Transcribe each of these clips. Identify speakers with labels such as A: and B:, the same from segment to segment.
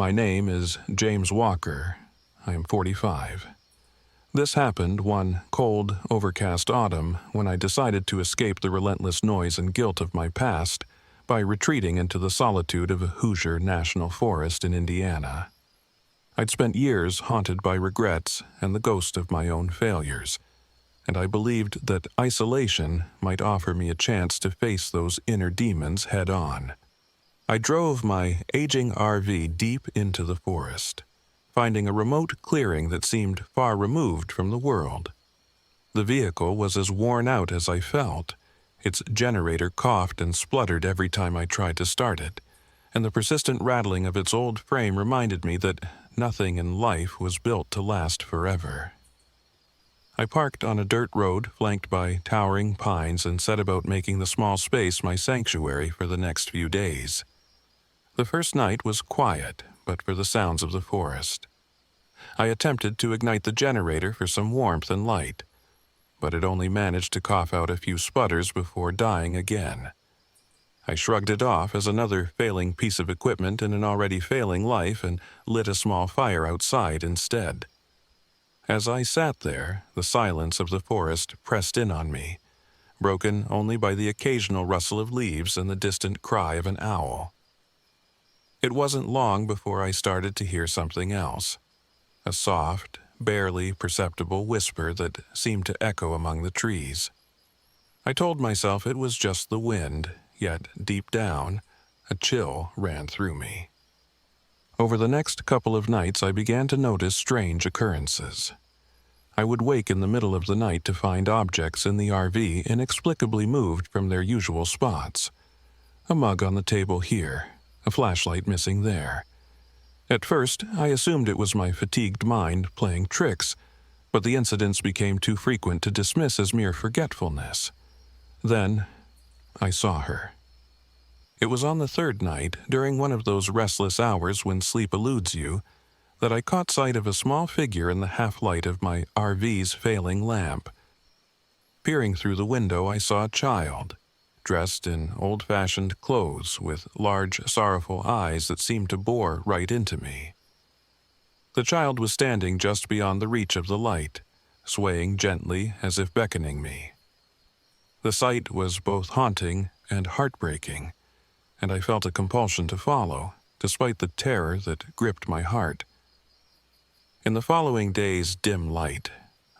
A: My name is James Walker. I am 45. This happened one cold, overcast autumn when I decided to escape the relentless noise and guilt of my past by retreating into the solitude of a Hoosier National Forest in Indiana. I'd spent years haunted by regrets and the ghost of my own failures, and I believed that isolation might offer me a chance to face those inner demons head-on. I drove my aging RV deep into the forest, finding a remote clearing that seemed far removed from the world. The vehicle was as worn out as I felt. Its generator coughed and spluttered every time I tried to start it, and the persistent rattling of its old frame reminded me that nothing in life was built to last forever. I parked on a dirt road flanked by towering pines and set about making the small space my sanctuary for the next few days. The first night was quiet, but for the sounds of the forest. I attempted to ignite the generator for some warmth and light, but it only managed to cough out a few sputters before dying again. I shrugged it off as another failing piece of equipment in an already failing life and lit a small fire outside instead. As I sat there, the silence of the forest pressed in on me, broken only by the occasional rustle of leaves and the distant cry of an owl. It wasn't long before I started to hear something else, a soft, barely perceptible whisper that seemed to echo among the trees. I told myself it was just the wind, yet deep down, a chill ran through me. Over the next couple of nights, I began to notice strange occurrences. I would wake in the middle of the night to find objects in the RV inexplicably moved from their usual spots. A mug on the table here, a flashlight missing there. At first, I assumed it was my fatigued mind playing tricks, but the incidents became too frequent to dismiss as mere forgetfulness. Then, I saw her. It was on the third night, during one of those restless hours when sleep eludes you, that I caught sight of a small figure in the half-light of my RV's failing lamp. Peering through the window, I saw a child, dressed in old-fashioned clothes with large, sorrowful eyes that seemed to bore right into me. The child was standing just beyond the reach of the light, swaying gently as if beckoning me. The sight was both haunting and heartbreaking, and I felt a compulsion to follow, despite the terror that gripped my heart. In the following day's dim light,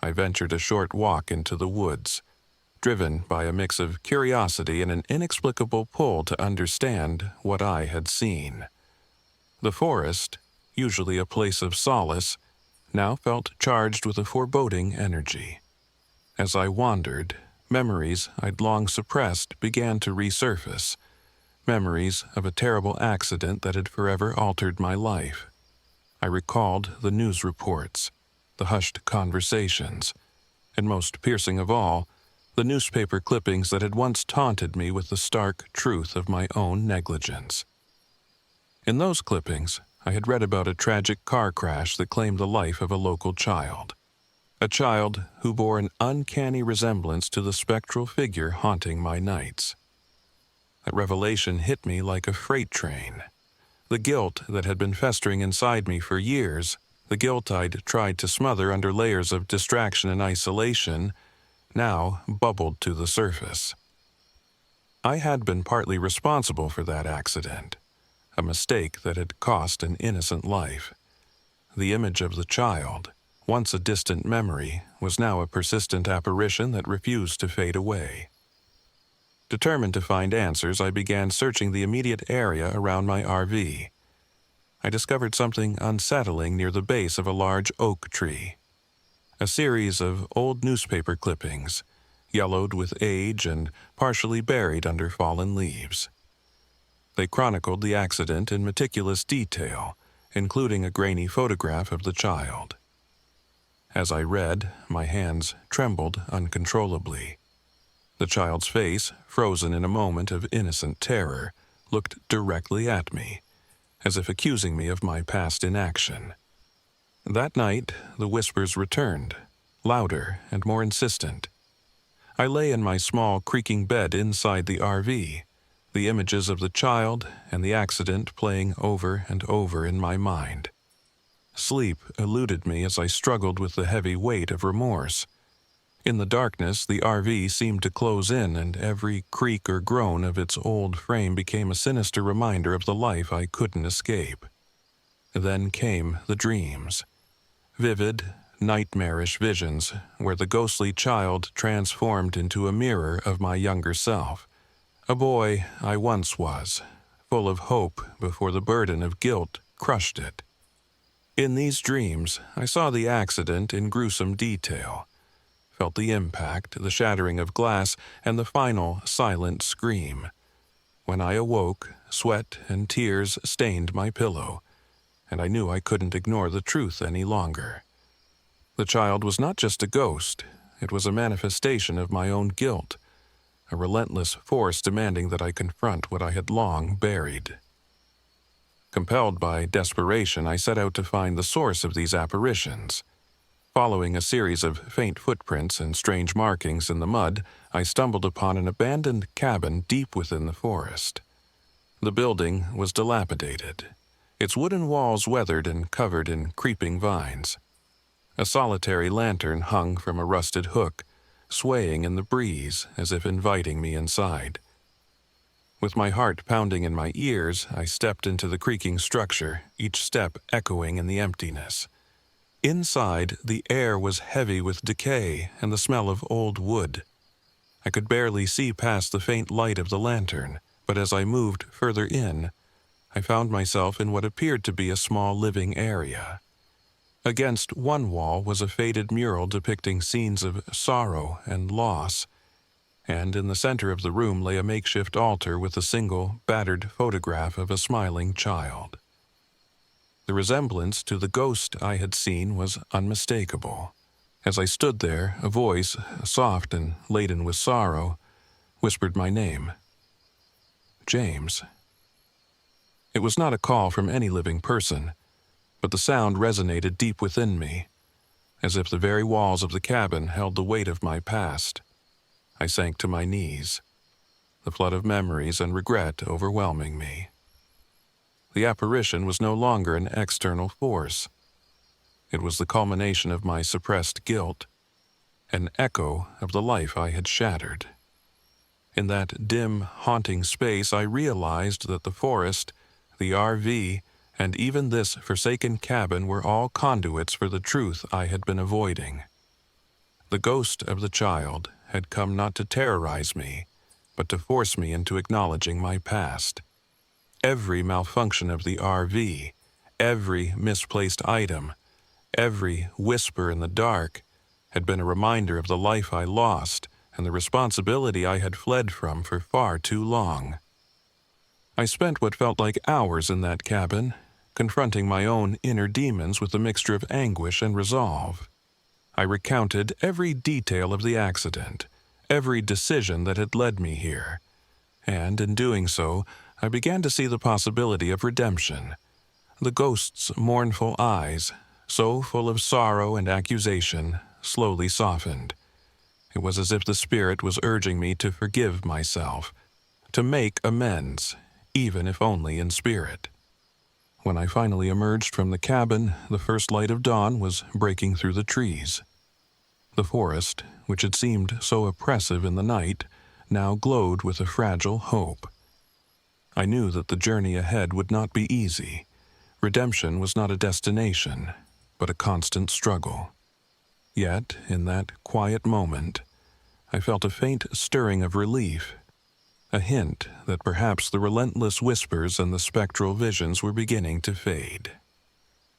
A: I ventured a short walk into the woods, driven by a mix of curiosity and an inexplicable pull to understand what I had seen. The forest, usually a place of solace, now felt charged with a foreboding energy. As I wandered, memories I'd long suppressed began to resurface, memories of a terrible accident that had forever altered my life. I recalled the news reports, the hushed conversations, and most piercing of all, the newspaper clippings that had once taunted me with the stark truth of my own negligence. In those clippings, I had read about a tragic car crash that claimed the life of a local child, a child who bore an uncanny resemblance to the spectral figure haunting my nights. That revelation hit me like a freight train. The guilt that had been festering inside me for years, the guilt I'd tried to smother under layers of distraction and isolation, now bubbled to the surface. I had been partly responsible for that accident, a mistake that had cost an innocent life. The image of the child, once a distant memory, was now a persistent apparition that refused to fade away. Determined to find answers, I began searching the immediate area around my RV. I discovered something unsettling near the base of a large oak tree. A series of old newspaper clippings, yellowed with age and partially buried under fallen leaves. They chronicled the accident in meticulous detail, including a grainy photograph of the child. As I read, my hands trembled uncontrollably. The child's face, frozen in a moment of innocent terror, looked directly at me, as if accusing me of my past inaction. That night, the whispers returned, louder and more insistent. I lay in my small, creaking bed inside the RV, the images of the child and the accident playing over and over in my mind. Sleep eluded me as I struggled with the heavy weight of remorse. In the darkness, the RV seemed to close in, and every creak or groan of its old frame became a sinister reminder of the life I couldn't escape. Then came the dreams. Vivid, nightmarish visions where the ghostly child transformed into a mirror of my younger self, a boy I once was, full of hope before the burden of guilt crushed it. In these dreams, I saw the accident in gruesome detail, felt the impact, the shattering of glass, and the final silent scream. When I awoke, sweat and tears stained my pillow, and I knew I couldn't ignore the truth any longer. The child was not just a ghost, it was a manifestation of my own guilt, a relentless force demanding that I confront what I had long buried. Compelled by desperation, I set out to find the source of these apparitions. Following a series of faint footprints and strange markings in the mud, I stumbled upon an abandoned cabin deep within the forest. The building was dilapidated, its wooden walls weathered and covered in creeping vines. A solitary lantern hung from a rusted hook, swaying in the breeze as if inviting me inside. With my heart pounding in my ears, I stepped into the creaking structure, each step echoing in the emptiness. Inside, the air was heavy with decay and the smell of old wood. I could barely see past the faint light of the lantern, but as I moved further in, I found myself in what appeared to be a small living area. Against one wall was a faded mural depicting scenes of sorrow and loss, and in the center of the room lay a makeshift altar with a single, battered photograph of a smiling child. The resemblance to the ghost I had seen was unmistakable. As I stood there, a voice, soft and laden with sorrow, whispered my name. James. It was not a call from any living person, but the sound resonated deep within me, as if the very walls of the cabin held the weight of my past. I sank to my knees, the flood of memories and regret overwhelming me. The apparition was no longer an external force. It was the culmination of my suppressed guilt, an echo of the life I had shattered. In that dim, haunting space, I realized that the forest, the RV, and even this forsaken cabin were all conduits for the truth I had been avoiding. The ghost of the child had come not to terrorize me, but to force me into acknowledging my past. Every malfunction of the RV, every misplaced item, every whisper in the dark had been a reminder of the life I lost and the responsibility I had fled from for far too long. I spent what felt like hours in that cabin, confronting my own inner demons with a mixture of anguish and resolve. I recounted every detail of the accident, every decision that had led me here, and in doing so, I began to see the possibility of redemption. The ghost's mournful eyes, so full of sorrow and accusation, slowly softened. It was as if the spirit was urging me to forgive myself, to make amends, even if only in spirit. When I finally emerged from the cabin, the first light of dawn was breaking through the trees. The forest, which had seemed so oppressive in the night, now glowed with a fragile hope. I knew that the journey ahead would not be easy. Redemption was not a destination, but a constant struggle. Yet, in that quiet moment, I felt a faint stirring of relief, a hint that perhaps the relentless whispers and the spectral visions were beginning to fade.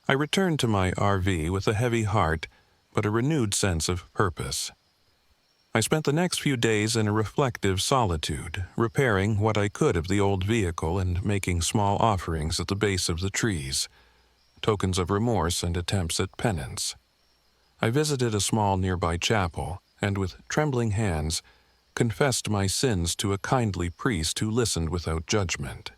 A: I returned to my RV with a heavy heart, but a renewed sense of purpose. I spent the next few days in a reflective solitude, repairing what I could of the old vehicle and making small offerings at the base of the trees, tokens of remorse and attempts at penance. I visited a small nearby chapel, and with trembling hands, confessed my sins to a kindly priest who listened without judgment.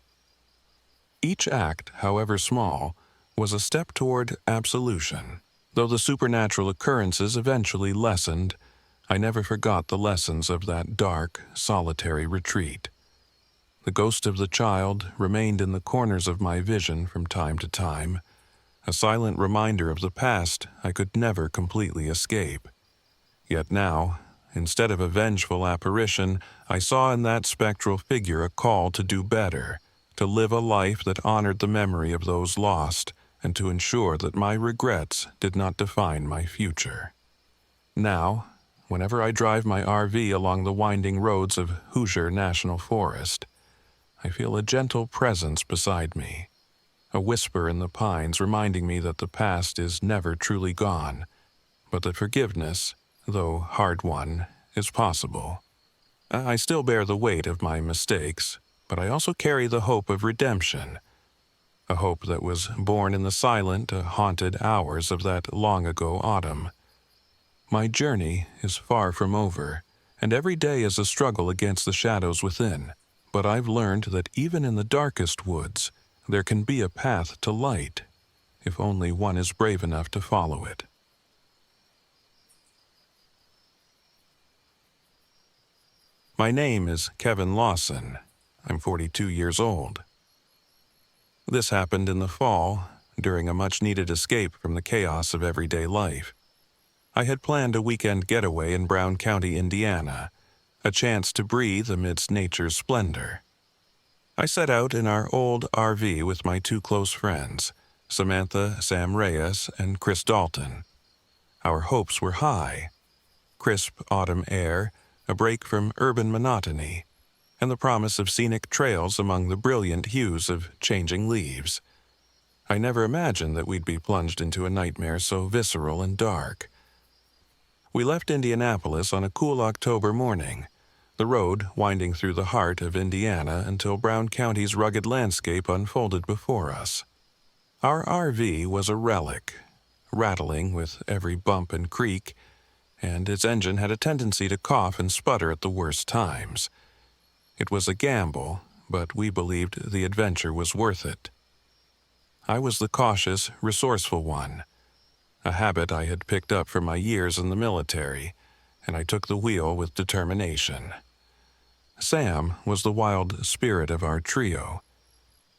A: Each act, however small, was a step toward absolution. Though the supernatural occurrences eventually lessened, I never forgot the lessons of that dark, solitary retreat. The ghost of the child remained in the corners of my vision from time to time, a silent reminder of the past I could never completely escape. Yet now, instead of a vengeful apparition, I saw in that spectral figure a call to do better, to live a life that honored the memory of those lost, and to ensure that my regrets did not define my future. Now, whenever I drive my RV along the winding roads of Hoosier National Forest, I feel a gentle presence beside me, a whisper in the pines reminding me that the past is never truly gone, but that forgiveness, though hard won, is possible. I still bear the weight of my mistakes, but I also carry the hope of redemption, a hope that was born in the silent, haunted hours of that long-ago autumn. My journey is far from over, and every day is a struggle against the shadows within, but I've learned that even in the darkest woods, there can be a path to light, if only one is brave enough to follow it. My name is Kevin Lawson. I'm 42 years old. This happened in the fall, during a much-needed escape from the chaos of everyday life. I had planned a weekend getaway in Brown County, Indiana, a chance to breathe amidst nature's splendor. I set out in our old RV with my two close friends, Samantha Sam Reyes and Chris Dalton. Our hopes were high: crisp autumn air, a break from urban monotony, and the promise of scenic trails among the brilliant hues of changing leaves. I never imagined that we'd be plunged into a nightmare so visceral and dark. We left Indianapolis on a cool October morning, the road winding through the heart of Indiana until Brown County's rugged landscape unfolded before us. Our RV was a relic, rattling with every bump and creak, and its engine had a tendency to cough and sputter at the worst times. It was a gamble, but we believed the adventure was worth it. I was the cautious, resourceful one, a habit I had picked up from my years in the military, and I took the wheel with determination. Sam was the wild spirit of our trio.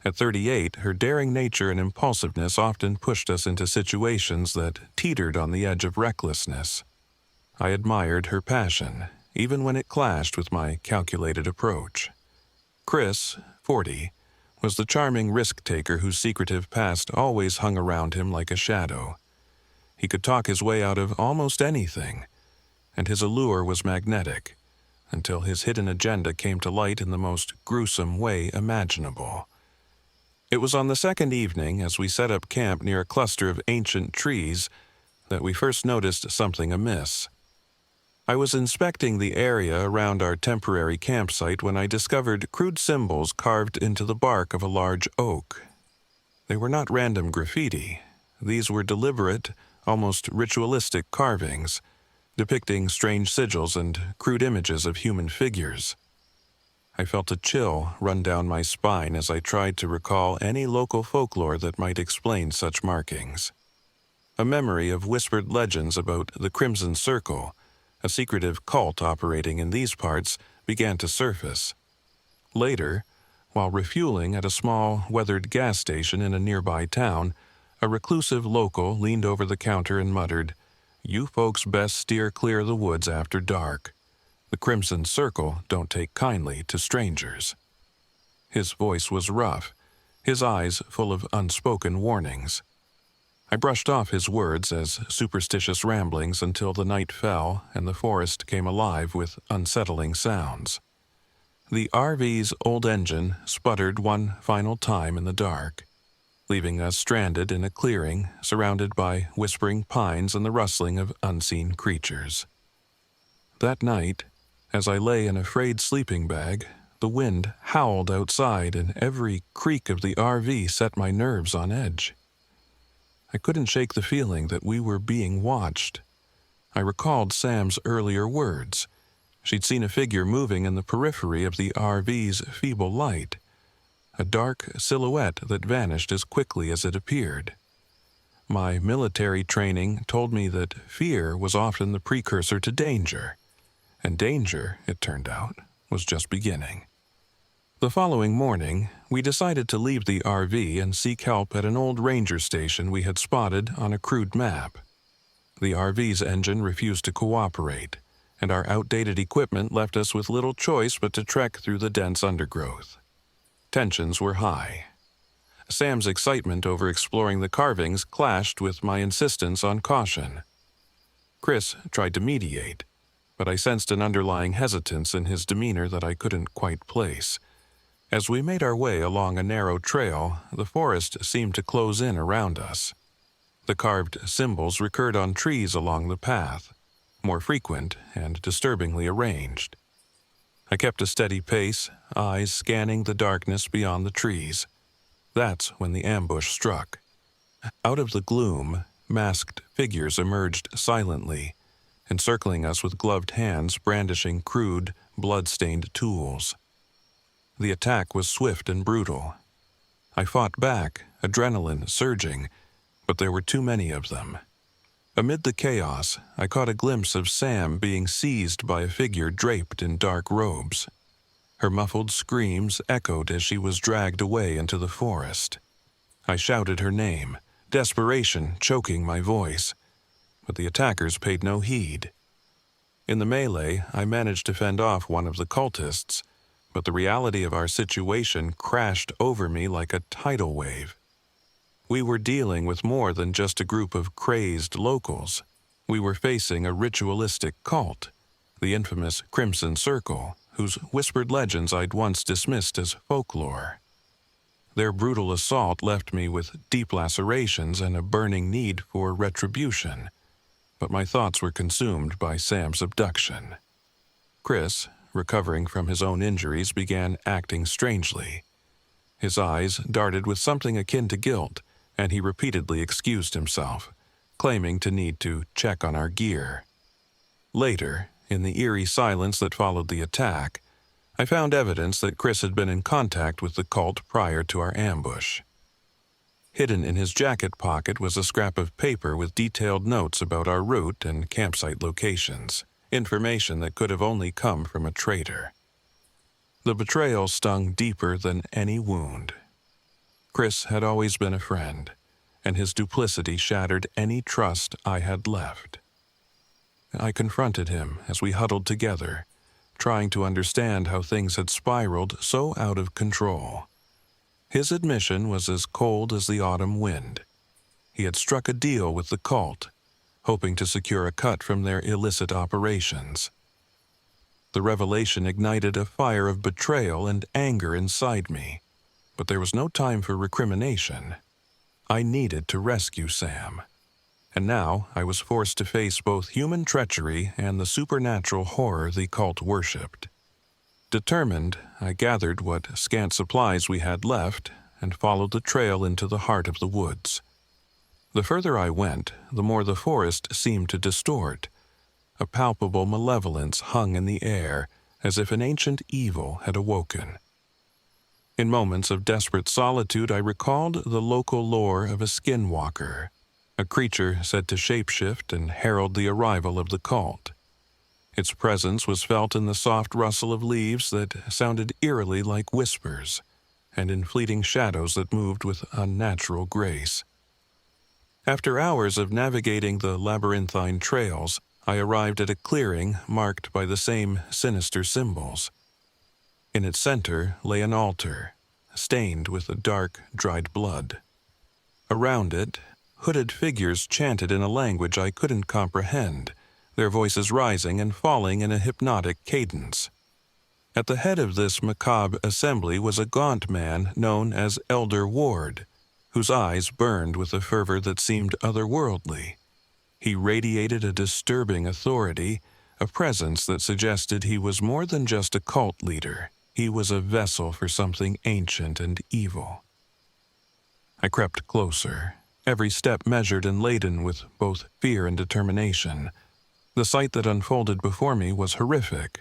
A: At 38, her daring nature and impulsiveness often pushed us into situations that teetered on the edge of recklessness. I admired her passion, even when it clashed with my calculated approach. Chris, 40, was the charming risk-taker whose secretive past always hung around him like a shadow. He could talk his way out of almost anything, and his allure was magnetic, until his hidden agenda came to light in the most gruesome way imaginable. It was on the second evening, as we set up camp near a cluster of ancient trees, that we first noticed something amiss. I was inspecting the area around our temporary campsite when I discovered crude symbols carved into the bark of a large oak. They were not random graffiti. These were deliberate, almost ritualistic carvings, depicting strange sigils and crude images of human figures. I felt a chill run down my spine as I tried to recall any local folklore that might explain such markings. A memory of whispered legends about the Crimson Circle, a secretive cult operating in these parts, began to surface. Later, while refueling at a small, weathered gas station in a nearby town, a reclusive local leaned over the counter and muttered, "You folks best steer clear of the woods after dark. The Crimson Circle don't take kindly to strangers." His voice was rough, his eyes full of unspoken warnings. I brushed off his words as superstitious ramblings until the night fell and the forest came alive with unsettling sounds. The RV's old engine sputtered one final time in the dark, leaving us stranded in a clearing surrounded by whispering pines and the rustling of unseen creatures. That night, as I lay in a frayed sleeping bag, the wind howled outside and every creak of the RV set my nerves on edge. I couldn't shake the feeling that we were being watched. I recalled Sam's earlier words. She'd seen a figure moving in the periphery of the RV's feeble light, a dark silhouette that vanished as quickly as it appeared. My military training told me that fear was often the precursor to danger, and danger, it turned out, was just beginning. The following morning, we decided to leave the RV and seek help at an old ranger station we had spotted on a crude map. The RV's engine refused to cooperate, and our outdated equipment left us with little choice but to trek through the dense undergrowth. Tensions were high. Sam's excitement over exploring the carvings clashed with my insistence on caution. Chris tried to mediate, but I sensed an underlying hesitance in his demeanor that I couldn't quite place. As we made our way along a narrow trail, the forest seemed to close in around us. The carved symbols recurred on trees along the path, more frequent and disturbingly arranged. I kept a steady pace, eyes scanning the darkness beyond the trees. That's when the ambush struck. Out of the gloom, masked figures emerged silently, encircling us with gloved hands brandishing crude, blood-stained tools. The attack was swift and brutal. I fought back, adrenaline surging, but there were too many of them. Amid the chaos, I caught a glimpse of Sam being seized by a figure draped in dark robes. Her muffled screams echoed as she was dragged away into the forest. I shouted her name, desperation choking my voice, but the attackers paid no heed. In the melee, I managed to fend off one of the cultists, but the reality of our situation crashed over me like a tidal wave. We were dealing with more than just a group of crazed locals. We were facing a ritualistic cult, the infamous Crimson Circle, whose whispered legends I'd once dismissed as folklore. Their brutal assault left me with deep lacerations and a burning need for retribution, but my thoughts were consumed by Sam's abduction. Chris, recovering from his own injuries, began acting strangely. His eyes darted with something akin to guilt, and he repeatedly excused himself, claiming to need to check on our gear. Later, in the eerie silence that followed the attack, I found evidence that Chris had been in contact with the cult prior to our ambush. Hidden in his jacket pocket was a scrap of paper with detailed notes about our route and campsite locations, information that could have only come from a traitor. The betrayal stung deeper than any wound. Chris had always been a friend, and his duplicity shattered any trust I had left. I confronted him as we huddled together, trying to understand how things had spiraled so out of control. His admission was as cold as the autumn wind. He had struck a deal with the cult, hoping to secure a cut from their illicit operations. The revelation ignited a fire of betrayal and anger inside me, but there was no time for recrimination. I needed to rescue Sam, and now I was forced to face both human treachery and the supernatural horror the cult worshipped. Determined, I gathered what scant supplies we had left and followed the trail into the heart of the woods. The further I went, the more the forest seemed to distort. A palpable malevolence hung in the air, as if an ancient evil had awoken. In moments of desperate solitude, I recalled the local lore of a skinwalker, a creature said to shapeshift and herald the arrival of the cult. Its presence was felt in the soft rustle of leaves that sounded eerily like whispers, and in fleeting shadows that moved with unnatural grace. After hours of navigating the labyrinthine trails, I arrived at a clearing marked by the same sinister symbols. In its center lay an altar, stained with a dark, dried blood. Around it, hooded figures chanted in a language I couldn't comprehend, their voices rising and falling in a hypnotic cadence. At the head of this macabre assembly was a gaunt man known as Elder Ward, whose eyes burned with a fervor that seemed otherworldly. He radiated a disturbing authority, a presence that suggested he was more than just a cult leader. He was a vessel for something ancient and evil. I crept closer, every step measured and laden with both fear and determination. The sight that unfolded before me was horrific.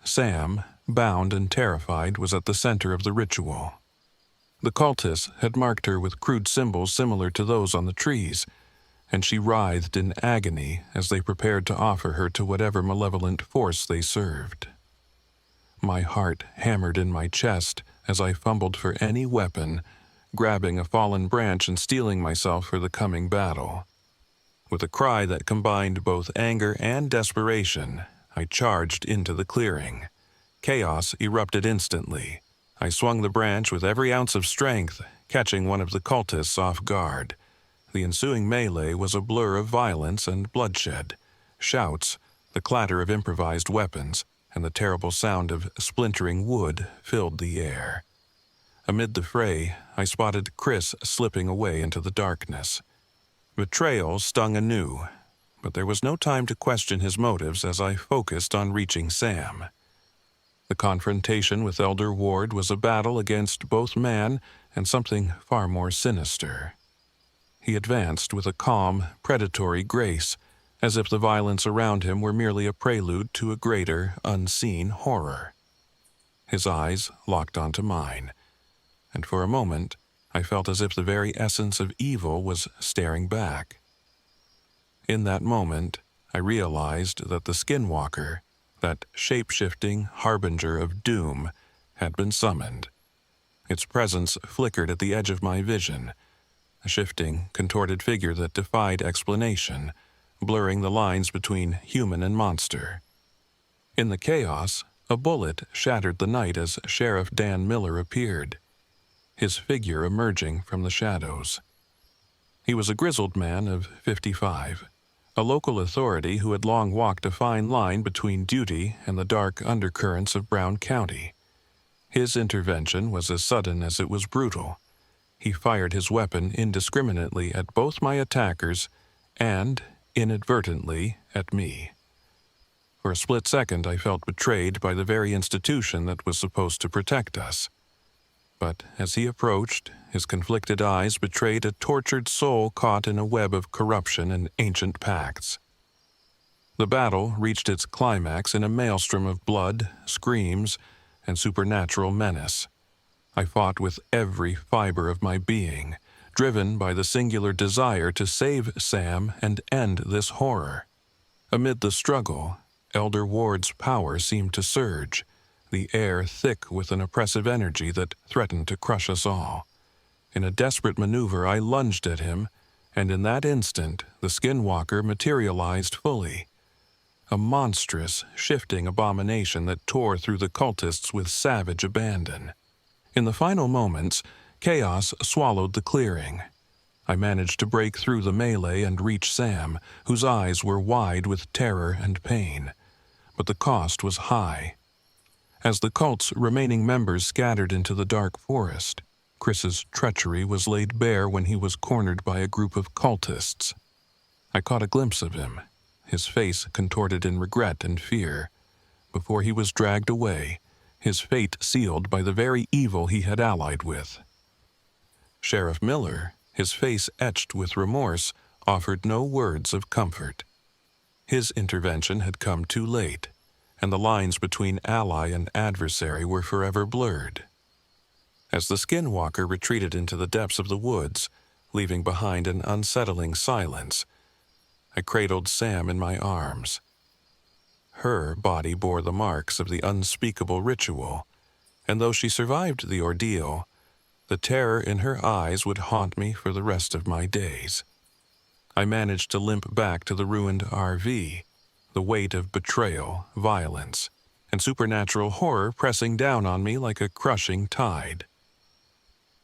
A: Sam, bound and terrified, was at the center of the ritual. The cultists had marked her with crude symbols similar to those on the trees, and she writhed in agony as they prepared to offer her to whatever malevolent force they served. My heart hammered in my chest as I fumbled for any weapon, grabbing a fallen branch and steeling myself for the coming battle. With a cry that combined both anger and desperation, I charged into the clearing. Chaos erupted instantly. I swung the branch with every ounce of strength, catching one of the cultists off guard. The ensuing melee was a blur of violence and bloodshed. Shouts, the clatter of improvised weapons, and the terrible sound of splintering wood filled the air. Amid the fray, I spotted Chris slipping away into the darkness. Betrayal stung anew, but there was no time to question his motives as I focused on reaching Sam. The confrontation with Elder Ward was a battle against both man and something far more sinister. He advanced with a calm, predatory grace, as if the violence around him were merely a prelude to a greater, unseen horror. His eyes locked onto mine, and for a moment I felt as if the very essence of evil was staring back. In that moment, I realized that the Skinwalker, that shape-shifting harbinger of doom, had been summoned. Its presence flickered at the edge of my vision, a shifting, contorted figure that defied explanation, blurring the lines between human and monster. In the chaos, a bullet shattered the night as Sheriff Dan Miller appeared, his figure emerging from the shadows. He was a grizzled man of 55, a local authority who had long walked a fine line between duty and the dark undercurrents of Brown County. His intervention was as sudden as it was brutal. He fired his weapon indiscriminately at both my attackers and, inadvertently, at me. For a split second I felt betrayed by the very institution that was supposed to protect us. But as he approached, his conflicted eyes betrayed a tortured soul caught in a web of corruption and ancient pacts. The battle reached its climax in a maelstrom of blood, screams, and supernatural menace. I fought with every fiber of my being, driven by the singular desire to save Sam and end this horror. Amid the struggle, Elder Ward's power seemed to surge, the air thick with an oppressive energy that threatened to crush us all. In a desperate maneuver, I lunged at him, and in that instant, the Skinwalker materialized fully. A monstrous, shifting abomination that tore through the cultists with savage abandon. In the final moments, chaos swallowed the clearing. I managed to break through the melee and reach Sam, whose eyes were wide with terror and pain. But the cost was high. As the cult's remaining members scattered into the dark forest, Chris's treachery was laid bare when he was cornered by a group of cultists. I caught a glimpse of him, his face contorted in regret and fear, before he was dragged away, his fate sealed by the very evil he had allied with. Sheriff Miller, his face etched with remorse, offered no words of comfort. His intervention had come too late, and the lines between ally and adversary were forever blurred. As the Skinwalker retreated into the depths of the woods, leaving behind an unsettling silence, I cradled Sam in my arms. Her body bore the marks of the unspeakable ritual, and though she survived the ordeal, the terror in her eyes would haunt me for the rest of my days. I managed to limp back to the ruined RV, the weight of betrayal, violence, and supernatural horror pressing down on me like a crushing tide.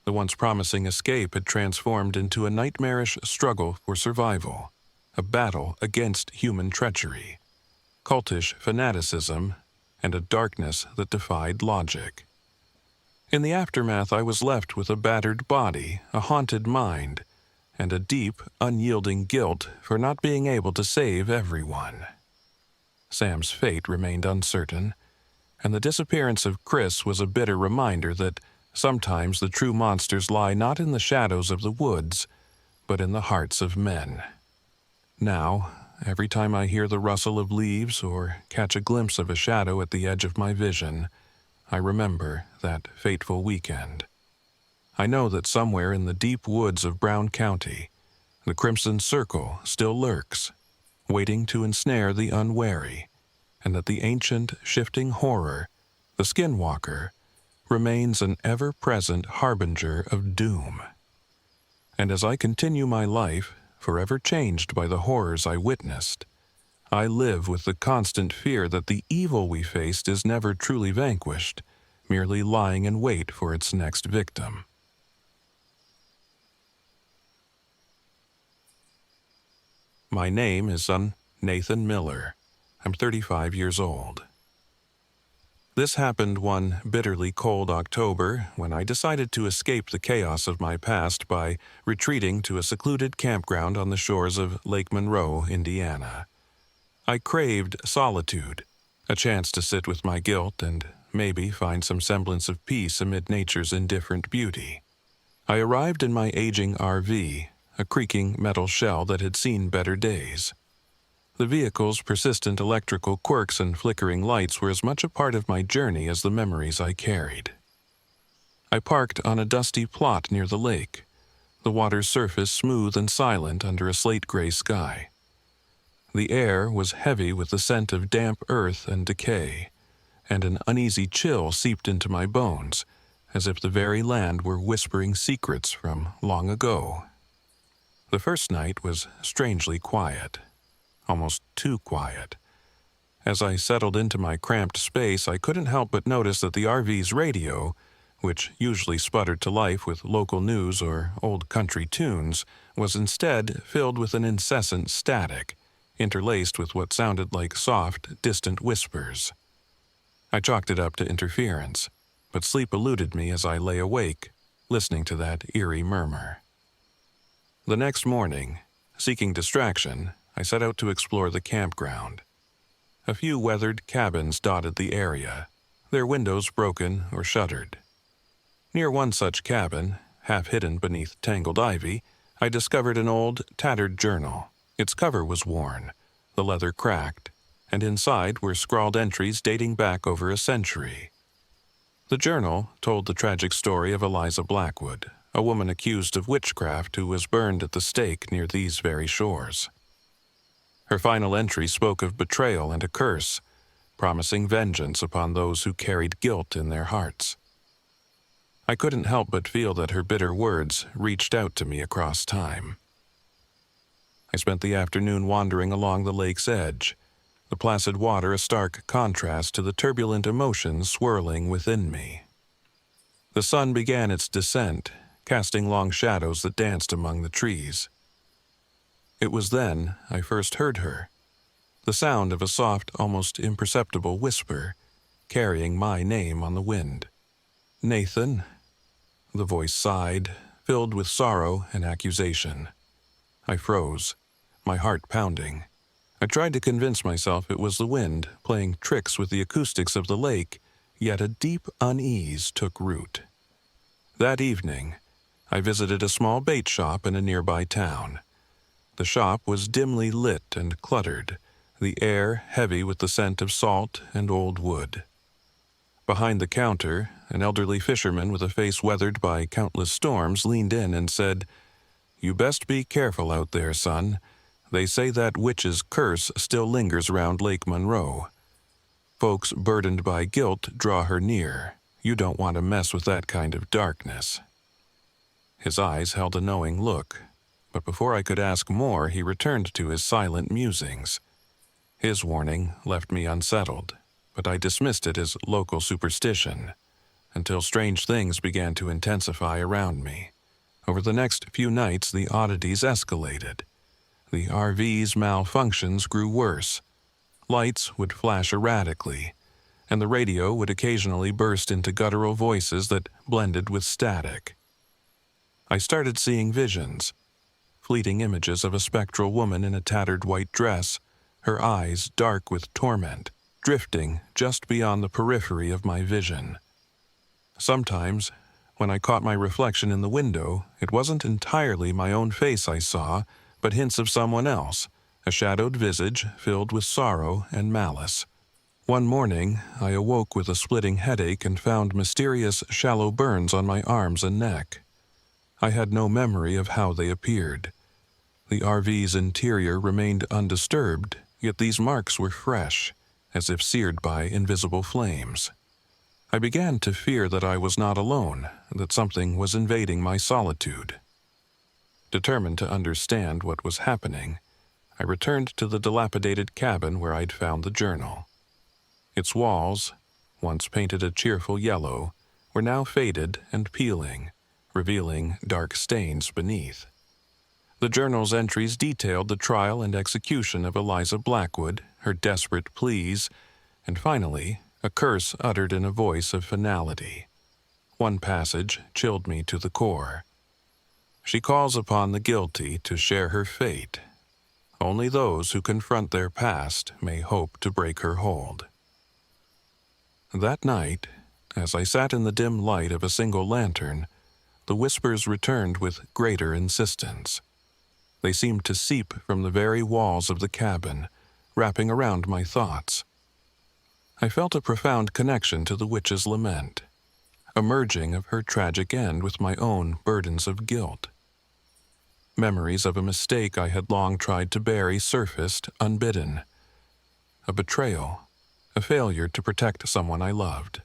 A: The once promising escape had transformed into a nightmarish struggle for survival, a battle against human treachery, cultish fanaticism, and a darkness that defied logic. In the aftermath, I was left with a battered body, a haunted mind, and a deep, unyielding guilt for not being able to save everyone. Sam's fate remained uncertain, and the disappearance of Chris was a bitter reminder that sometimes the true monsters lie not in the shadows of the woods, but in the hearts of men. Now, every time I hear the rustle of leaves or catch a glimpse of a shadow at the edge of my vision, I remember that fateful weekend. I know that somewhere in the deep woods of Brown County, the Crimson Circle still lurks, waiting to ensnare the unwary, and that the ancient, shifting horror the skinwalker, remains an ever-present harbinger of doom. And as I continue my life, forever changed by the horrors I witnessed, I live with the constant fear that the evil we faced is never truly vanquished, merely lying in wait for its next victim. My name is Nathan Miller. I'm 35 years old. This happened one bitterly cold October when I decided to escape the chaos of my past by retreating to a secluded campground on the shores of Lake Monroe, Indiana. I craved solitude, a chance to sit with my guilt and maybe find some semblance of peace amid nature's indifferent beauty. I arrived in my aging RV, a creaking metal shell that had seen better days. The vehicle's persistent electrical quirks and flickering lights were as much a part of my journey as the memories I carried. I parked on a dusty plot near the lake, the water's surface smooth and silent under a slate-gray sky. The air was heavy with the scent of damp earth and decay, and an uneasy chill seeped into my bones, as if the very land were whispering secrets from long ago. The first night was strangely quiet, almost too quiet. As I settled into my cramped space, I couldn't help but notice that the RV's radio, which usually sputtered to life with local news or old country tunes, was instead filled with an incessant static, interlaced with what sounded like soft, distant whispers. I chalked it up to interference, but sleep eluded me as I lay awake, listening to that eerie murmur. The next morning, seeking distraction, I set out to explore the campground. A few weathered cabins dotted the area, their windows broken or shuttered. Near one such cabin, half hidden beneath tangled ivy, I discovered an old, tattered journal. Its cover was worn, the leather cracked, and inside were scrawled entries dating back over a century. The journal told the tragic story of Eliza Blackwood, a woman accused of witchcraft who was burned at the stake near these very shores. Her final entry spoke of betrayal and a curse, promising vengeance upon those who carried guilt in their hearts. I couldn't help but feel that her bitter words reached out to me across time. I spent the afternoon wandering along the lake's edge, the placid water a stark contrast to the turbulent emotions swirling within me. The sun began its descent, casting long shadows that danced among the trees. It was then I first heard her, the sound of a soft, almost imperceptible whisper, carrying my name on the wind. "Nathan," the voice sighed, filled with sorrow and accusation. I froze, my heart pounding. I tried to convince myself it was the wind playing tricks with the acoustics of the lake, yet a deep unease took root. That evening, I visited a small bait shop in a nearby town. The shop was dimly lit and cluttered, the air heavy with the scent of salt and old wood. Behind the counter, an elderly fisherman with a face weathered by countless storms leaned in and said, "You best be careful out there, son. They say that witch's curse still lingers around Lake Monroe. Folks burdened by guilt draw her near. You don't want to mess with that kind of darkness." His eyes held a knowing look, but before I could ask more, he returned to his silent musings. His warning left me unsettled, but I dismissed it as local superstition, until strange things began to intensify around me. Over the next few nights, the oddities escalated. The RV's malfunctions grew worse. Lights would flash erratically, and the radio would occasionally burst into guttural voices that blended with static. I started seeing visions, fleeting images of a spectral woman in a tattered white dress, her eyes dark with torment, drifting just beyond the periphery of my vision. Sometimes, when I caught my reflection in the window, it wasn't entirely my own face I saw, but hints of someone else, a shadowed visage filled with sorrow and malice. One morning, I awoke with a splitting headache and found mysterious shallow burns on my arms and neck. I had no memory of how they appeared. The RV's interior remained undisturbed, yet these marks were fresh, as if seared by invisible flames. I began to fear that I was not alone, that something was invading my solitude. Determined to understand what was happening, I returned to the dilapidated cabin where I'd found the journal. Its walls, once painted a cheerful yellow, were now faded and peeling, revealing dark stains beneath. The journal's entries detailed the trial and execution of Eliza Blackwood, her desperate pleas, and finally, a curse uttered in a voice of finality. One passage chilled me to the core. She calls upon the guilty to share her fate. Only those who confront their past may hope to break her hold. That night, as I sat in the dim light of a single lantern, the whispers returned with greater insistence. They seemed to seep from the very walls of the cabin, wrapping around my thoughts. I felt a profound connection to the witch's lament, a merging of her tragic end with my own burdens of guilt. Memories of a mistake I had long tried to bury surfaced unbidden. A betrayal, a failure to protect someone I loved.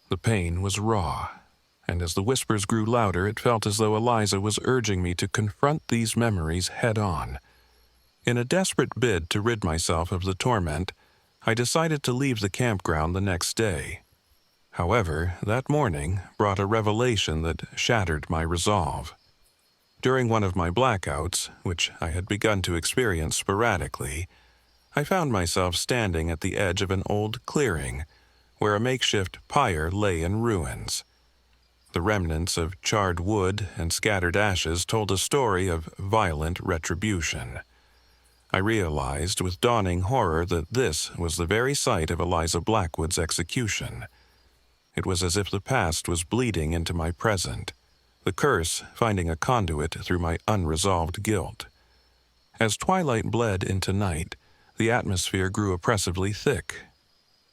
A: The pain was raw, and as the whispers grew louder, it felt as though Eliza was urging me to confront these memories head-on. In a desperate bid to rid myself of the torment, I decided to leave the campground the next day. However, that morning brought a revelation that shattered my resolve. During one of my blackouts, which I had begun to experience sporadically, I found myself standing at the edge of an old clearing where a makeshift pyre lay in ruins. The remnants of charred wood and scattered ashes told a story of violent retribution. I realized with dawning horror that this was the very site of Eliza Blackwood's execution. It was as if the past was bleeding into my present, the curse finding a conduit through my unresolved guilt. As twilight bled into night, the atmosphere grew oppressively thick.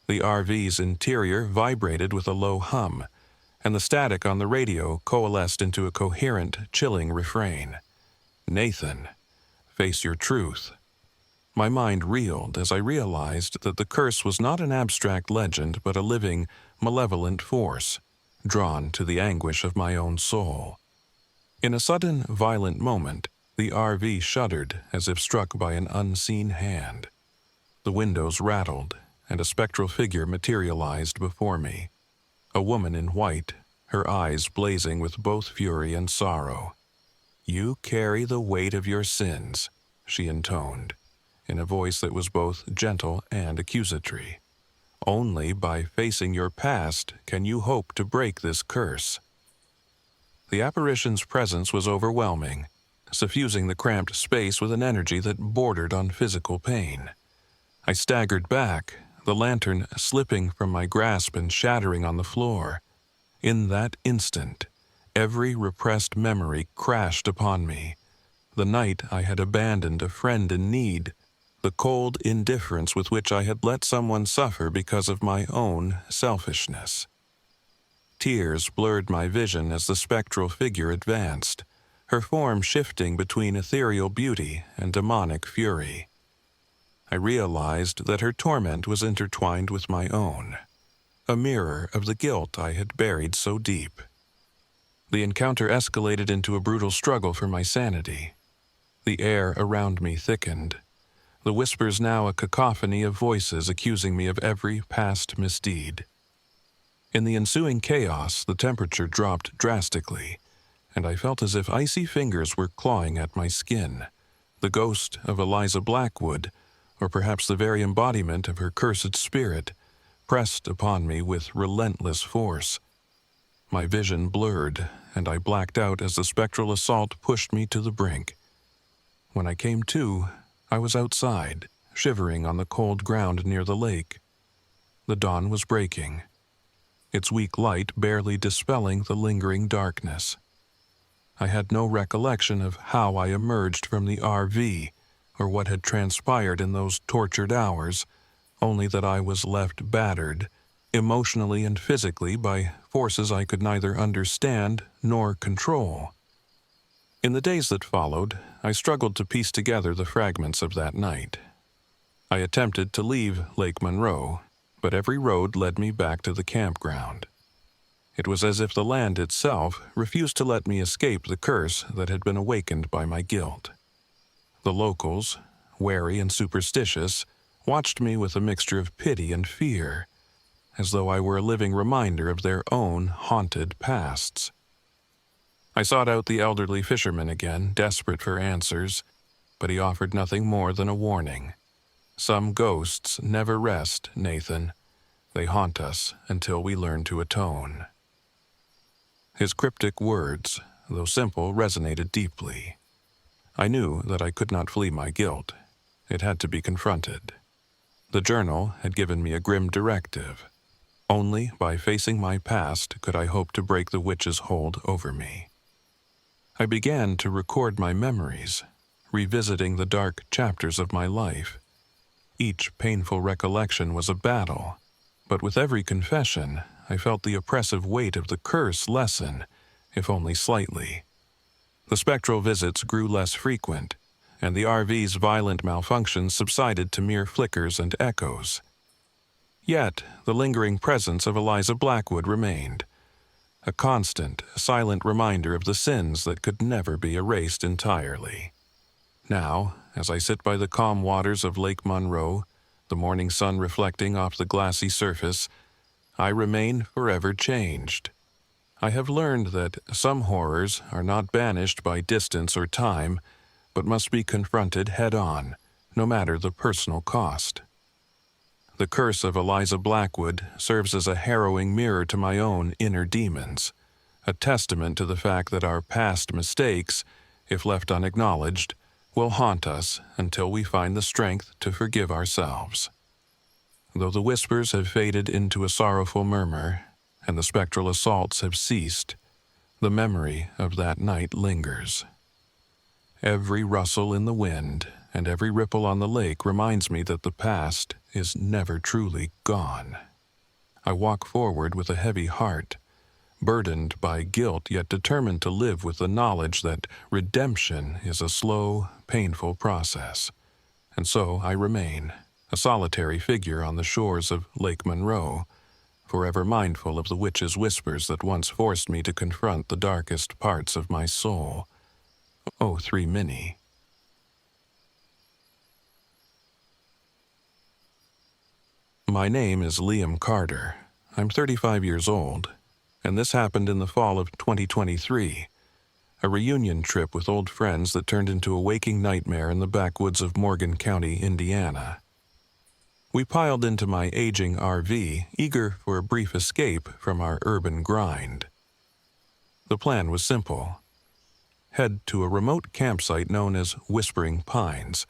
A: The RV's interior vibrated with a low hum, and the static on the radio coalesced into a coherent, chilling refrain. "Nathan, face your truth." My mind reeled as I realized that the curse was not an abstract legend but a living, malevolent force, drawn to the anguish of my own soul. In a sudden, violent moment, the RV shuddered as if struck by an unseen hand. The windows rattled, and a spectral figure materialized before me. A woman in white, her eyes blazing with both fury and sorrow. "You carry the weight of your sins," she intoned, in a voice that was both gentle and accusatory. "Only by facing your past can you hope to break this curse." The apparition's presence was overwhelming, suffusing the cramped space with an energy that bordered on physical pain. I staggered back, the lantern slipping from my grasp and shattering on the floor. In that instant, every repressed memory crashed upon me. The night I had abandoned a friend in need, the cold indifference with which I had let someone suffer because of my own selfishness. Tears blurred my vision as the spectral figure advanced, her form shifting between ethereal beauty and demonic fury. I realized that her torment was intertwined with my own, a mirror of the guilt I had buried so deep. The encounter escalated into a brutal struggle for my sanity. The air around me thickened, the whispers now a cacophony of voices accusing me of every past misdeed. In the ensuing chaos, the temperature dropped drastically, and I felt as if icy fingers were clawing at my skin. The ghost of Eliza Blackwood, or perhaps the very embodiment of her cursed spirit, pressed upon me with relentless force. My vision blurred, and I blacked out as the spectral assault pushed me to the brink. When I came to, I was outside, shivering on the cold ground near the lake. The dawn was breaking, its weak light barely dispelling the lingering darkness. I had no recollection of how I emerged from the RV or what had transpired in those tortured hours, only that I was left battered, emotionally and physically, by forces I could neither understand nor control. In the days that followed, I struggled to piece together the fragments of that night. I attempted to leave Lake Monroe, but every road led me back to the campground. It was as if the land itself refused to let me escape the curse that had been awakened by my guilt. The locals, wary and superstitious, watched me with a mixture of pity and fear, as though I were a living reminder of their own haunted pasts. I sought out the elderly fisherman again, desperate for answers, but he offered nothing more than a warning. Some ghosts never rest, Nathan. They haunt us until we learn to atone. His cryptic words, though simple, resonated deeply. I knew that I could not flee my guilt. It had to be confronted. The journal had given me a grim directive. Only by facing my past could I hope to break the witch's hold over me. I began to record my memories, revisiting the dark chapters of my life. Each painful recollection was a battle, but with every confession, I felt the oppressive weight of the curse lessen, if only slightly. The spectral visits grew less frequent, and the RV's violent malfunctions subsided to mere flickers and echoes. Yet, the lingering presence of Eliza Blackwood remained, a constant, silent reminder of the sins that could never be erased entirely. Now, as I sit by the calm waters of Lake Monroe, the morning sun reflecting off the glassy surface, I remain forever changed. I have learned that some horrors are not banished by distance or time, but must be confronted head-on, no matter the personal cost. The curse of Eliza Blackwood serves as a harrowing mirror to my own inner demons, a testament to the fact that our past mistakes, if left unacknowledged, will haunt us until we find the strength to forgive ourselves. Though the whispers have faded into a sorrowful murmur, and the spectral assaults have ceased, the memory of that night lingers. Every rustle in the wind and every ripple on the lake reminds me that the past is never truly gone. I walk forward with a heavy heart, burdened by guilt yet determined to live with the knowledge that redemption is a slow, painful process. And so I remain, a solitary figure on the shores of Lake Monroe, forever mindful of the witch's whispers that once forced me to confront the darkest parts of my soul. Oh, 3 Minnie. My name is Liam Carter. I'm 35 years old, and this happened in the fall of 2023, a reunion trip with old friends that turned into a waking nightmare in the backwoods of Morgan County, Indiana. We piled into my aging RV, eager for a brief escape from our urban grind. The plan was simple. Head to a remote campsite known as Whispering Pines,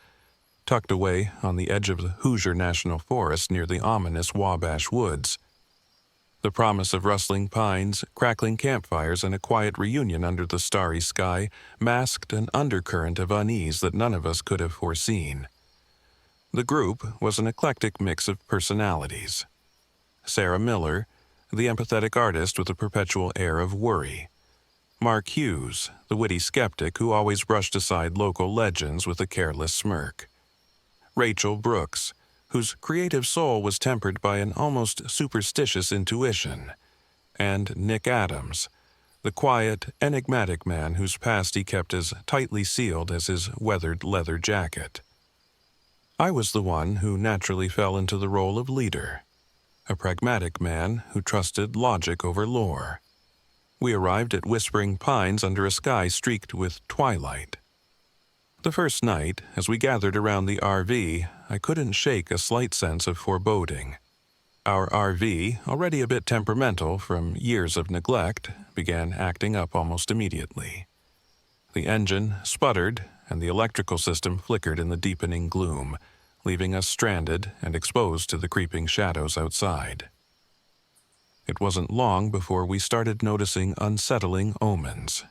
A: tucked away on the edge of the Hoosier National Forest near the ominous Wabash Woods. The promise of rustling pines, crackling campfires, and a quiet reunion under the starry sky masked an undercurrent of unease that none of us could have foreseen. The group was an eclectic mix of personalities. Sarah Miller, the empathetic artist with a perpetual air of worry. Mark Hughes, the witty skeptic who always brushed aside local legends with a careless smirk. Rachel Brooks, whose creative soul was tempered by an almost superstitious intuition. And Nick Adams, the quiet, enigmatic man whose past he kept as tightly sealed as his weathered leather jacket. I was the one who naturally fell into the role of leader, a pragmatic man who trusted logic over lore. We arrived at Whispering Pines under a sky streaked with twilight. The first night, as we gathered around the RV, I couldn't shake a slight sense of foreboding. Our RV, already a bit temperamental from years of neglect, began acting up almost immediately. The engine sputtered, and the electrical system flickered in the deepening gloom, leaving us stranded and exposed to the creeping shadows outside. It wasn't long before we started noticing unsettling omens.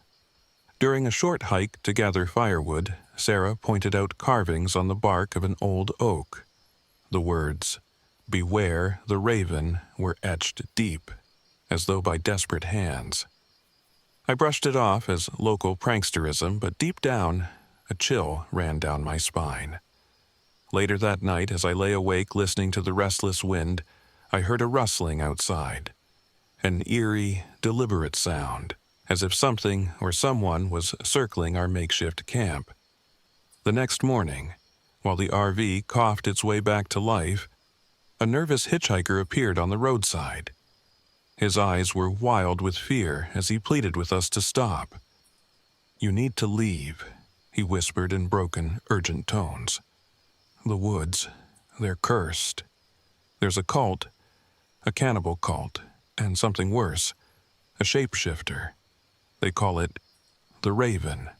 A: During a short hike to gather firewood, Sarah pointed out carvings on the bark of an old oak. The words, "Beware the raven," were etched deep, as though by desperate hands. I brushed it off as local pranksterism, but deep down, a chill ran down my spine. Later that night, as I lay awake listening to the restless wind, I heard a rustling outside, an eerie, deliberate sound, as if something or someone was circling our makeshift camp. The next morning, while the RV coughed its way back to life, a nervous hitchhiker appeared on the roadside. His eyes were wild with fear as he pleaded with us to stop. "You need to leave," he whispered in broken, urgent tones. "The woods, they're cursed. There's a cult, a cannibal cult, and something worse, a shapeshifter. They call it the Raven."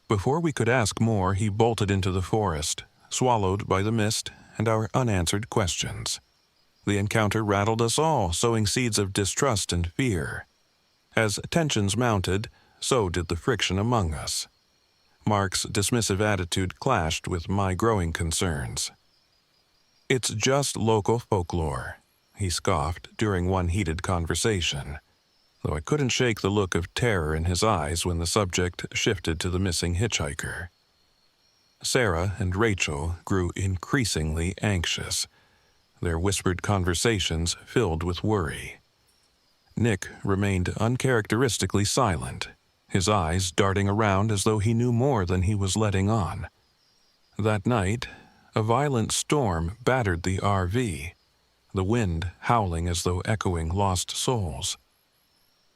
A: Before we could ask more, he bolted into the forest, swallowed by the mist and our unanswered questions. The encounter rattled us all, sowing seeds of distrust and fear. As tensions mounted, so did the friction among us. Mark's dismissive attitude clashed with my growing concerns. "It's just local folklore," he scoffed during one heated conversation, though I couldn't shake the look of terror in his eyes when the subject shifted to the missing hitchhiker. Sarah and Rachel grew increasingly anxious, their whispered conversations filled with worry. Nick remained uncharacteristically silent, his eyes darting around as though he knew more than he was letting on. That night, a violent storm battered the RV, the wind howling as though echoing lost souls.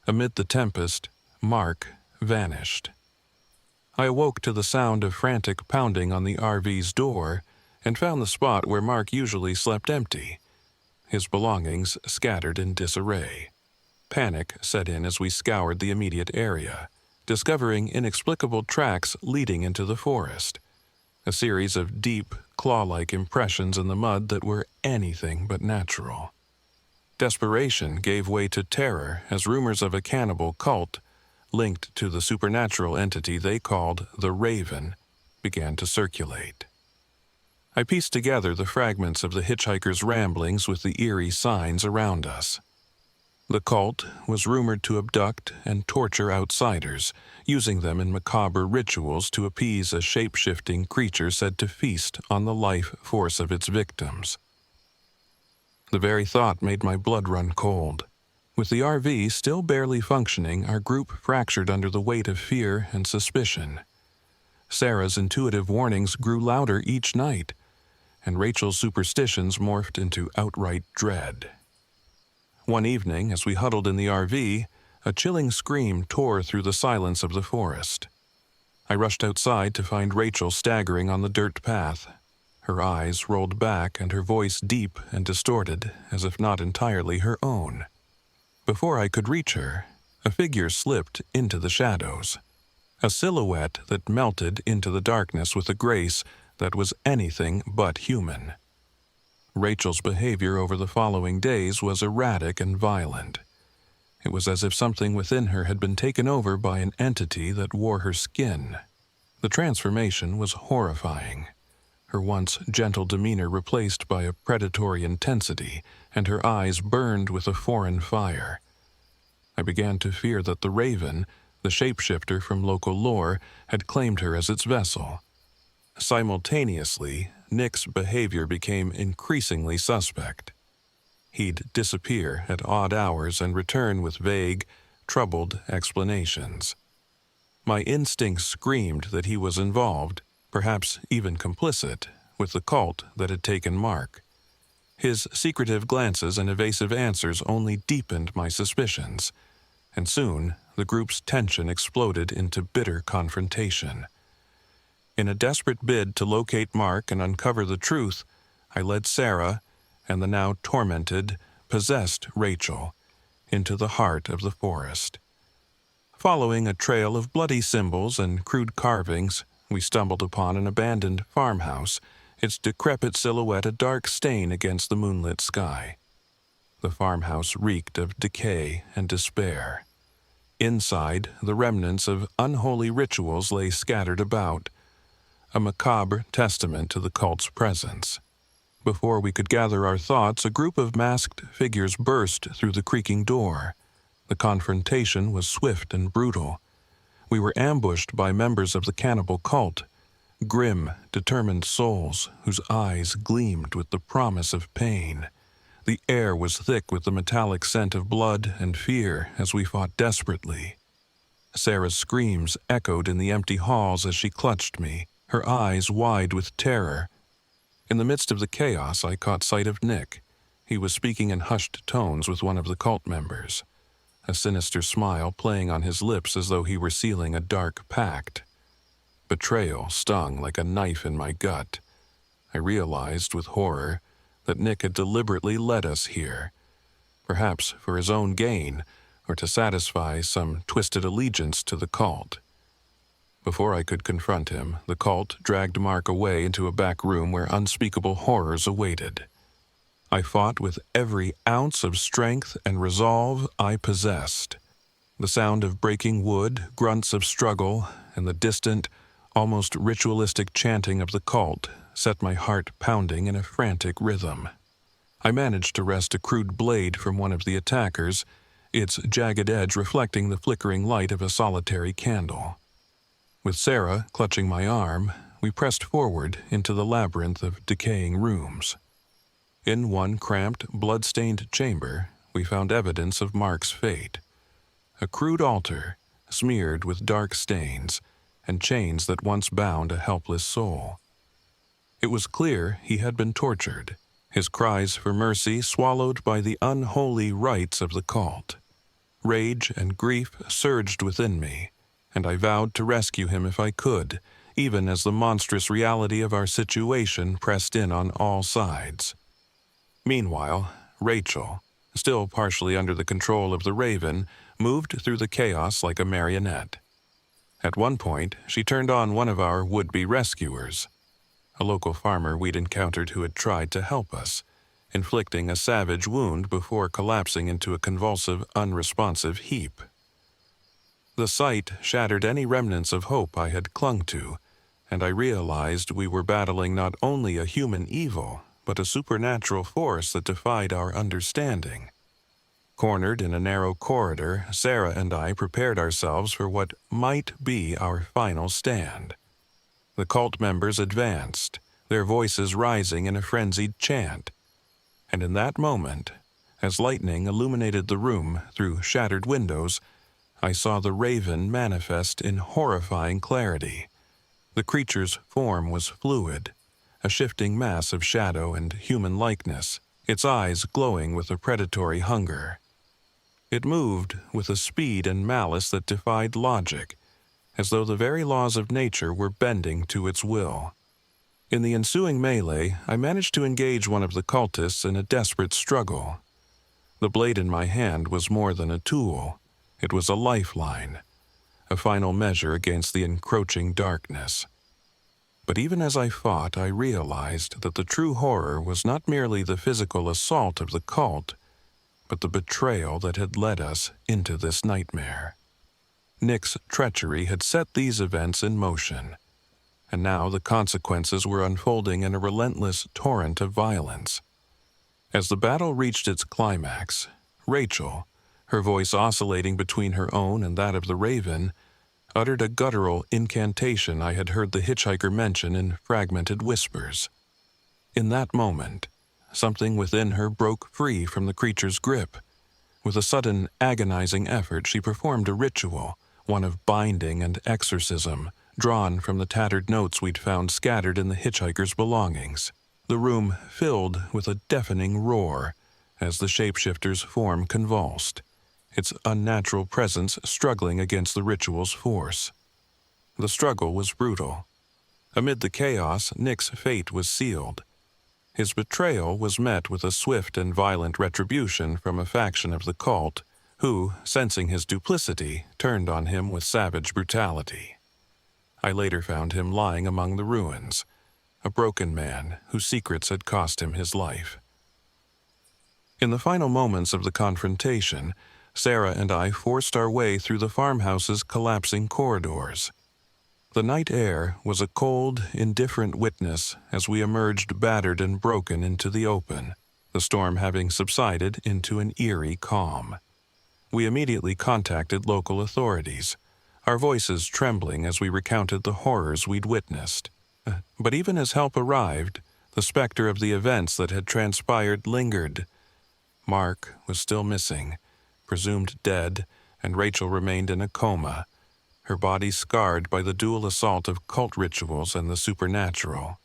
A: Amid the tempest, Mark vanished. I awoke to the sound of frantic pounding on the RV's door and found the spot where Mark usually slept empty, his belongings scattered in disarray. Panic set in as we scoured the immediate area, discovering inexplicable tracks leading into the forest, a series of deep, claw-like impressions in the mud that were anything but natural. Desperation gave way to terror as rumors of a cannibal cult, linked to the supernatural entity they called the Raven, began to circulate. I pieced together the fragments of the hitchhiker's ramblings with the eerie signs around us. The cult was rumored to abduct and torture outsiders, using them in macabre rituals to appease a shape-shifting creature said to feast on the life force of its victims. The very thought made my blood run cold. With the RV still barely functioning, our group fractured under the weight of fear and suspicion. Sarah's intuitive warnings grew louder each night, and Rachel's superstitions morphed into outright dread. One evening, as we huddled in the RV, a chilling scream tore through the silence of the forest. I rushed outside to find Rachel staggering on the dirt path. Her eyes rolled back and her voice deep and distorted, as if not entirely her own. Before I could reach her, a figure slipped into the shadows, a silhouette that melted into the darkness with a grace that was anything but human. Rachel's behavior over the following days was erratic and violent. It was as if something within her had been taken over by an entity that wore her skin. The transformation was horrifying, her once gentle demeanor replaced by a predatory intensity, and her eyes burned with a foreign fire. I began to fear that the Raven, the shapeshifter from local lore, had claimed her as its vessel. Simultaneously, Nick's behavior became increasingly suspect. He'd disappear at odd hours and return with vague, troubled explanations. My instincts screamed that he was involved, perhaps even complicit, with the cult that had taken Mark. His secretive glances and evasive answers only deepened my suspicions, and soon the group's tension exploded into bitter confrontation. In a desperate bid to locate Mark and uncover the truth, I led Sarah and the now tormented, possessed Rachel into the heart of the forest. Following a trail of bloody symbols and crude carvings, we stumbled upon an abandoned farmhouse, its decrepit silhouette a dark stain against the moonlit sky. The farmhouse reeked of decay and despair. Inside, the remnants of unholy rituals lay scattered about, a macabre testament to the cult's presence. Before we could gather our thoughts, a group of masked figures burst through the creaking door. The confrontation was swift and brutal. We were ambushed by members of the cannibal cult, grim, determined souls whose eyes gleamed with the promise of pain. The air was thick with the metallic scent of blood and fear as we fought desperately. Sarah's screams echoed in the empty halls as she clutched me, her eyes wide with terror. In the midst of the chaos, I caught sight of Nick. He was speaking in hushed tones with one of the cult members, a sinister smile playing on his lips as though he were sealing a dark pact. Betrayal stung like a knife in my gut. I realized with horror that Nick had deliberately led us here, perhaps for his own gain or to satisfy some twisted allegiance to the cult. Before I could confront him, the cult dragged Mark away into a back room where unspeakable horrors awaited. I fought with every ounce of strength and resolve I possessed. The sound of breaking wood, grunts of struggle, and the distant, almost ritualistic chanting of the cult set my heart pounding in a frantic rhythm. I managed to wrest a crude blade from one of the attackers, its jagged edge reflecting the flickering light of a solitary candle. With Sarah clutching my arm, we pressed forward into the labyrinth of decaying rooms. In one cramped, blood-stained chamber, we found evidence of Mark's fate. A crude altar, smeared with dark stains, and chains that once bound a helpless soul. It was clear he had been tortured, his cries for mercy swallowed by the unholy rites of the cult. Rage and grief surged within me, and I vowed to rescue him if I could, even as the monstrous reality of our situation pressed in on all sides. Meanwhile, Rachel, still partially under the control of the Raven, moved through the chaos like a marionette. At one point, she turned on one of our would-be rescuers, a local farmer we'd encountered who had tried to help us, inflicting a savage wound before collapsing into a convulsive, unresponsive heap. The sight shattered any remnants of hope I had clung to, and I realized we were battling not only a human evil, but a supernatural force that defied our understanding. Cornered in a narrow corridor, Sarah and I prepared ourselves for what might be our final stand. The cult members advanced, their voices rising in a frenzied chant. And in that moment, as lightning illuminated the room through shattered windows, I saw the Raven manifest in horrifying clarity. The creature's form was fluid, a shifting mass of shadow and human likeness, its eyes glowing with a predatory hunger. It moved with a speed and malice that defied logic, as though the very laws of nature were bending to its will. In the ensuing melee, I managed to engage one of the cultists in a desperate struggle. The blade in my hand was more than a tool. It was a lifeline, a final measure against the encroaching darkness. But even as I fought, I realized that the true horror was not merely the physical assault of the cult, but the betrayal that had led us into this nightmare. Nick's treachery had set these events in motion, and now the consequences were unfolding in a relentless torrent of violence. As the battle reached its climax, Rachel, her voice oscillating between her own and that of the Raven, uttered a guttural incantation I had heard the hitchhiker mention in fragmented whispers. In that moment, something within her broke free from the creature's grip. With a sudden, agonizing effort, she performed a ritual, one of binding and exorcism, drawn from the tattered notes we'd found scattered in the hitchhiker's belongings. The room filled with a deafening roar as the shapeshifter's form convulsed, its unnatural presence struggling against the ritual's force. The struggle was brutal. Amid the chaos, Nick's fate was sealed. His betrayal was met with a swift and violent retribution from a faction of the cult, who, sensing his duplicity, turned on him with savage brutality. I later found him lying among the ruins, a broken man whose secrets had cost him his life. In the final moments of the confrontation, Sarah and I forced our way through the farmhouse's collapsing corridors. The night air was a cold, indifferent witness as we emerged battered and broken into the open, the storm having subsided into an eerie calm. We immediately contacted local authorities, our voices trembling as we recounted the horrors we'd witnessed. But even as help arrived, the specter of the events that had transpired lingered, Mark was still missing, presumed dead, and Rachel remained in a coma, her body scarred by the dual assault of cult rituals and the supernatural.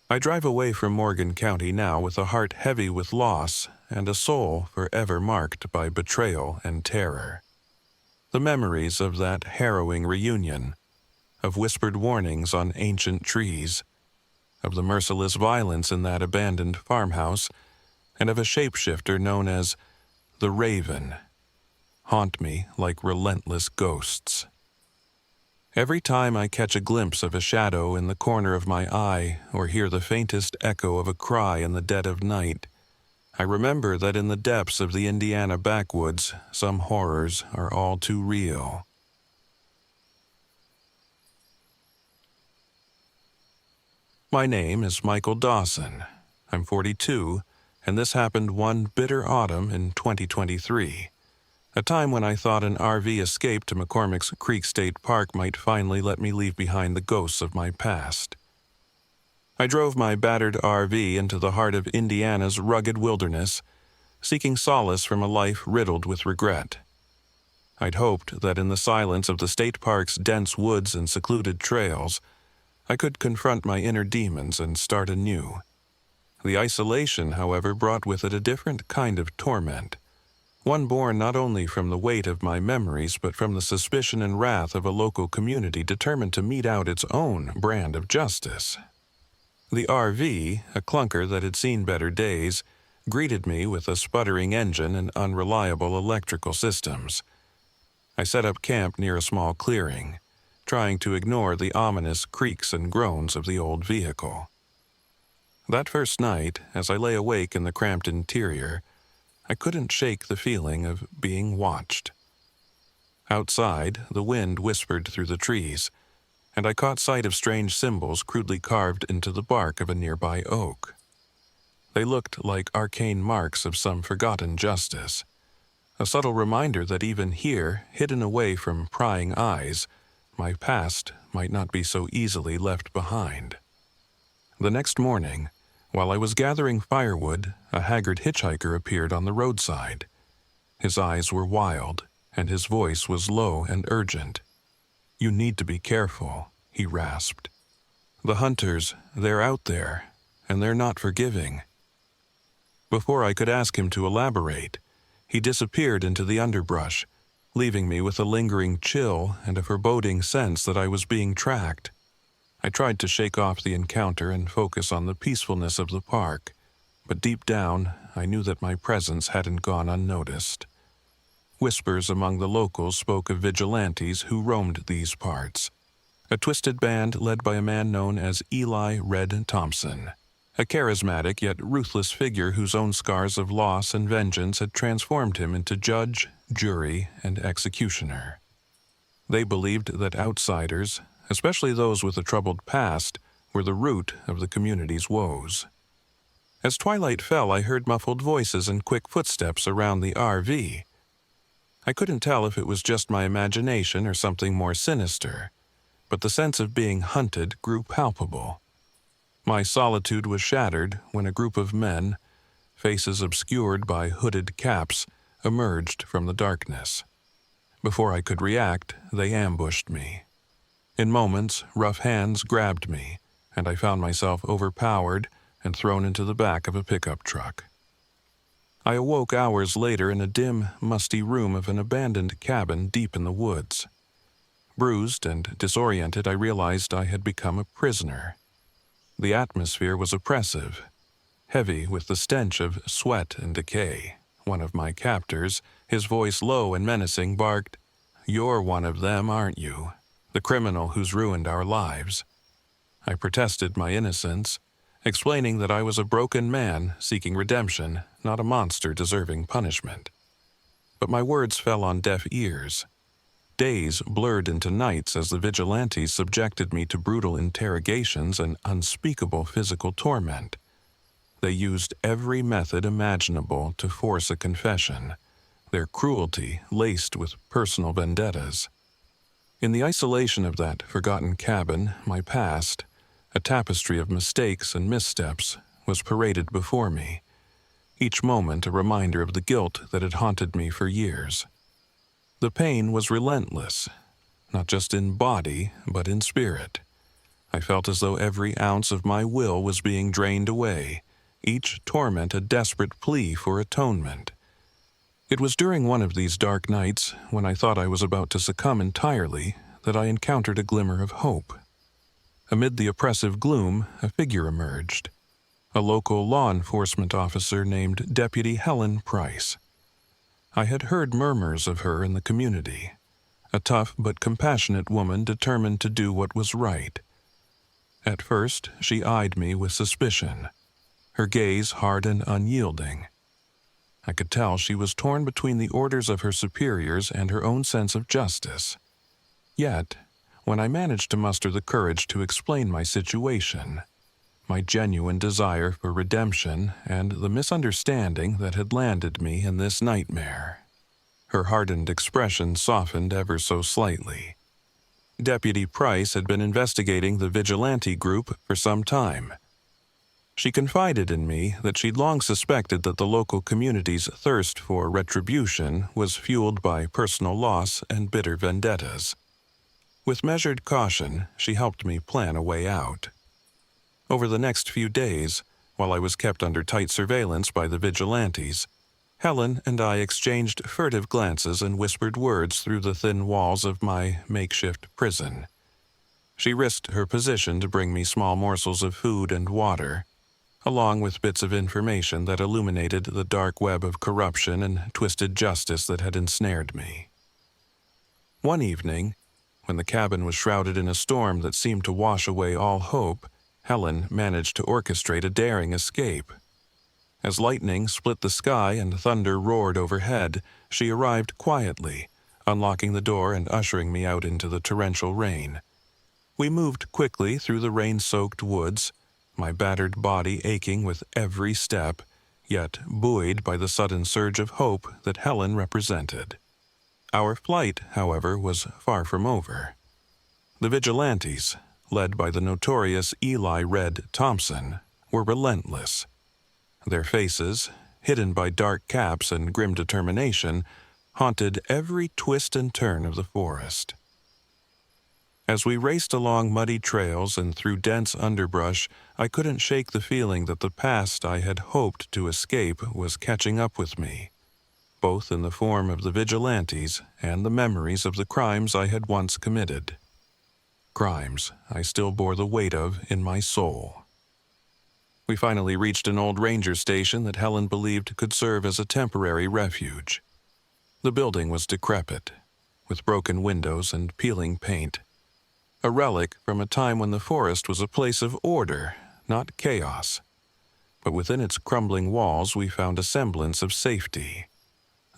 A: I drive away from Morgan County now with a heart heavy with loss and a soul forever marked by betrayal and terror. The memories of that harrowing reunion, of whispered warnings on ancient trees, of the merciless violence in that abandoned farmhouse, and of a shapeshifter known as the Raven, haunt me like relentless ghosts. Every time I catch a glimpse of a shadow in the corner of my eye or hear the faintest echo of a cry in the dead of night, I remember that in the depths of the Indiana backwoods, some horrors are all too real. My name is Michael Dawson. I'm 42, and this happened one bitter autumn in 2023, a time when I thought an RV escape to McCormick's Creek State Park might finally let me leave behind the ghosts of my past. I drove my battered RV into the heart of Indiana's rugged wilderness, seeking solace from a life riddled with regret. I'd hoped that in the silence of the state park's dense woods and secluded trails, I could confront my inner demons and start anew. The isolation, however, brought with it a different kind of torment, one born not only from the weight of my memories but from the suspicion and wrath of a local community determined to mete out its own brand of justice. The RV, a clunker that had seen better days, greeted me with a sputtering engine and unreliable electrical systems. I set up camp near a small clearing, trying to ignore the ominous creaks and groans of the old vehicle. That first night, as I lay awake in the cramped interior, I couldn't shake the feeling of being watched. Outside, the wind whispered through the trees, and I caught sight of strange symbols crudely carved into the bark of a nearby oak. They looked like arcane marks of some forgotten justice, a subtle reminder that even here, hidden away from prying eyes, my past might not be so easily left behind. The next morning, while I was gathering firewood, a haggard hitchhiker appeared on the roadside. His eyes were wild, and his voice was low and urgent. "You need to be careful," he rasped. "The hunters, they're out there, and they're not forgiving." Before I could ask him to elaborate, he disappeared into the underbrush, leaving me with a lingering chill and a foreboding sense that I was being tracked. I tried to shake off the encounter and focus on the peacefulness of the park, but deep down, I knew that my presence hadn't gone unnoticed. Whispers among the locals spoke of vigilantes who roamed these parts, a twisted band led by a man known as Eli Red Thompson, a charismatic yet ruthless figure whose own scars of loss and vengeance had transformed him into judge, jury, and executioner. They believed that outsiders, especially those with a troubled past, were the root of the community's woes. As twilight fell, I heard muffled voices and quick footsteps around the RV. I couldn't tell if it was just my imagination or something more sinister, but the sense of being hunted grew palpable. My solitude was shattered when a group of men, faces obscured by hooded caps, emerged from the darkness. Before I could react, they ambushed me. In moments, rough hands grabbed me, and I found myself overpowered and thrown into the back of a pickup truck. I awoke hours later in a dim, musty room of an abandoned cabin deep in the woods. Bruised and disoriented, I realized I had become a prisoner. The atmosphere was oppressive, heavy with the stench of sweat and decay. One of my captors, his voice low and menacing, barked, "You're one of them, aren't you? The criminal who's ruined our lives." I protested my innocence, explaining that I was a broken man seeking redemption, not a monster deserving punishment. But my words fell on deaf ears. Days blurred into nights as the vigilantes subjected me to brutal interrogations and unspeakable physical torment. They used every method imaginable to force a confession, their cruelty laced with personal vendettas. In the isolation of that forgotten cabin, my past, a tapestry of mistakes and missteps, was paraded before me. each moment a reminder of the guilt that had haunted me for years. The pain was relentless, not just in body, but in spirit. I felt as though every ounce of my will was being drained away, each torment a desperate plea for atonement. It was during one of these dark nights, when I thought I was about to succumb entirely, that I encountered a glimmer of hope. Amid the oppressive gloom, a figure emerged. A local law enforcement officer named Deputy Helen Price. I had heard murmurs of her in the community, a tough but compassionate woman determined to do what was right. At first, she eyed me with suspicion, her gaze hard and unyielding. I could tell she was torn between the orders of her superiors and her own sense of justice. Yet, when I managed to muster the courage to explain my situation, my genuine desire for redemption, and the misunderstanding that had landed me in this nightmare, her hardened expression softened ever so slightly. Deputy Price had been investigating the Vigilante group for some time. She confided in me that she'd long suspected that the local community's thirst for retribution was fueled by personal loss and bitter vendettas. With measured caution, she helped me plan a way out. Over the next few days, while I was kept under tight surveillance by the vigilantes, Helen and I exchanged furtive glances and whispered words through the thin walls of my makeshift prison. She risked her position to bring me small morsels of food and water, along with bits of information that illuminated the dark web of corruption and twisted justice that had ensnared me. One evening, when the cabin was shrouded in a storm that seemed to wash away all hope, Helen managed to orchestrate a daring escape. As lightning split the sky and thunder roared overhead, she arrived quietly, unlocking the door and ushering me out into the torrential rain. We moved quickly through the rain-soaked woods, my battered body aching with every step, yet buoyed by the sudden surge of hope that Helen represented. Our flight, however, was far from over. The vigilantes, led by the notorious Eli "Red" Thompson, were relentless. Their faces, hidden by dark caps and grim determination, haunted every twist and turn of the forest. As we raced along muddy trails and through dense underbrush, I couldn't shake the feeling that the past I had hoped to escape was catching up with me, both in the form of the vigilantes and the memories of the crimes I had once committed. Crimes I still bore the weight of in my soul. We finally reached an old ranger station that Helen believed could serve as a temporary refuge. The building was decrepit, with broken windows and peeling paint, a relic from a time when the forest was a place of order, not chaos. But within its crumbling walls we found a semblance of safety.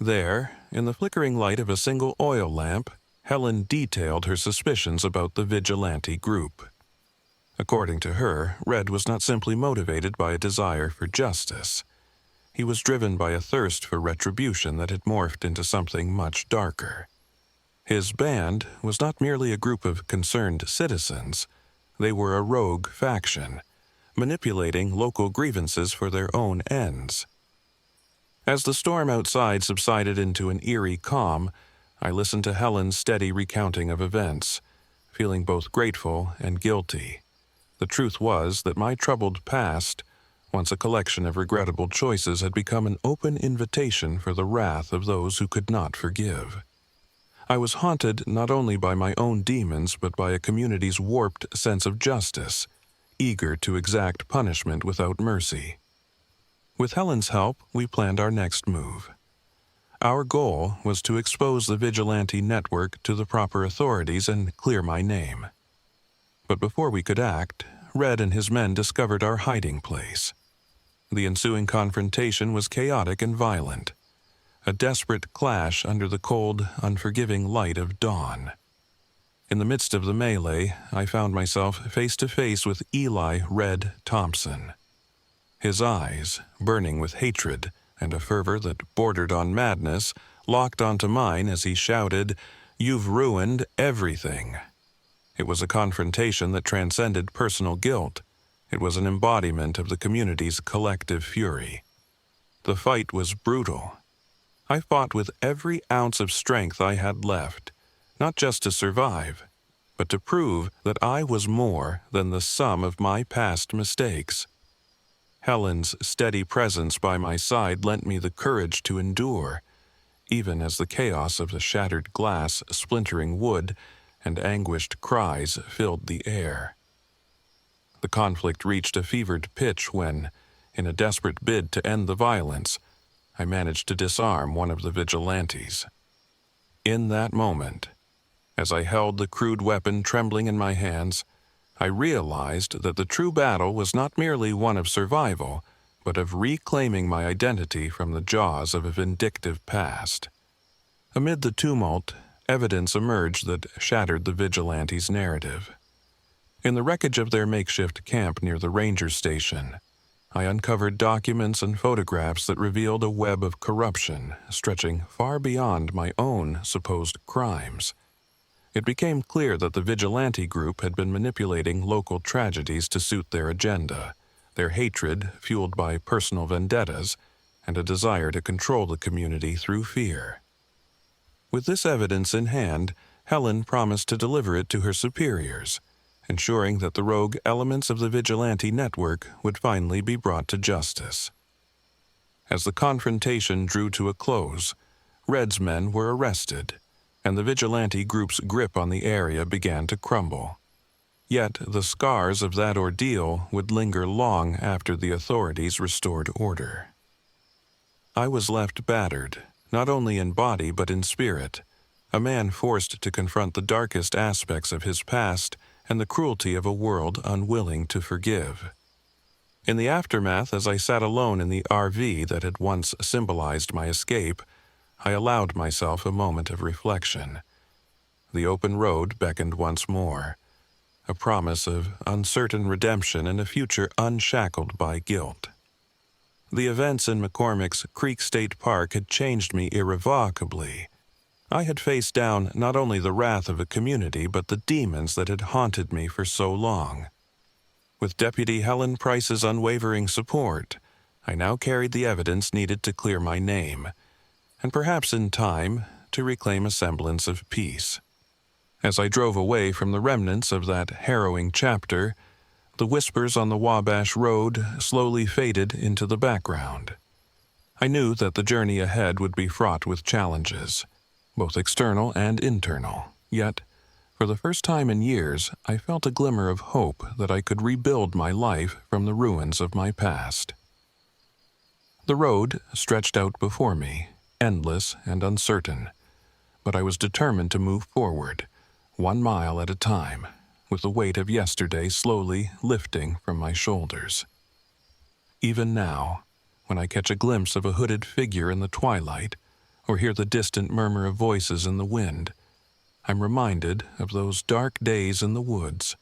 A: There, in the flickering light of a single oil lamp, Helen detailed her suspicions about the vigilante group. According to her, Red was not simply motivated by a desire for justice. He was driven by a thirst for retribution that had morphed into something much darker. His band was not merely a group of concerned citizens. They were a rogue faction, manipulating local grievances for their own ends. As the storm outside subsided into an eerie calm, I listened to Helen's steady recounting of events, feeling both grateful and guilty. The truth was that my troubled past, once a collection of regrettable choices, had become an open invitation for the wrath of those who could not forgive. I was haunted not only by my own demons but by a community's warped sense of justice, eager to exact punishment without mercy. With Helen's help, we planned our next move. Our goal was to expose the vigilante network to the proper authorities and clear my name. But before we could act, Red and his men discovered our hiding place. The ensuing confrontation was chaotic and violent, a desperate clash under the cold, unforgiving light of dawn. In the midst of the melee, I found myself face to face with Eli "Red" Thompson. His eyes, burning with hatred and a fervor that bordered on madness, locked onto mine as he shouted, "You've ruined everything." It was a confrontation that transcended personal guilt. It was an embodiment of the community's collective fury. The fight was brutal. I fought with every ounce of strength I had left, not just to survive, but to prove that I was more than the sum of my past mistakes. Helen's steady presence by my side lent me the courage to endure, even as the chaos of the shattered glass, splintering wood, and anguished cries filled the air. The conflict reached a fevered pitch when, in a desperate bid to end the violence, I managed to disarm one of the vigilantes. In that moment, as I held the crude weapon trembling in my hands, I realized that the true battle was not merely one of survival, but of reclaiming my identity from the jaws of a vindictive past. Amid the tumult, evidence emerged that shattered the vigilantes' narrative. In the wreckage of their makeshift camp near the ranger station, I uncovered documents and photographs that revealed a web of corruption stretching far beyond my own supposed crimes. It became clear that the vigilante group had been manipulating local tragedies to suit their agenda, their hatred fueled by personal vendettas and a desire to control the community through fear. With this evidence in hand, Helen promised to deliver it to her superiors, ensuring that the rogue elements of the vigilante network would finally be brought to justice. As the confrontation drew to a close, Red's men were arrested, and the vigilante group's grip on the area began to crumble. Yet the scars of that ordeal would linger long after the authorities restored order. I was left battered, not only in body but in spirit, a man forced to confront the darkest aspects of his past and the cruelty of a world unwilling to forgive. In the aftermath, as I sat alone in the RV that had once symbolized my escape, I allowed myself a moment of reflection. The open road beckoned once more, a promise of uncertain redemption and a future unshackled by guilt. The events in McCormick's Creek State Park had changed me irrevocably. I had faced down not only the wrath of a community but the demons that had haunted me for so long. With Deputy Helen Price's unwavering support, I now carried the evidence needed to clear my name, and perhaps in time to reclaim a semblance of peace. As I drove away from the remnants of that harrowing chapter, the whispers on the Wabash Road slowly faded into the background. I knew that the journey ahead would be fraught with challenges, both external and internal, yet, for the first time in years, I felt a glimmer of hope that I could rebuild my life from the ruins of my past. The road stretched out before me, endless and uncertain, but I was determined to move forward, 1 mile at a time, with the weight of yesterday slowly lifting from my shoulders. Even now, when I catch a glimpse of a hooded figure in the twilight, or hear the distant murmur of voices in the wind, I'm reminded of those dark days in the woods.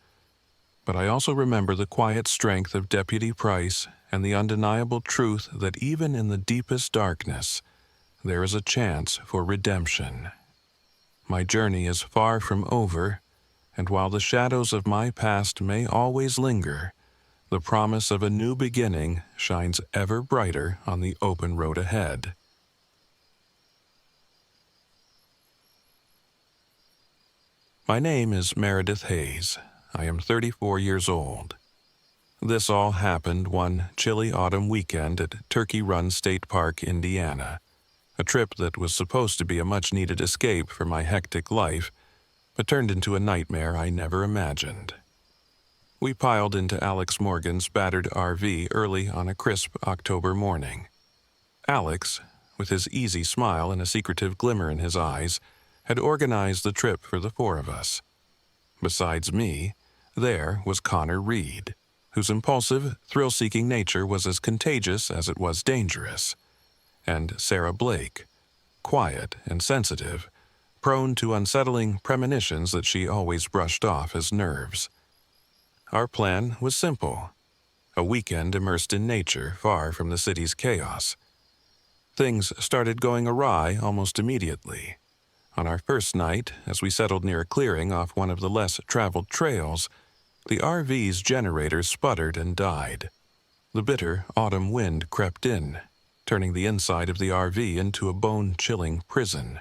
A: But I also remember the quiet strength of Deputy Price and the undeniable truth that even in the deepest darkness, there is a chance for redemption. My journey is far from over, and while the shadows of my past may always linger, the promise of a new beginning shines ever brighter on the open road ahead. My name is Meredith Hayes. I am 34 years old. This all happened one chilly autumn weekend at Turkey Run State Park, Indiana, a trip that was supposed to be a much-needed escape from my hectic life, but turned into a nightmare I never imagined. We piled into Alex Morgan's battered RV early on a crisp October morning. Alex, with his easy smile and a secretive glimmer in his eyes, had organized the trip for the 4 of us. Besides me, there was Connor Reed, whose impulsive, thrill-seeking nature was as contagious as it was dangerous, and Sarah Blake, quiet and sensitive, prone to unsettling premonitions that she always brushed off as nerves. Our plan was simple: a weekend immersed in nature far from the city's chaos. Things started going awry almost immediately. On our first night, as we settled near a clearing off one of the less traveled trails, the RV's generator sputtered and died. The bitter autumn wind crept in, turning the inside of the RV into a bone-chilling prison.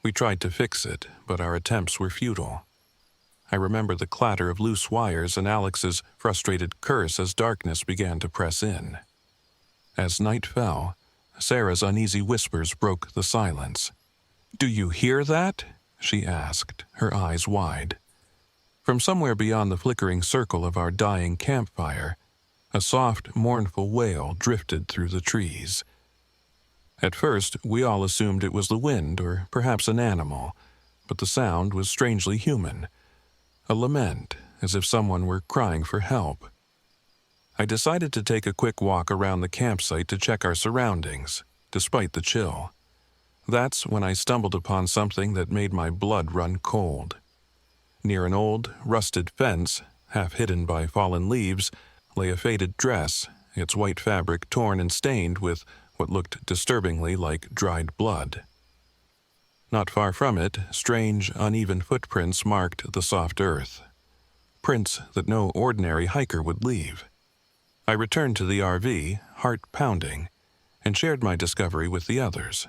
A: We tried to fix it, but our attempts were futile. I remember the clatter of loose wires and Alex's frustrated curse as darkness began to press in. As night fell, Sarah's uneasy whispers broke the silence. "Do you hear that?" she asked, her eyes wide. From somewhere beyond the flickering circle of our dying campfire, a soft, mournful wail drifted through the trees. At first, we all assumed it was the wind or perhaps an animal, but the sound was strangely human. A lament, as if someone were crying for help. I decided to take a quick walk around the campsite to check our surroundings, despite the chill. That's when I stumbled upon something that made my blood run cold. Near an old, rusted fence, half hidden by fallen leaves, lay a faded dress, its white fabric torn and stained with what looked disturbingly like dried blood. Not far from it, strange, uneven footprints marked the soft earth. Prints that no ordinary hiker would leave. I returned to the RV, heart pounding, and shared my discovery with the others.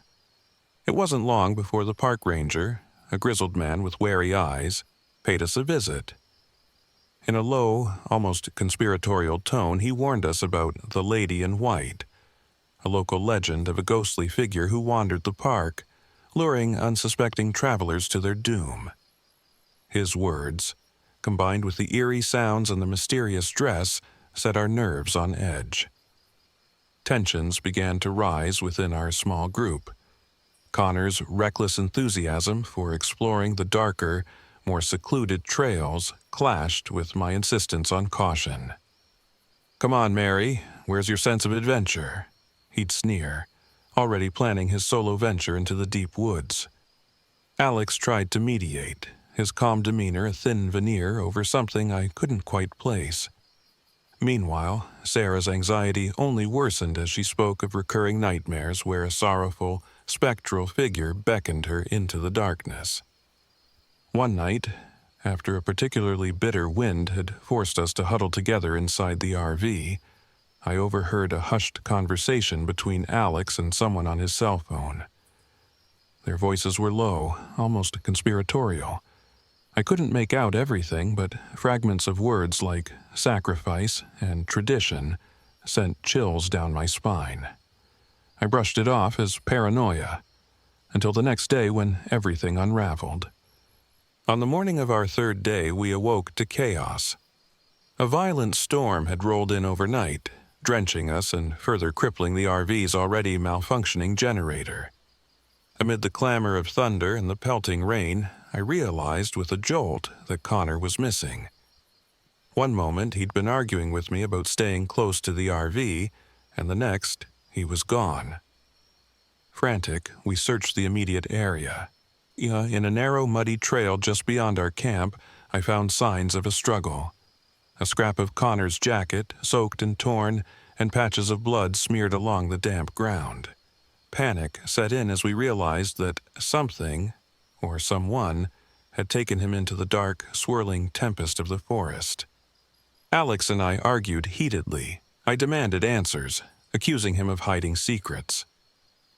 A: It wasn't long before the park ranger, a grizzled man with wary eyes, paid us a visit. In a low, almost conspiratorial tone, he warned us about the Lady in White, a local legend of a ghostly figure who wandered the park, luring unsuspecting travelers to their doom. His words, combined with the eerie sounds and the mysterious dress, set our nerves on edge. Tensions began to rise within our small group. Connor's reckless enthusiasm for exploring the darker, more secluded trails clashed with my insistence on caution. "Come on, Mary, where's your sense of adventure?" He'd sneer, already planning his solo venture into the deep woods. Alex tried to mediate, his calm demeanor a thin veneer over something I couldn't quite place. Meanwhile, Sarah's anxiety only worsened as she spoke of recurring nightmares where a sorrowful, spectral figure beckoned her into the darkness. One night, after a particularly bitter wind had forced us to huddle together inside the RV, I overheard a hushed conversation between Alex and someone on his cell phone. Their voices were low, almost conspiratorial. I couldn't make out everything, but fragments of words like sacrifice and tradition sent chills down my spine. I brushed it off as paranoia, until the next day when everything unraveled. On the morning of our third day, we awoke to chaos. A violent storm had rolled in overnight, drenching us and further crippling the RV's already malfunctioning generator. Amid the clamor of thunder and the pelting rain, I realized with a jolt that Connor was missing. One moment he'd been arguing with me about staying close to the RV, and the next he was gone. Frantic, we searched the immediate area. In a narrow, muddy trail just beyond our camp, I found signs of a struggle. A scrap of Connor's jacket, soaked and torn, and patches of blood smeared along the damp ground. Panic set in as we realized that something, or someone, had taken him into the dark, swirling tempest of the forest. Alex and I argued heatedly. I demanded answers, accusing him of hiding secrets.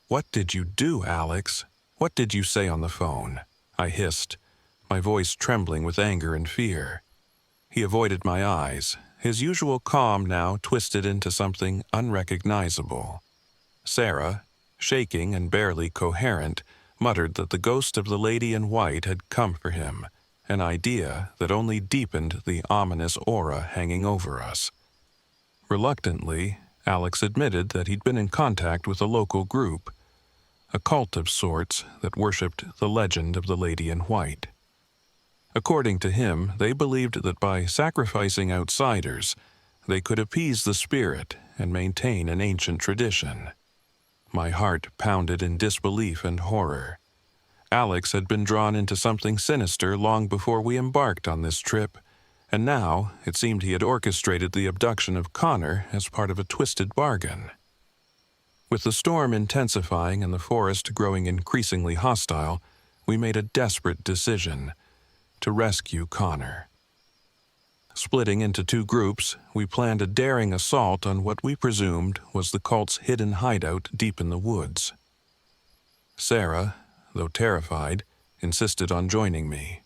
A: "What did you do, Alex? What did you say on the phone?" I hissed, my voice trembling with anger and fear. He avoided my eyes, his usual calm now twisted into something unrecognizable. Sarah, shaking and barely coherent, muttered that the ghost of the Lady in White had come for him, an idea that only deepened the ominous aura hanging over us. Reluctantly, Alex admitted that he'd been in contact with a local group, a cult of sorts that worshipped the legend of the Lady in White. According to him, they believed that by sacrificing outsiders, they could appease the spirit and maintain an ancient tradition. My heart pounded in disbelief and horror. Alex had been drawn into something sinister long before we embarked on this trip, and now it seemed he had orchestrated the abduction of Connor as part of a twisted bargain. With the storm intensifying and the forest growing increasingly hostile, we made a desperate decision: to rescue Connor. Splitting into two groups, we planned a daring assault on what we presumed was the cult's hidden hideout deep in the woods. Sarah, though terrified, insisted on joining me.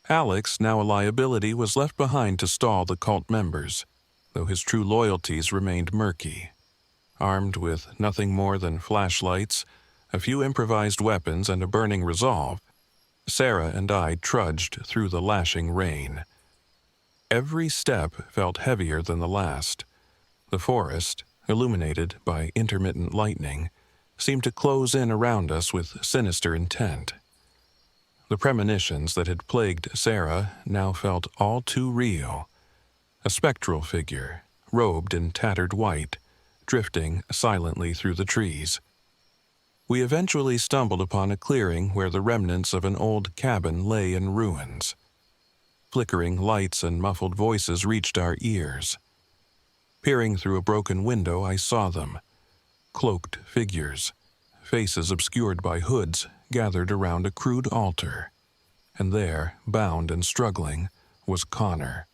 A: Alex, now a liability, was left behind to stall the cult members, though his true loyalties remained murky. Armed with nothing more than flashlights, a few improvised weapons, and a burning resolve, Sarah and I trudged through the lashing rain. Every step felt heavier than the last. The forest, illuminated by intermittent lightning, seemed to close in around us with sinister intent. The premonitions that had plagued Sarah now felt all too real. A spectral figure, robed in tattered white, drifting silently through the trees. We eventually stumbled upon a clearing where the remnants of an old cabin lay in ruins. Flickering lights and muffled voices reached our ears. Peering through a broken window, I saw them. Cloaked figures, faces obscured by hoods, gathered around a crude altar. And there, bound and struggling, was Connor.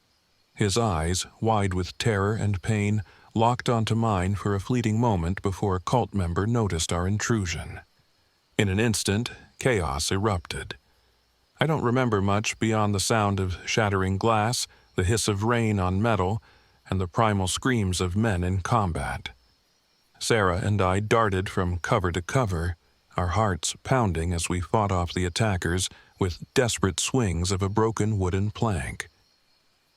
A: His eyes, wide with terror and pain, locked onto mine for a fleeting moment before a cult member noticed our intrusion. In an instant, chaos erupted. I don't remember much beyond the sound of shattering glass, the hiss of rain on metal, and the primal screams of men in combat. Sarah and I darted from cover to cover, our hearts pounding as we fought off the attackers with desperate swings of a broken wooden plank.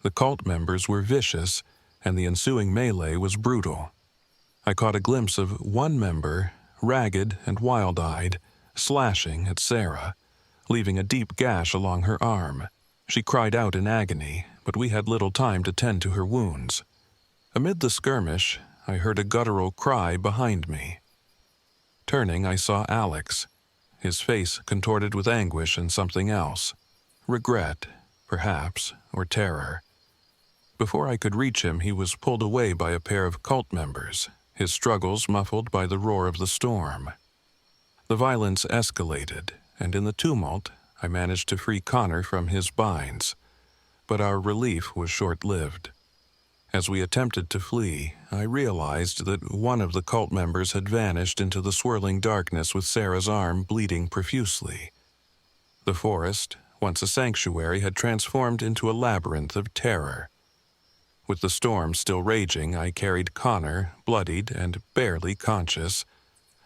A: The cult members were vicious, and the ensuing melee was brutal. I caught a glimpse of one member, ragged and wild-eyed, slashing at Sarah, leaving a deep gash along her arm. She cried out in agony, but we had little time to tend to her wounds. Amid the skirmish, I heard a guttural cry behind me. Turning, I saw Alex, his face contorted with anguish and something else. Regret, perhaps, or terror. Before I could reach him, he was pulled away by a pair of cult members, his struggles muffled by the roar of the storm. The violence escalated, and in the tumult, I managed to free Connor from his binds. But our relief was short-lived. As we attempted to flee, I realized that one of the cult members had vanished into the swirling darkness with Sarah's arm bleeding profusely. The forest, once a sanctuary, had transformed into a labyrinth of terror. With the storm still raging, I carried Connor, bloodied and barely conscious,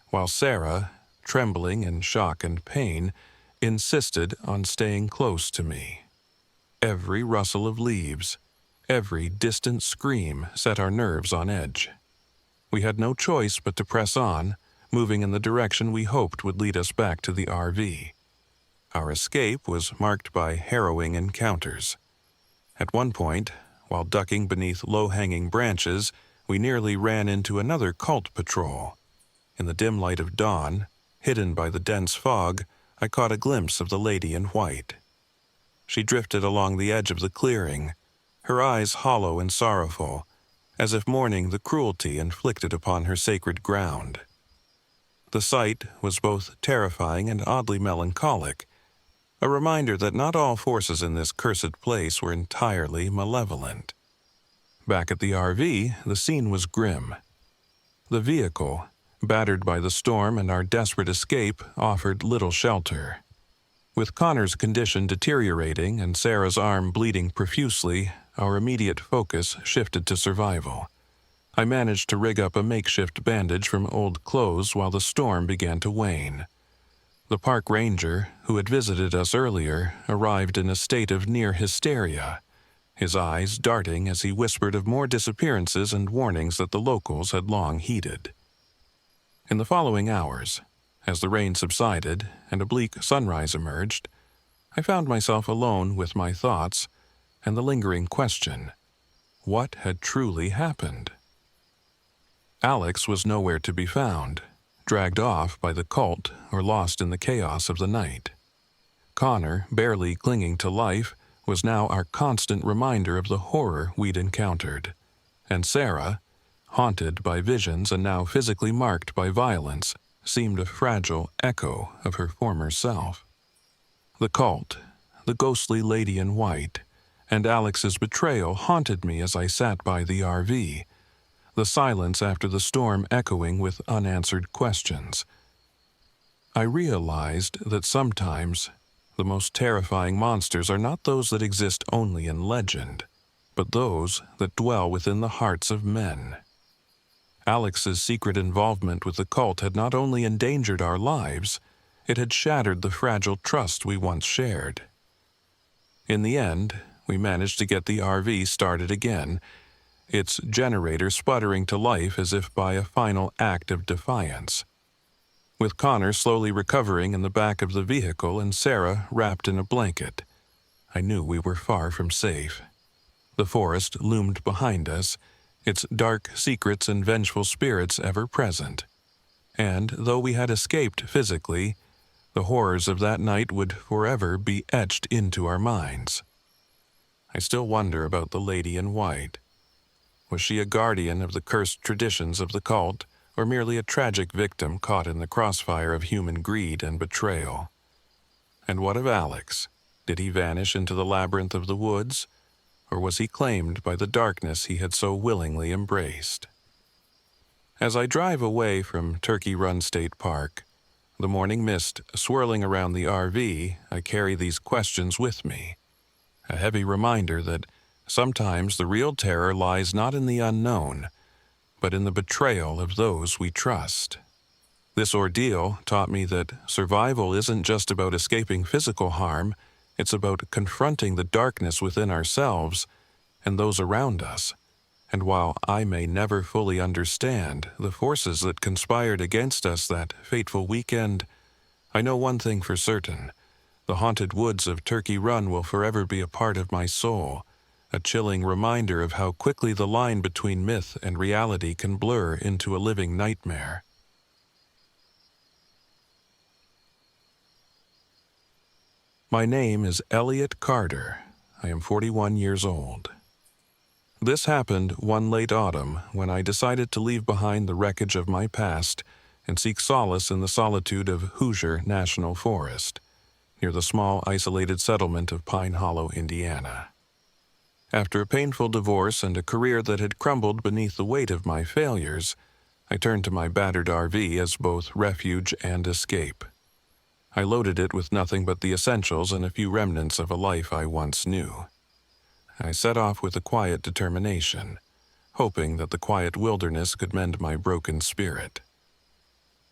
A: while Sarah, trembling in shock and pain, insisted on staying close to me. Every rustle of leaves, every distant scream set our nerves on edge. We had no choice but to press on, moving in the direction we hoped would lead us back to the RV. Our escape was marked by harrowing encounters. At one point, while ducking beneath low-hanging branches, we nearly ran into another cult patrol. In the dim light of dawn, hidden by the dense fog, I caught a glimpse of the lady in white. She drifted along the edge of the clearing, her eyes hollow and sorrowful, as if mourning the cruelty inflicted upon her sacred ground. The sight was both terrifying and oddly melancholic, a reminder that not all forces in this cursed place were entirely malevolent. Back at the RV, the scene was grim. The vehicle, battered by the storm and our desperate escape, offered little shelter. With Connor's condition deteriorating and Sarah's arm bleeding profusely, our immediate focus shifted to survival. I managed to rig up a makeshift bandage from old clothes while the storm began to wane. The park ranger, who had visited us earlier, arrived in a state of near hysteria, his eyes darting as he whispered of more disappearances and warnings that the locals had long heeded. In the following hours, as the rain subsided and a bleak sunrise emerged, I found myself alone with my thoughts and the lingering question, what had truly happened? Alex was nowhere to be found, dragged off by the cult or lost in the chaos of the night. Connor, barely clinging to life, was now our constant reminder of the horror we'd encountered. And Sarah, haunted by visions and now physically marked by violence, seemed a fragile echo of her former self. The cult, the ghostly lady in white, and Alex's betrayal haunted me as I sat by the RV, the silence after the storm echoing with unanswered questions. I realized that sometimes the most terrifying monsters are not those that exist only in legend, but those that dwell within the hearts of men. Alex's secret involvement with the cult had not only endangered our lives, it had shattered the fragile trust we once shared. In the end, we managed to get the RV started again, its generator sputtering to life as if by a final act of defiance. With Connor slowly recovering in the back of the vehicle and Sarah wrapped in a blanket, I knew we were far from safe. The forest loomed behind us, its dark secrets and vengeful spirits ever present. And though we had escaped physically, the horrors of that night would forever be etched into our minds. I still wonder about the lady in white. Was she a guardian of the cursed traditions of the cult, or merely a tragic victim caught in the crossfire of human greed and betrayal? And what of Alex? Did he vanish into the labyrinth of the woods, or was he claimed by the darkness he had so willingly embraced? As I drive away from Turkey Run State Park, the morning mist swirling around the RV, I carry these questions with me, a heavy reminder that sometimes the real terror lies not in the unknown, but in the betrayal of those we trust. This ordeal taught me that survival isn't just about escaping physical harm, it's about confronting the darkness within ourselves and those around us. And while I may never fully understand the forces that conspired against us that fateful weekend, I know one thing for certain. The haunted woods of Turkey Run will forever be a part of my soul, a chilling reminder of how quickly the line between myth and reality can blur into a living nightmare. My name is Elliot Carter. I am 41 years old. This happened one late autumn when I decided to leave behind the wreckage of my past and seek solace in the solitude of Hoosier National Forest, near the small isolated settlement of Pine Hollow, Indiana. After a painful divorce and a career that had crumbled beneath the weight of my failures, I turned to my battered RV as both refuge and escape. I loaded it with nothing but the essentials and a few remnants of a life I once knew. I set off with a quiet determination, hoping that the quiet wilderness could mend my broken spirit.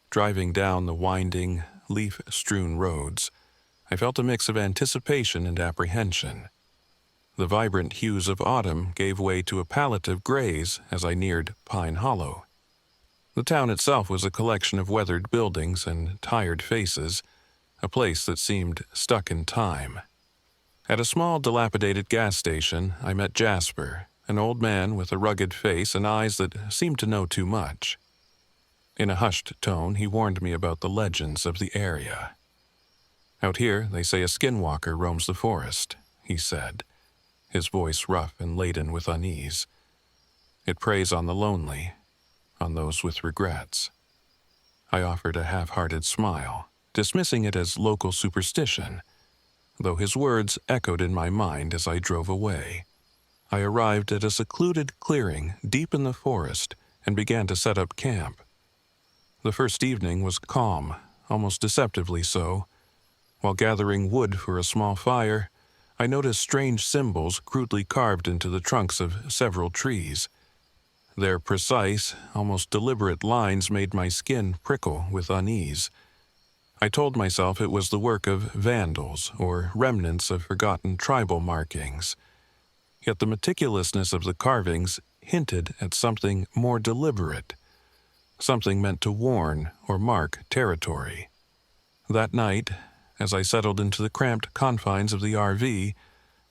A: Driving down the winding, leaf-strewn roads, I felt a mix of anticipation and apprehension. The vibrant hues of autumn gave way to a palette of grays as I neared Pine Hollow. The town itself was a collection of weathered buildings and tired faces, a place that seemed stuck in time. At a small, dilapidated gas station, I met Jasper, an old man with a rugged face and eyes that seemed to know too much. In a hushed tone, he warned me about the legends of the area. "Out here, they say a skinwalker roams the forest," he said, his voice rough and laden with unease. "It preys on the lonely, on those with regrets." I offered a half-hearted smile, dismissing it as local superstition, though his words echoed in my mind as I drove away. I arrived at a secluded clearing deep in the forest and began to set up camp. The first evening was calm, almost deceptively so. While gathering wood for a small fire, I noticed strange symbols crudely carved into the trunks of several trees. Their precise, almost deliberate lines made my skin prickle with unease. I told myself it was the work of vandals or remnants of forgotten tribal markings. Yet the meticulousness of the carvings hinted at something more deliberate, something meant to warn or mark territory. That night, as I settled into the cramped confines of the RV,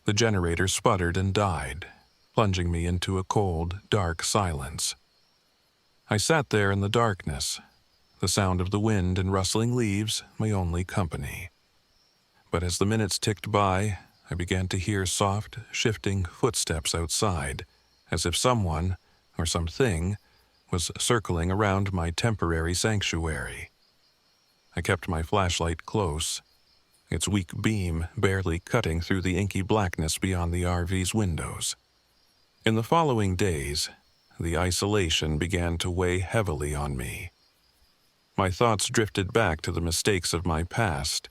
A: the generator sputtered and died, plunging me into a cold, dark silence. I sat there in the darkness, the sound of the wind and rustling leaves my only company. But as the minutes ticked by, I began to hear soft, shifting footsteps outside, as if someone, or something, was circling around my temporary sanctuary. I kept my flashlight close, its weak beam barely cutting through the inky blackness beyond the RV's windows. In the following days, the isolation began to weigh heavily on me. My thoughts drifted back to the mistakes of my past,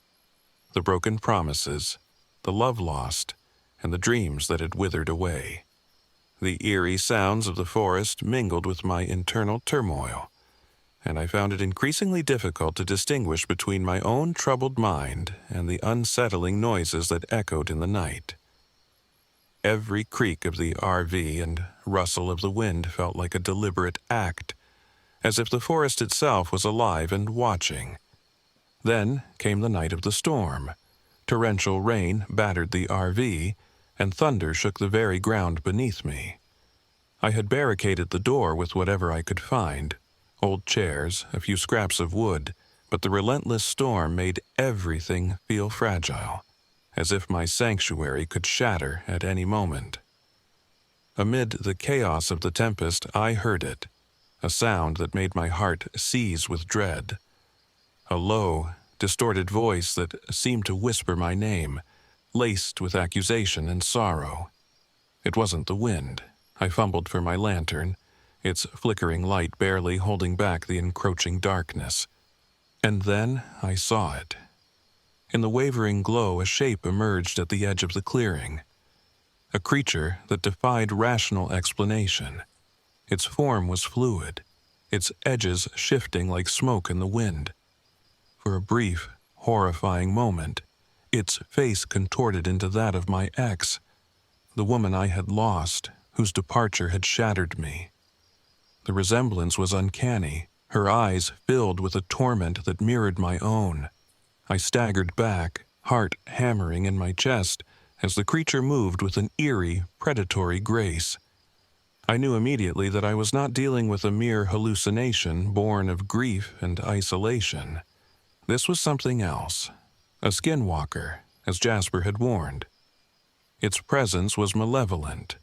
A: the broken promises, the love lost, and the dreams that had withered away. The eerie sounds of the forest mingled with my internal turmoil, and I found it increasingly difficult to distinguish between my own troubled mind and the unsettling noises that echoed in the night. Every creak of the RV and rustle of the wind felt like a deliberate act, as if the forest itself was alive and watching. Then came the night of the storm. Torrential rain battered the RV, and thunder shook the very ground beneath me. I had barricaded the door with whatever I could find, old chairs, a few scraps of wood, but the relentless storm made everything feel fragile, as if my sanctuary could shatter at any moment. Amid the chaos of the tempest, I heard it, a sound that made my heart seize with dread. A low, distorted voice that seemed to whisper my name, laced with accusation and sorrow. It wasn't the wind. I fumbled for my lantern, its flickering light barely holding back the encroaching darkness. And then I saw it. In the wavering glow, a shape emerged at the edge of the clearing. A creature that defied rational explanation. Its form was fluid, its edges shifting like smoke in the wind. For a brief, horrifying moment, its face contorted into that of my ex, the woman I had lost, whose departure had shattered me. The resemblance was uncanny, her eyes filled with a torment that mirrored my own. I staggered back, heart hammering in my chest, as the creature moved with an eerie, predatory grace. I knew immediately that I was not dealing with a mere hallucination born of grief and isolation. This was something else, a skinwalker, as Jasper had warned. Its presence was malevolent,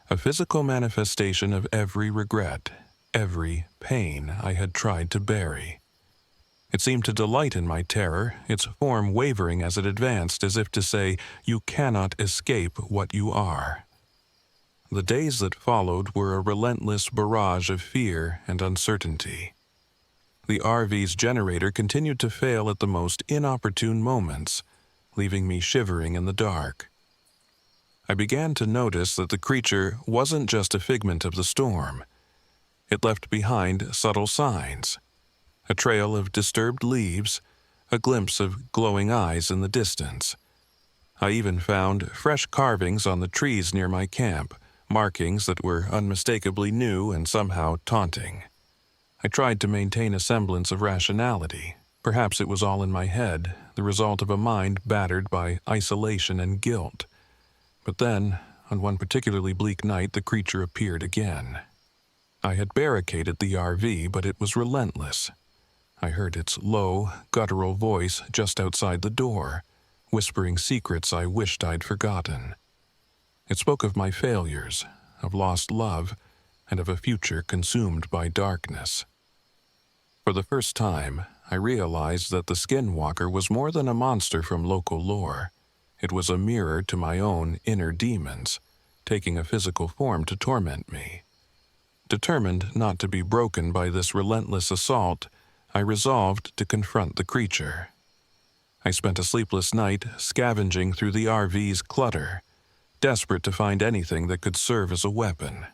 A: a physical manifestation of every regret, every pain I had tried to bury. It seemed to delight in my terror, its form wavering as it advanced, as if to say, "You cannot escape what you are." The days that followed were a relentless barrage of fear and uncertainty. The RV's generator continued to fail at the most inopportune moments, leaving me shivering in the dark. I began to notice that the creature wasn't just a figment of the storm. It left behind subtle signs. A trail of disturbed leaves, a glimpse of glowing eyes in the distance. I even found fresh carvings on the trees near my camp, markings that were unmistakably new and somehow taunting. I tried to maintain a semblance of rationality. Perhaps it was all in my head, the result of a mind battered by isolation and guilt. But then, on one particularly bleak night, the creature appeared again. I had barricaded the RV, but it was relentless. I heard its low, guttural voice just outside the door, whispering secrets I wished I'd forgotten. It spoke of my failures, of lost love, and of a future consumed by darkness. For the first time, I realized that the Skinwalker was more than a monster from local lore. It was a mirror to my own inner demons, taking a physical form to torment me. Determined not to be broken by this relentless assault, I resolved to confront the creature. I spent a sleepless night scavenging through the RV's clutter, desperate to find anything that could serve as a weapon.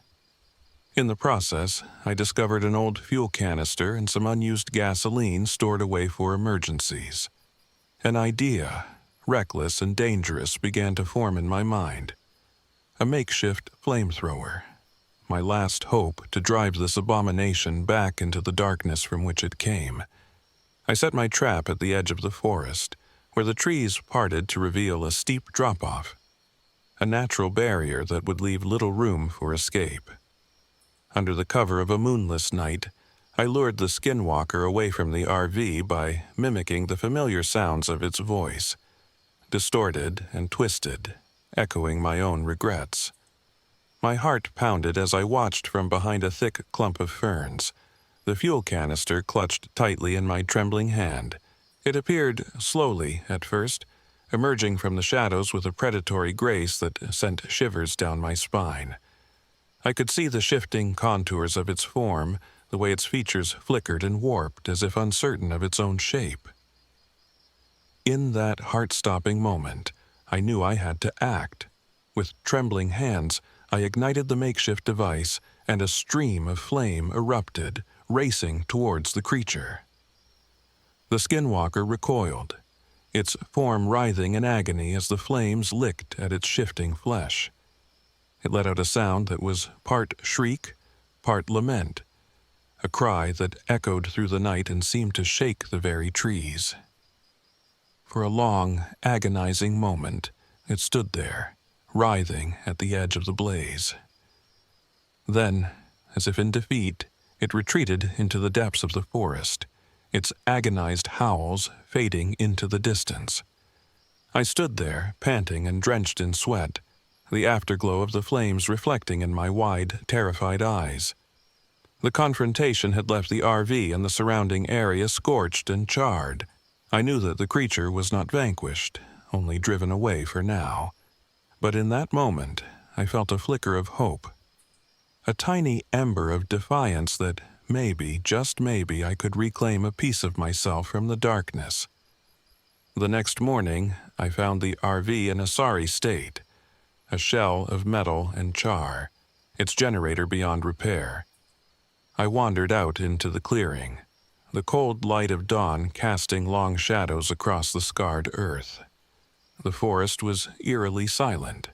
A: In the process, I discovered an old fuel canister and some unused gasoline stored away for emergencies. An idea, reckless and dangerous, began to form in my mind. A makeshift flamethrower, my last hope to drive this abomination back into the darkness from which it came. I set my trap at the edge of the forest, where the trees parted to reveal a steep drop-off, a natural barrier that would leave little room for escape. Under the cover of a moonless night, I lured the Skinwalker away from the RV by mimicking the familiar sounds of its voice, distorted and twisted, echoing my own regrets. My heart pounded as I watched from behind a thick clump of ferns, the fuel canister clutched tightly in my trembling hand. It appeared slowly at first, emerging from the shadows with a predatory grace that sent shivers down my spine. I could see the shifting contours of its form, the way its features flickered and warped as if uncertain of its own shape. In that heart-stopping moment, I knew I had to act. With trembling hands, I ignited the makeshift device, and a stream of flame erupted, racing towards the creature. The skinwalker recoiled, its form writhing in agony as the flames licked at its shifting flesh. It let out a sound that was part shriek, part lament, a cry that echoed through the night and seemed to shake the very trees. For a long, agonizing moment, it stood there, writhing at the edge of the blaze. Then, as if in defeat, it retreated into the depths of the forest, its agonized howls fading into the distance. I stood there, panting and drenched in sweat, the afterglow of the flames reflecting in my wide, terrified eyes. The confrontation had left the RV and the surrounding area scorched and charred. I knew that the creature was not vanquished, only driven away for now. But in that moment, I felt a flicker of hope. A tiny ember of defiance that maybe, just maybe, I could reclaim a piece of myself from the darkness. The next morning, I found the RV in a sorry state, a shell of metal and char, its generator beyond repair. I wandered out into the clearing, the cold light of dawn casting long shadows across the scarred earth. The forest was eerily silent,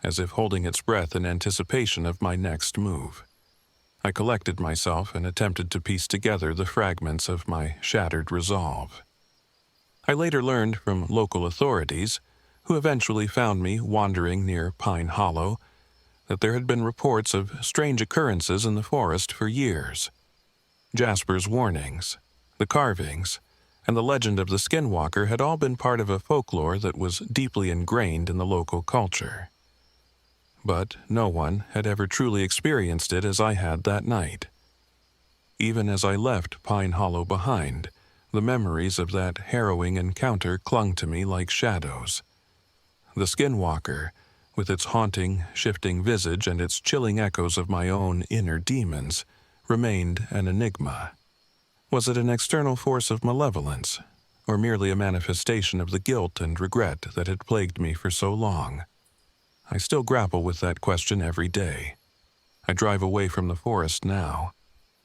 A: as if holding its breath in anticipation of my next move. I collected myself and attempted to piece together the fragments of my shattered resolve. I later learned from local authorities, who eventually found me wandering near Pine Hollow, that there had been reports of strange occurrences in the forest for years. Jasper's warnings, the carvings, and the legend of the skinwalker had all been part of a folklore that was deeply ingrained in the local culture. But no one had ever truly experienced it as I had that night. Even as I left Pine Hollow behind, the memories of that harrowing encounter clung to me like shadows. The skinwalker, with its haunting, shifting visage and its chilling echoes of my own inner demons, remained an enigma. Was it an external force of malevolence, or merely a manifestation of the guilt and regret that had plagued me for so long? I still grapple with that question every day. I drive away from the forest now,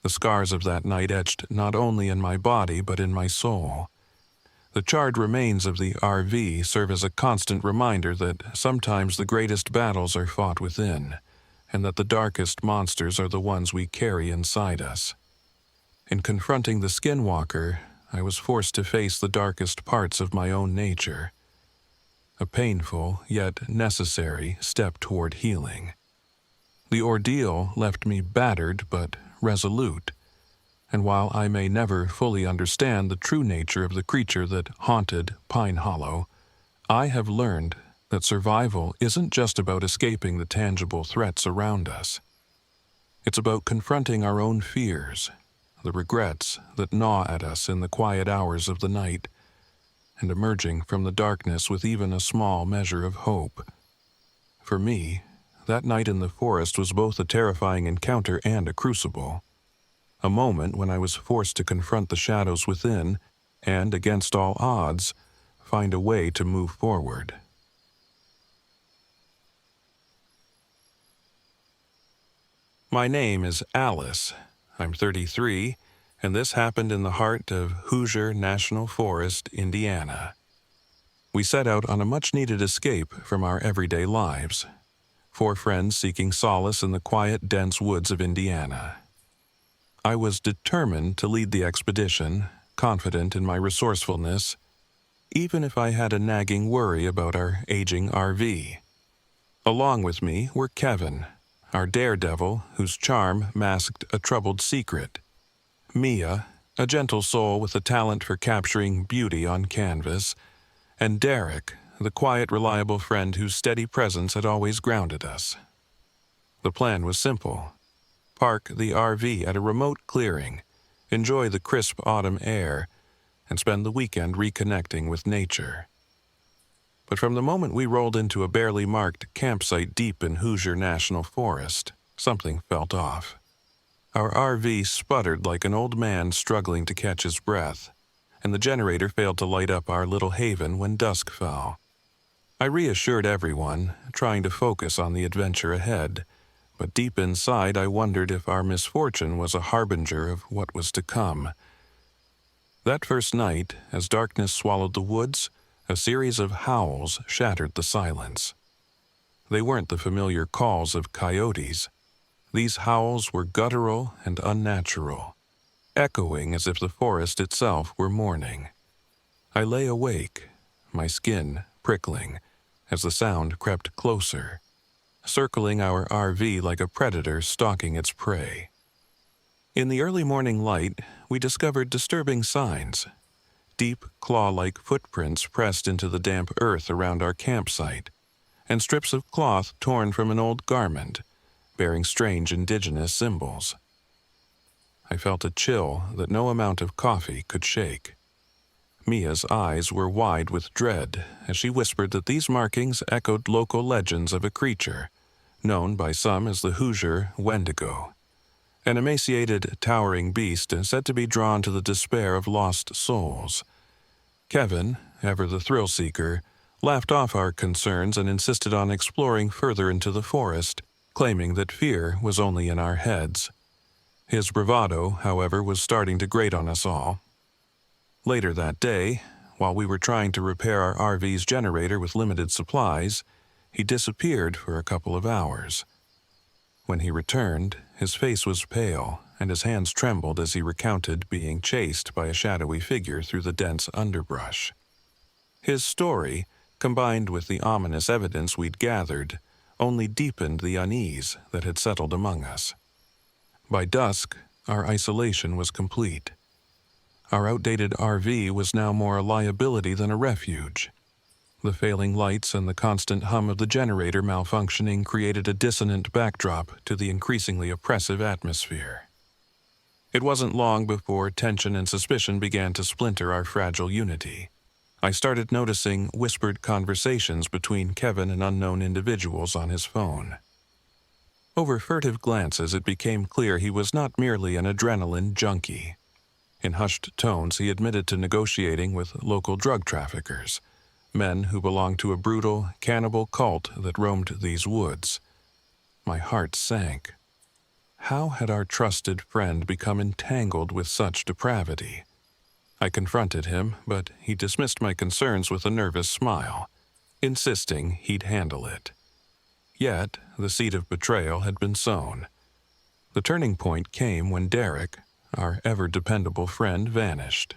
A: the scars of that night etched not only in my body but in my soul. The charred remains of the RV serve as a constant reminder that sometimes the greatest battles are fought within, and that the darkest monsters are the ones we carry inside us. In confronting the skinwalker, I was forced to face the darkest parts of my own nature. A painful, yet necessary, step toward healing. The ordeal left me battered but resolute, and while I may never fully understand the true nature of the creature that haunted Pine Hollow, I have learned that survival isn't just about escaping the tangible threats around us. It's about confronting our own fears, the regrets that gnaw at us in the quiet hours of the night, and emerging from the darkness with even a small measure of hope. For me, that night in the forest was both a terrifying encounter and a crucible. A moment when I was forced to confront the shadows within and, against all odds, find a way to move forward. My name is Alice. I'm 33, and this happened in the heart of Hoosier National Forest, Indiana. We set out on a much-needed escape from our everyday lives, 4 friends seeking solace in the quiet, dense woods of Indiana. I was determined to lead the expedition, confident in my resourcefulness, even if I had a nagging worry about our aging RV. Along with me were Kevin, our daredevil whose charm masked a troubled secret, Mia, a gentle soul with a talent for capturing beauty on canvas, and Derek, the quiet, reliable friend whose steady presence had always grounded us. The plan was simple. Park the RV at a remote clearing, enjoy the crisp autumn air, and spend the weekend reconnecting with nature. But from the moment we rolled into a barely marked campsite deep in Hoosier National Forest, something felt off. Our RV sputtered like an old man struggling to catch his breath, and the generator failed to light up our little haven when dusk fell. I reassured everyone, trying to focus on the adventure ahead, but deep inside I wondered if our misfortune was a harbinger of what was to come. That first night, as darkness swallowed the woods, a series of howls shattered the silence. They weren't the familiar calls of coyotes. These howls were guttural and unnatural, echoing as if the forest itself were mourning. I lay awake, my skin prickling, as the sound crept closer, circling our RV like a predator stalking its prey. In the early morning light, we discovered disturbing signs. Deep, claw-like footprints pressed into the damp earth around our campsite, and strips of cloth torn from an old garment, bearing strange indigenous symbols. I felt a chill that no amount of coffee could shake. Mia's eyes were wide with dread as she whispered that these markings echoed local legends of a creature, known by some as the Hoosier wendigo, an emaciated, towering beast said to be drawn to the despair of lost souls. Kevin, ever the thrill-seeker, laughed off our concerns and insisted on exploring further into the forest, claiming that fear was only in our heads. His bravado, however, was starting to grate on us all. Later that day, while we were trying to repair our RV's generator with limited supplies, he disappeared for a couple of hours. When he returned, his face was pale, and his hands trembled as he recounted being chased by a shadowy figure through the dense underbrush. His story, combined with the ominous evidence we'd gathered, only deepened the unease that had settled among us. By dusk, our isolation was complete. Our outdated RV was now more a liability than a refuge. The failing lights and the constant hum of the generator malfunctioning created a dissonant backdrop to the increasingly oppressive atmosphere. It wasn't long before tension and suspicion began to splinter our fragile unity. I started noticing whispered conversations between Kevin and unknown individuals on his phone. Over furtive glances, it became clear he was not merely an adrenaline junkie. In hushed tones, he admitted to negotiating with local drug traffickers, men who belonged to a brutal, cannibal cult that roamed these woods. My heart sank. How had our trusted friend become entangled with such depravity? I confronted him, but he dismissed my concerns with a nervous smile, insisting he'd handle it. Yet, the seed of betrayal had been sown. The turning point came when Derek, our ever-dependable friend, vanished.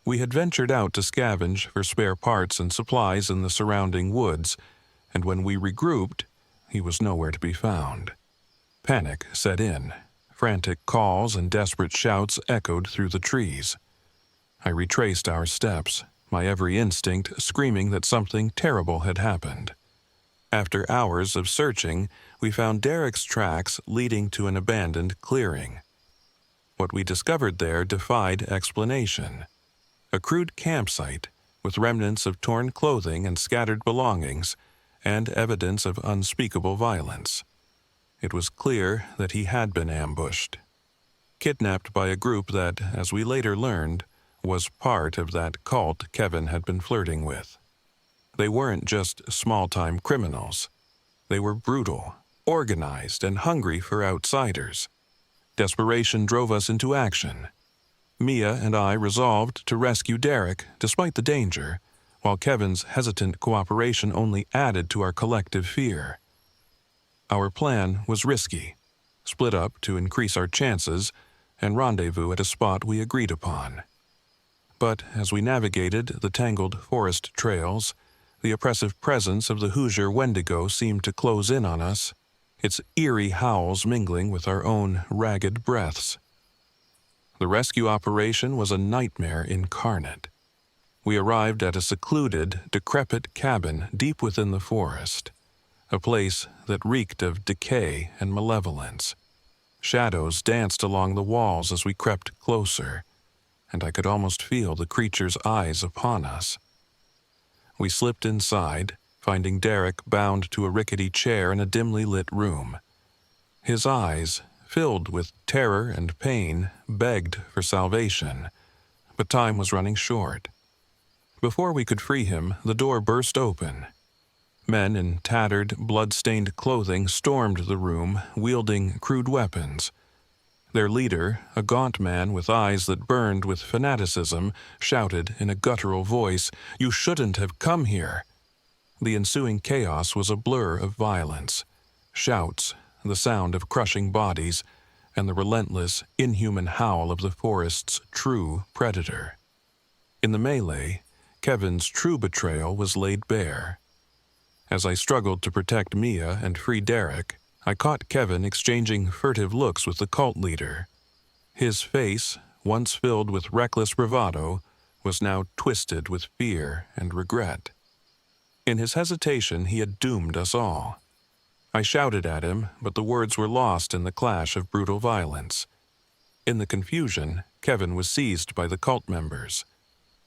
A: We had ventured out to scavenge for spare parts and supplies in the surrounding woods, and when we regrouped, he was nowhere to be found. Panic set in. Frantic calls and desperate shouts echoed through the trees. I retraced our steps, my every instinct screaming that something terrible had happened. After hours of searching, we found Derek's tracks leading to an abandoned clearing. What we discovered there defied explanation. A crude campsite with remnants of torn clothing and scattered belongings, and evidence of unspeakable violence. It was clear that he had been ambushed, kidnapped by a group that, as we later learned, was part of that cult Kevin had been flirting with. They weren't just small-time criminals. They were brutal, organized, and hungry for outsiders. Desperation drove us into action. Mia and I resolved to rescue Derek despite the danger, while Kevin's hesitant cooperation only added to our collective fear. Our plan was risky, split up to increase our chances, and rendezvous at a spot we agreed upon. But as we navigated the tangled forest trails, the oppressive presence of the Hoosier wendigo seemed to close in on us, its eerie howls mingling with our own ragged breaths. The rescue operation was a nightmare incarnate. We arrived at a secluded, decrepit cabin deep within the forest, a place that reeked of decay and malevolence. Shadows danced along the walls as we crept closer, and I could almost feel the creature's eyes upon us. We slipped inside, finding Derek bound to a rickety chair in a dimly lit room. His eyes, filled with terror and pain, begged for salvation, but time was running short. Before we could free him, the door burst open. Men in tattered, blood-stained clothing stormed the room, wielding crude weapons. Their leader, a gaunt man with eyes that burned with fanaticism, shouted in a guttural voice, "You shouldn't have come here!" The ensuing chaos was a blur of violence. Shouts, the sound of crushing bodies, and the relentless, inhuman howl of the forest's true predator. In the melee, Kevin's true betrayal was laid bare. As I struggled to protect Mia and free Derek, I caught Kevin exchanging furtive looks with the cult leader. His face, once filled with reckless bravado, was now twisted with fear and regret. In his hesitation, he had doomed us all. I shouted at him, but the words were lost in the clash of brutal violence. In the confusion, Kevin was seized by the cult members.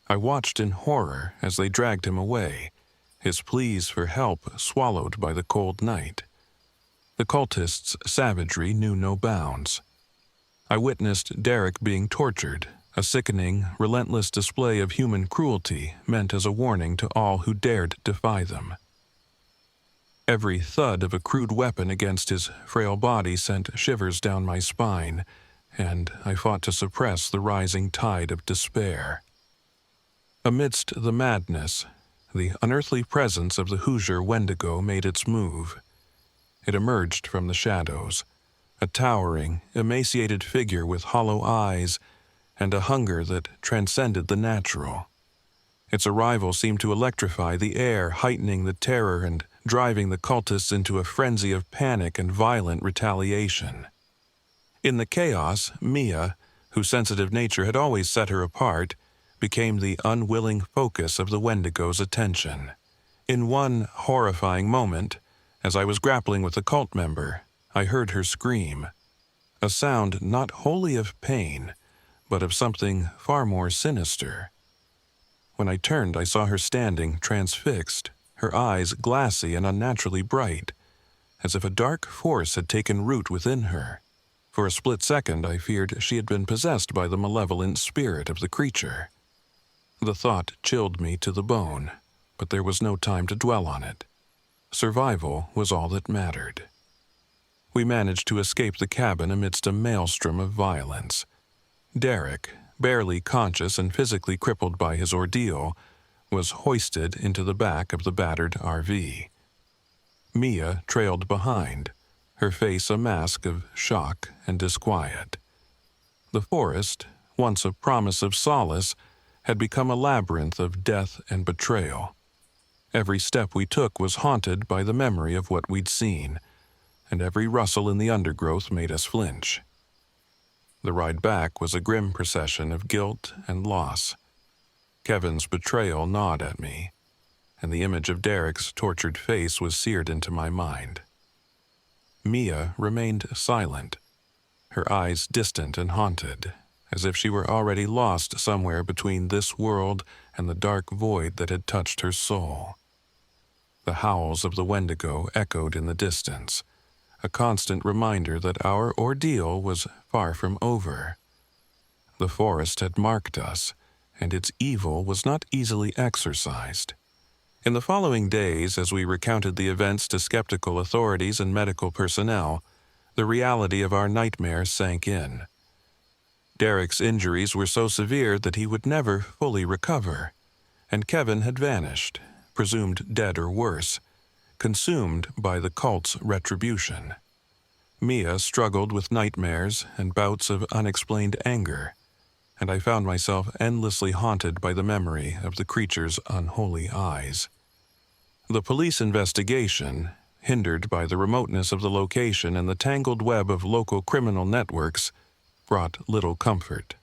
A: I watched in horror as they dragged him away, his pleas for help swallowed by the cold night. The cultists' savagery knew no bounds. I witnessed Derek being tortured, a sickening, relentless display of human cruelty meant as a warning to all who dared defy them. Every thud of a crude weapon against his frail body sent shivers down my spine, and I fought to suppress the rising tide of despair. Amidst the madness, the unearthly presence of the Hoosier Wendigo made its move. It emerged from the shadows, a towering, emaciated figure with hollow eyes and a hunger that transcended the natural. Its arrival seemed to electrify the air, heightening the terror and driving the cultists into a frenzy of panic and violent retaliation. In the chaos, Mia, whose sensitive nature had always set her apart, became the unwilling focus of the Wendigo's attention. In one horrifying moment, as I was grappling with a cult member, I heard her scream, a sound not wholly of pain, but of something far more sinister. When I turned, I saw her standing transfixed, her eyes glassy and unnaturally bright, as if a dark force had taken root within her. For a split second, I feared she had been possessed by the malevolent spirit of the creature. The thought chilled me to the bone, but there was no time to dwell on it. Survival was all that mattered. We managed to escape the cabin amidst a maelstrom of violence. Derek, barely conscious and physically crippled by his ordeal, was hoisted into the back of the battered RV. Mia trailed behind, her face a mask of shock and disquiet. The forest, once a promise of solace, had become a labyrinth of death and betrayal. Every step we took was haunted by the memory of what we'd seen, and every rustle in the undergrowth made us flinch. The ride back was a grim procession of guilt and loss. Kevin's betrayal gnawed at me, and the image of Derek's tortured face was seared into my mind. Mia remained silent, her eyes distant and haunted, as if she were already lost somewhere between this world and the dark void that had touched her soul. The howls of the Wendigo echoed in the distance, a constant reminder that our ordeal was far from over. The forest had marked us, and its evil was not easily exorcised. In the following days, as we recounted the events to skeptical authorities and medical personnel, the reality of our nightmare sank in. Derek's injuries were so severe that he would never fully recover, and Kevin had vanished, presumed dead or worse, consumed by the cult's retribution. Mia struggled with nightmares and bouts of unexplained anger, and I found myself endlessly haunted by the memory of the creature's unholy eyes. The police investigation, hindered by the remoteness of the location and the tangled web of local criminal networks, brought little comfort.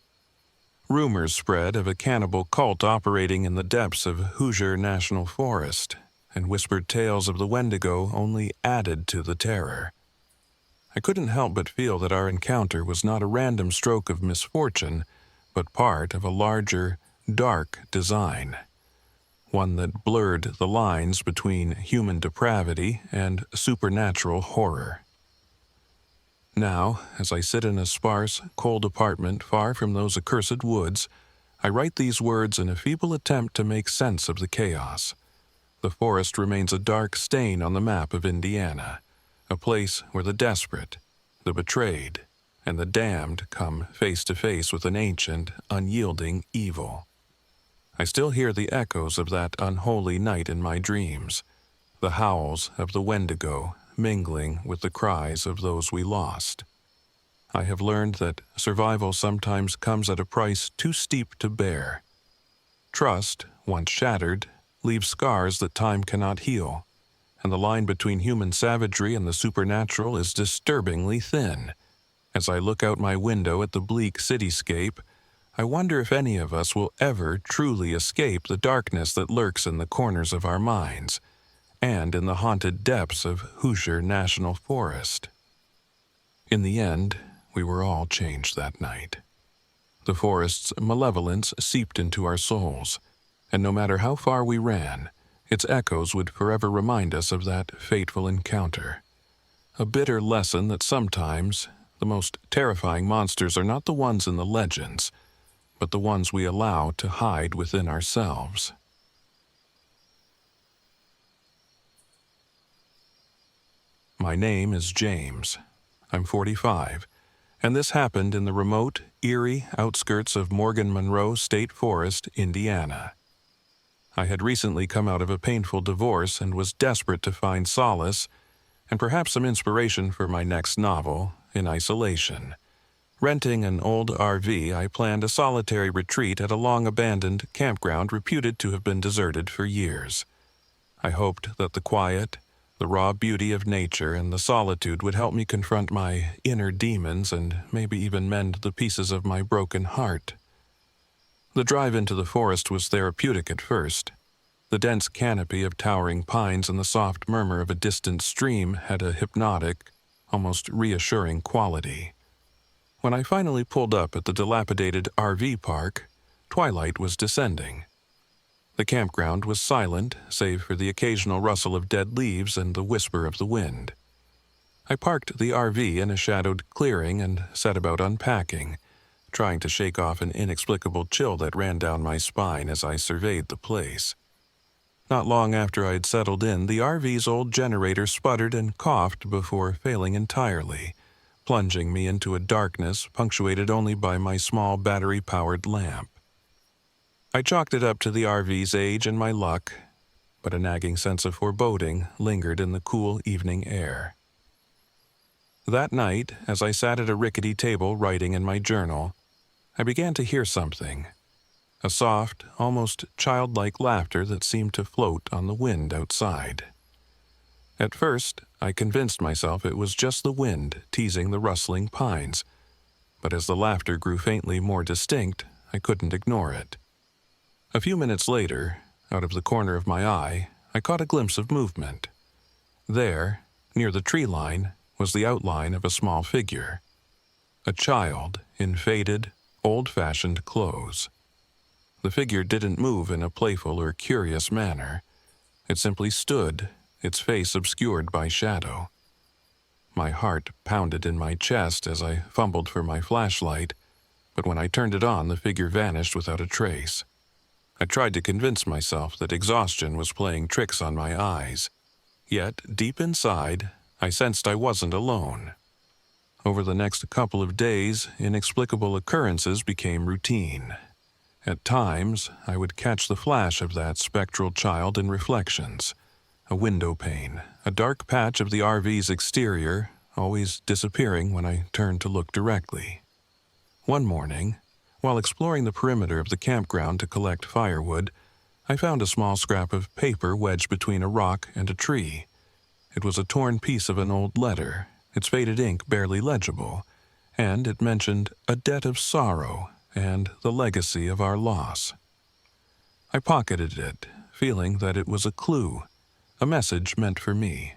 A: Rumors spread of a cannibal cult operating in the depths of Hoosier National Forest, and whispered tales of the Wendigo only added to the terror. I couldn't help but feel that our encounter was not a random stroke of misfortune, but part of a larger, dark design, one that blurred the lines between human depravity and supernatural horror. Now, as I sit in a sparse, cold apartment far from those accursed woods, I write these words in a feeble attempt to make sense of the chaos. The forest remains a dark stain on the map of Indiana, a place where the desperate, the betrayed, and the damned come face to face with an ancient, unyielding evil. I still hear the echoes of that unholy night in my dreams, the howls of the wendigo mingling with the cries of those we lost. I have learned that survival sometimes comes at a price too steep to bear. Trust, once shattered, leaves scars that time cannot heal, and the line between human savagery and the supernatural is disturbingly thin. As I look out my window at the bleak cityscape, I wonder if any of us will ever truly escape the darkness that lurks in the corners of our minds and in the haunted depths of Hoosier National Forest. In the end, we were all changed that night. The forest's malevolence seeped into our souls, and no matter how far we ran, its echoes would forever remind us of that fateful encounter. A bitter lesson that sometimes the most terrifying monsters are not the ones in the legends, but the ones we allow to hide within ourselves. My name is James. I'm 45, and this happened in the remote, eerie outskirts of Morgan Monroe State Forest, Indiana. I had recently come out of a painful divorce and was desperate to find solace and perhaps some inspiration for my next novel in isolation. Renting an old RV, I planned a solitary retreat at a long-abandoned campground reputed to have been deserted for years. I hoped that the quiet, the raw beauty of nature and the solitude would help me confront my inner demons and maybe even mend the pieces of my broken heart. The drive into the forest was therapeutic at first. The dense canopy of towering pines and the soft murmur of a distant stream had a hypnotic, almost reassuring quality. When I finally pulled up at the dilapidated RV park, twilight was descending. The campground was silent, save for the occasional rustle of dead leaves and the whisper of the wind. I parked the RV in a shadowed clearing and set about unpacking, trying to shake off an inexplicable chill that ran down my spine as I surveyed the place. Not long after I had settled in, the RV's old generator sputtered and coughed before failing entirely, plunging me into a darkness punctuated only by my small battery-powered lamp. I chalked it up to the RV's age and my luck, but a nagging sense of foreboding lingered in the cool evening air. That night, as I sat at a rickety table writing in my journal, I began to hear something. A soft, almost childlike laughter that seemed to float on the wind outside. At first, I convinced myself it was just the wind teasing the rustling pines, but as the laughter grew faintly more distinct, I couldn't ignore it. A few minutes later, out of the corner of my eye, I caught a glimpse of movement. There, near the tree line, was the outline of a small figure. A child in faded, old-fashioned clothes. The figure didn't move in a playful or curious manner. It simply stood, its face obscured by shadow. My heart pounded in my chest as I fumbled for my flashlight, but when I turned it on, the figure vanished without a trace. I tried to convince myself that exhaustion was playing tricks on my eyes. Yet, deep inside, I sensed I wasn't alone. Over the next couple of days, inexplicable occurrences became routine. At times, I would catch the flash of that spectral child in reflections. A window pane, a dark patch of the RV's exterior, always disappearing when I turned to look directly. One morning, while exploring the perimeter of the campground to collect firewood, I found a small scrap of paper wedged between a rock and a tree. It was a torn piece of an old letter, its faded ink barely legible, and it mentioned a debt of sorrow and the legacy of our loss. I pocketed it, feeling that it was a clue, a message meant for me.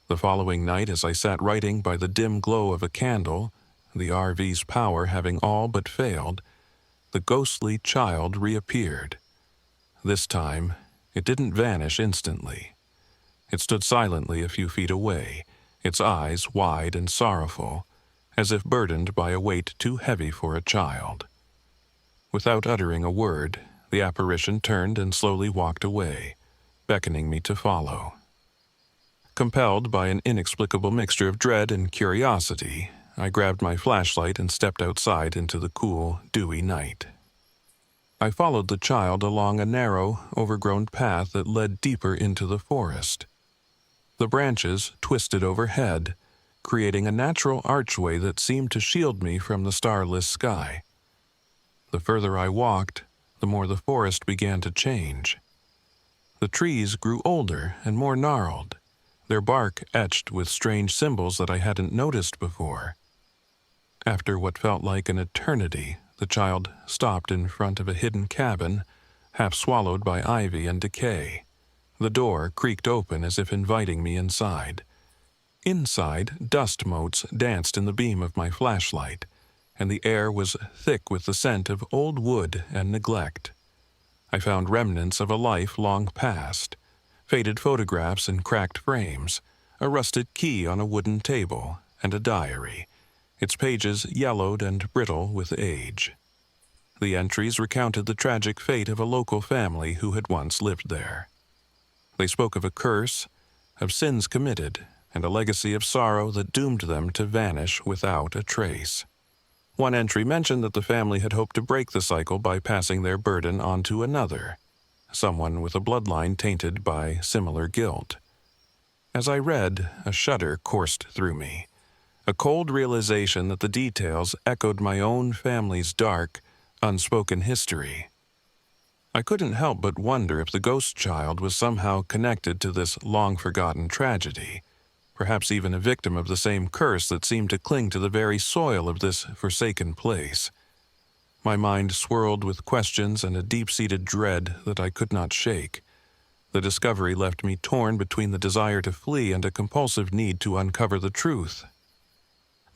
A: The following night, as I sat writing by the dim glow of a candle, the RV's power having all but failed, the ghostly child reappeared. This time, It didn't vanish instantly. It stood silently a few feet away, its eyes wide and sorrowful, as if burdened by a weight too heavy for a child. Without uttering a word, the apparition turned and slowly walked away, beckoning me to follow. Compelled by an inexplicable mixture of dread and curiosity, I grabbed my flashlight and stepped outside into the cool, dewy night. I followed the child along a narrow, overgrown path that led deeper into the forest. The branches twisted overhead, creating a natural archway that seemed to shield me from the starless sky. The further I walked, the more the forest began to change. The trees grew older and more gnarled, their bark etched with strange symbols that I hadn't noticed before. After what felt like an eternity, the child stopped in front of a hidden cabin, half swallowed by ivy and decay. The door creaked open as if inviting me inside. Inside, dust motes danced in the beam of my flashlight, and the air was thick with the scent of old wood and neglect. I found remnants of a life long past, faded photographs in cracked frames, a rusted key on a wooden table, and a diary, its pages yellowed and brittle with age. The entries recounted the tragic fate of a local family who had once lived there. They spoke of a curse, of sins committed, and a legacy of sorrow that doomed them to vanish without a trace. One entry mentioned that the family had hoped to break the cycle by passing their burden on to another, someone with a bloodline tainted by similar guilt. As I read, a shudder coursed through me, a cold realization that the details echoed my own family's dark, unspoken history. I couldn't help but wonder if the ghost child was somehow connected to this long-forgotten tragedy, perhaps even a victim of the same curse that seemed to cling to the very soil of this forsaken place. My mind swirled with questions and a deep-seated dread that I could not shake. The discovery left me torn between the desire to flee and a compulsive need to uncover the truth.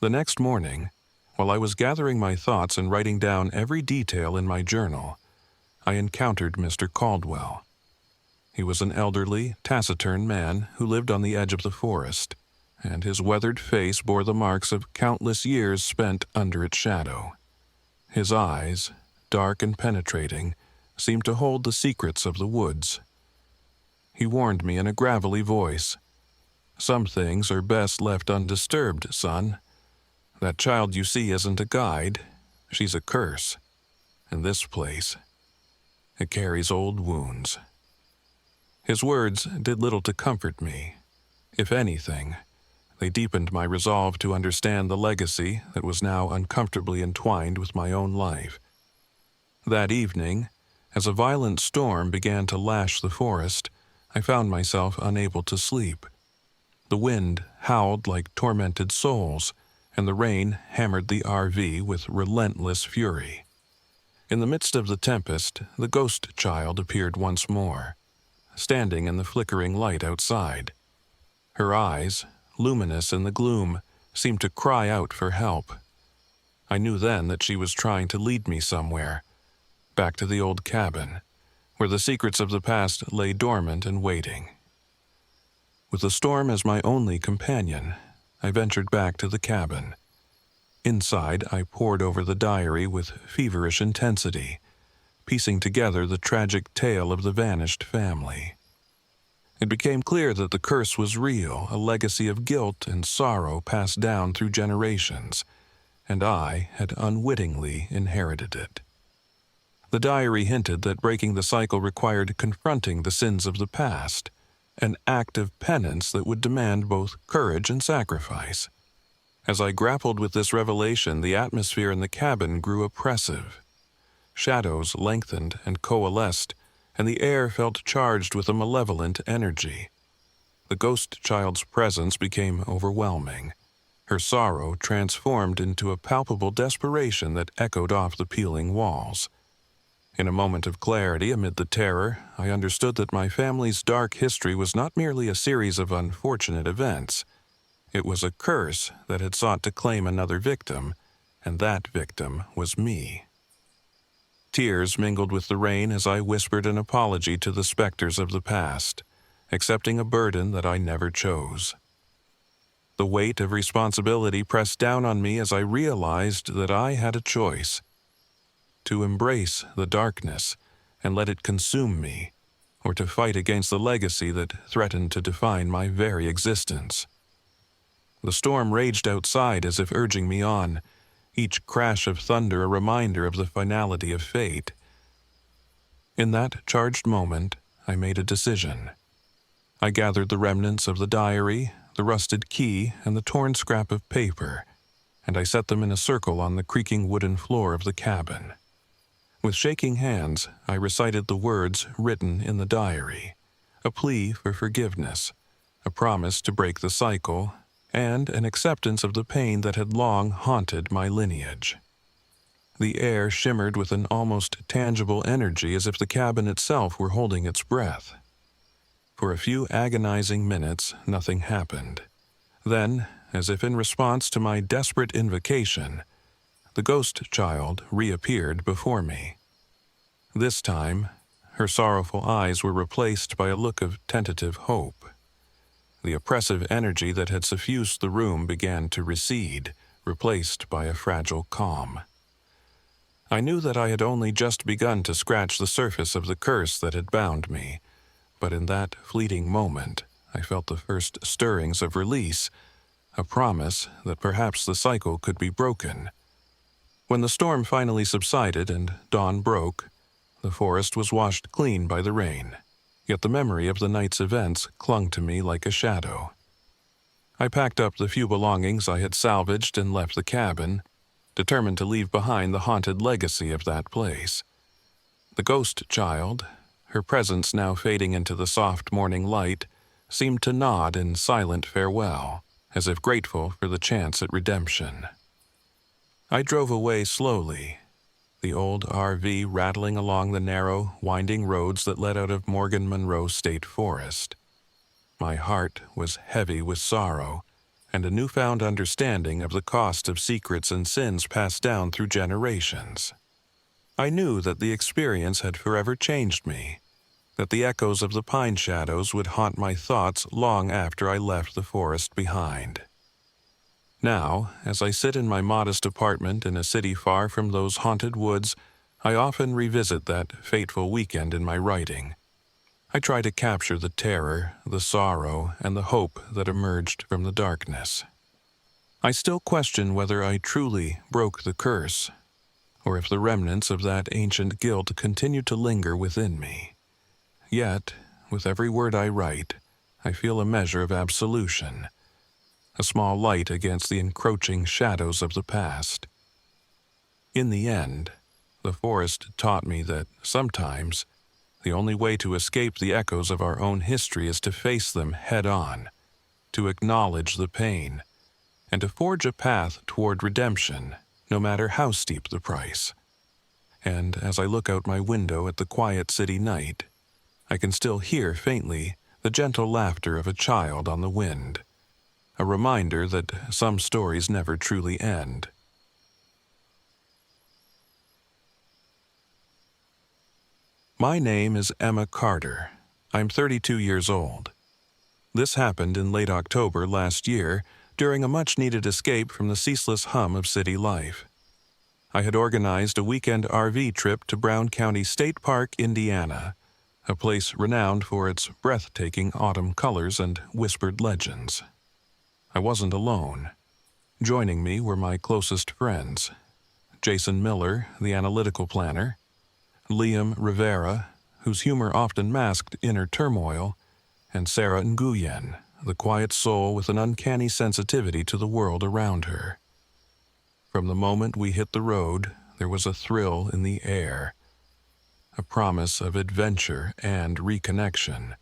A: The next morning, while I was gathering my thoughts and writing down every detail in my journal, I encountered Mr. Caldwell. He was an elderly, taciturn man who lived on the edge of the forest, and his weathered face bore the marks of countless years spent under its shadow. His eyes, dark and penetrating, seemed to hold the secrets of the woods. He warned me in a gravelly voice, "Some things are best left undisturbed, son. That child you see isn't a guide. She's a curse. And this place, it carries old wounds." His words did little to comfort me. If anything, they deepened my resolve to understand the legacy that was now uncomfortably entwined with my own life. That evening, as a violent storm began to lash the forest, I found myself unable to sleep. The wind howled like tormented souls, and the rain hammered the RV with relentless fury. In the midst of the tempest, the ghost child appeared once more, standing in the flickering light outside. Her eyes, luminous in the gloom, seemed to cry out for help. I knew then that she was trying to lead me somewhere, back to the old cabin, where the secrets of the past lay dormant and waiting. With the storm as my only companion, I ventured back to the cabin. Inside, I pored over the diary with feverish intensity, piecing together the tragic tale of the vanished family. It became clear that the curse was real, a legacy of guilt and sorrow passed down through generations, and I had unwittingly inherited it. The diary hinted that breaking the cycle required confronting the sins of the past, an act of penance that would demand both courage and sacrifice. As I grappled with this revelation, the atmosphere in the cabin grew oppressive. Shadows lengthened and coalesced, and the air felt charged with a malevolent energy. The ghost child's presence became overwhelming. Her sorrow transformed into a palpable desperation that echoed off the peeling walls. In a moment of clarity amid the terror, I understood that my family's dark history was not merely a series of unfortunate events. It was a curse that had sought to claim another victim, and that victim was me. Tears mingled with the rain as I whispered an apology to the specters of the past, accepting a burden that I never chose. The weight of responsibility pressed down on me as I realized that I had a choice: to embrace the darkness and let it consume me, or to fight against the legacy that threatened to define my very existence. The storm raged outside as if urging me on, each crash of thunder a reminder of the finality of fate. In that charged moment, I made a decision. I gathered the remnants of the diary, the rusted key, and the torn scrap of paper, and I set them in a circle on the creaking wooden floor of the cabin. With shaking hands, I recited the words written in the diary, a plea for forgiveness, a promise to break the cycle, and an acceptance of the pain that had long haunted my lineage. The air shimmered with an almost tangible energy as if the cabin itself were holding its breath. For a few agonizing minutes, nothing happened. Then, as if in response to my desperate invocation, the ghost child reappeared before me. This time, her sorrowful eyes were replaced by a look of tentative hope. The oppressive energy that had suffused the room began to recede, replaced by a fragile calm. I knew that I had only just begun to scratch the surface of the curse that had bound me, but in that fleeting moment, I felt the first stirrings of release, a promise that perhaps the cycle could be broken. When the storm finally subsided and dawn broke, the forest was washed clean by the rain, yet the memory of the night's events clung to me like a shadow. I packed up the few belongings I had salvaged and left the cabin, determined to leave behind the haunted legacy of that place. The ghost child, her presence now fading into the soft morning light, seemed to nod in silent farewell, as if grateful for the chance at redemption. I drove away slowly, the old RV rattling along the narrow, winding roads that led out of Morgan Monroe State Forest. My heart was heavy with sorrow and a newfound understanding of the cost of secrets and sins passed down through generations. I knew that the experience had forever changed me, that the echoes of the pine shadows would haunt my thoughts long after I left the forest behind. Now, as I sit in my modest apartment in a city far from those haunted woods, I often revisit that fateful weekend in my writing. I try to capture the terror, the sorrow, and the hope that emerged from the darkness. I still question whether I truly broke the curse, or if the remnants of that ancient guilt continue to linger within me. Yet, with every word I write, I feel a measure of absolution, a small light against the encroaching shadows of the past. In the end, the forest taught me that sometimes the only way to escape the echoes of our own history is to face them head-on, to acknowledge the pain, and to forge a path toward redemption, no matter how steep the price. And as I look out my window at the quiet city night, I can still hear faintly the gentle laughter of a child on the wind, a reminder that some stories never truly end. My name is Emma Carter. I'm 32 years old. This happened in late October last year during a much-needed escape from the ceaseless hum of city life. I had organized a weekend RV trip to Brown County State Park, Indiana, a place renowned for its breathtaking autumn colors and whispered legends. I wasn't alone. Joining me were my closest friends: Jason Miller, the analytical planner; Liam Rivera, whose humor often masked inner turmoil; and Sarah Nguyen, the quiet soul with an uncanny sensitivity to the world around her. From the moment we hit the road, there was a thrill in the air, a promise of adventure and reconnection.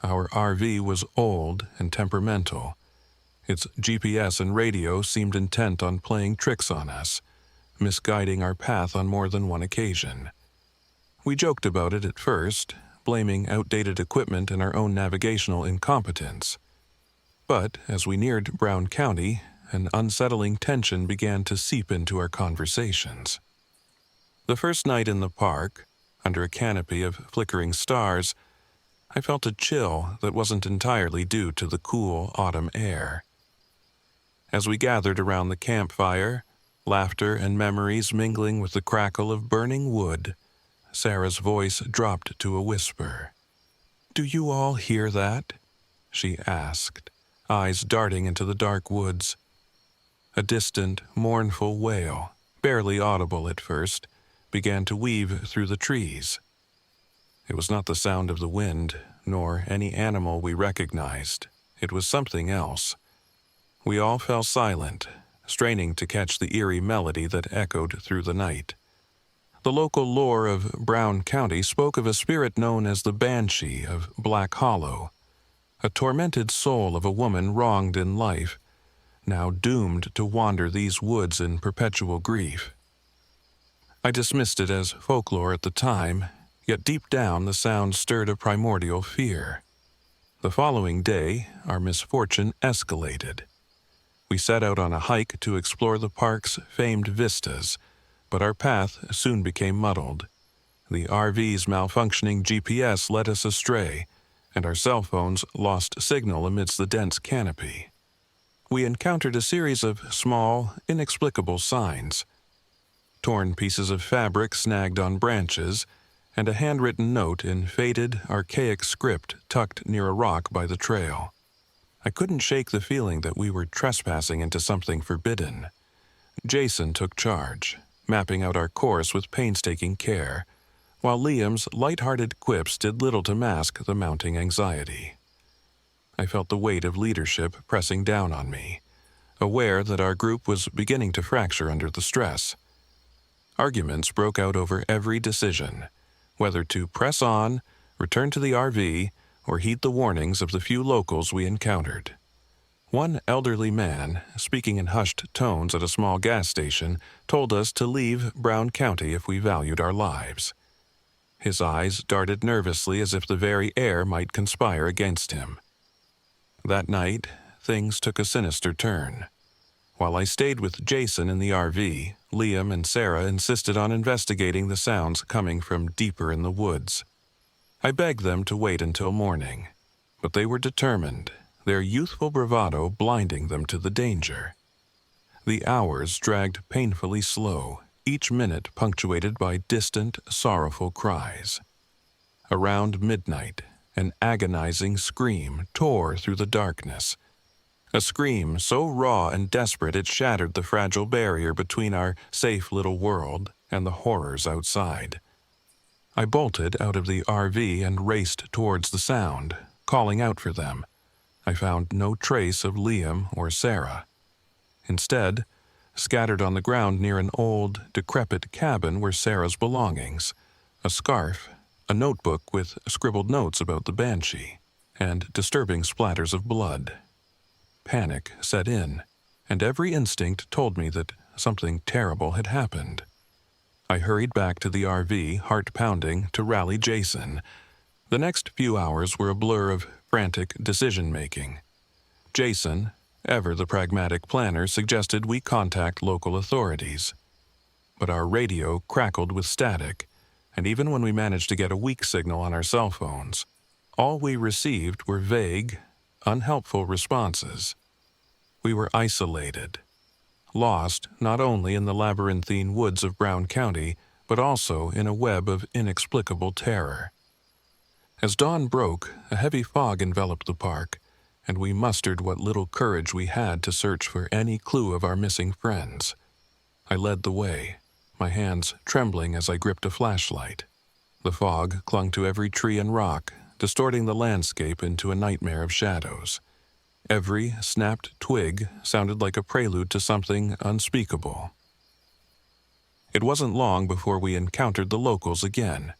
A: Our RV was old and temperamental. Its GPS and radio seemed intent on playing tricks on us, misguiding our path on more than one occasion. We joked about it at first, blaming outdated equipment and our own navigational incompetence. But as we neared Brown County, an unsettling tension began to seep into our conversations. The first night in the park, under a canopy of flickering stars, I felt a chill that wasn't entirely due to the cool autumn air. As we gathered around the campfire, laughter and memories mingling with the crackle of burning wood, Sarah's voice dropped to a whisper. "Do you all hear that?" she asked, eyes darting into the dark woods. A distant, mournful wail, barely audible at first, began to weave through the trees. It was not the sound of the wind, nor any animal we recognized. It was something else. We all fell silent, straining to catch the eerie melody that echoed through the night. The local lore of Brown County spoke of a spirit known as the Banshee of Black Hollow, a tormented soul of a woman wronged in life, now doomed to wander these woods in perpetual grief. I dismissed it as folklore at the time, yet deep down the sound stirred a primordial fear. The following day, our misfortune escalated. We set out on a hike to explore the park's famed vistas, but our path soon became muddled. The RV's malfunctioning GPS led us astray, and our cell phones lost signal amidst the dense canopy. We encountered a series of small, inexplicable signs. Torn pieces of fabric snagged on branches, and a handwritten note in faded, archaic script tucked near a rock by the trail. I couldn't shake the feeling that we were trespassing into something forbidden. Jason took charge, mapping out our course with painstaking care, while Liam's light-hearted quips did little to mask the mounting anxiety. I felt the weight of leadership pressing down on me, aware that our group was beginning to fracture under the stress. Arguments broke out over every decision, whether to press on, return to the RV, or heed the warnings of the few locals we encountered. One elderly man, speaking in hushed tones at a small gas station, told us to leave Brown County if we valued our lives. His eyes darted nervously as if the very air might conspire against him. That night, things took a sinister turn. While I stayed with Jason in the RV, Liam and Sarah insisted on investigating the sounds coming from deeper in the woods. I begged them to wait until morning, but they were determined, their youthful bravado blinding them to the danger. The hours dragged painfully slow, each minute punctuated by distant, sorrowful cries. Around midnight, an agonizing scream tore through the darkness. A scream so raw and desperate it shattered the fragile barrier between our safe little world and the horrors outside. I bolted out of the RV and raced towards the sound, calling out for them. I found no trace of Liam or Sarah. Instead, scattered on the ground near an old, decrepit cabin were Sarah's belongings, a scarf, a notebook with scribbled notes about the Banshee, and disturbing splatters of blood. Panic set in, and every instinct told me that something terrible had happened. I hurried back to the RV, heart pounding, to rally Jason. The next few hours were a blur of frantic decision-making. Jason, ever the pragmatic planner, suggested we contact local authorities. But our radio crackled with static, and even when we managed to get a weak signal on our cell phones, all we received were vague, unhelpful responses. We were isolated, lost not only in the labyrinthine woods of Brown County, but also in a web of inexplicable terror. As dawn broke, a heavy fog enveloped the park, and we mustered what little courage we had to search for any clue of our missing friends. I led the way, my hands trembling as I gripped a flashlight. The fog clung to every tree and rock, distorting the landscape into a nightmare of shadows. Every snapped twig sounded like a prelude to something unspeakable. It wasn't long before we encountered the locals again.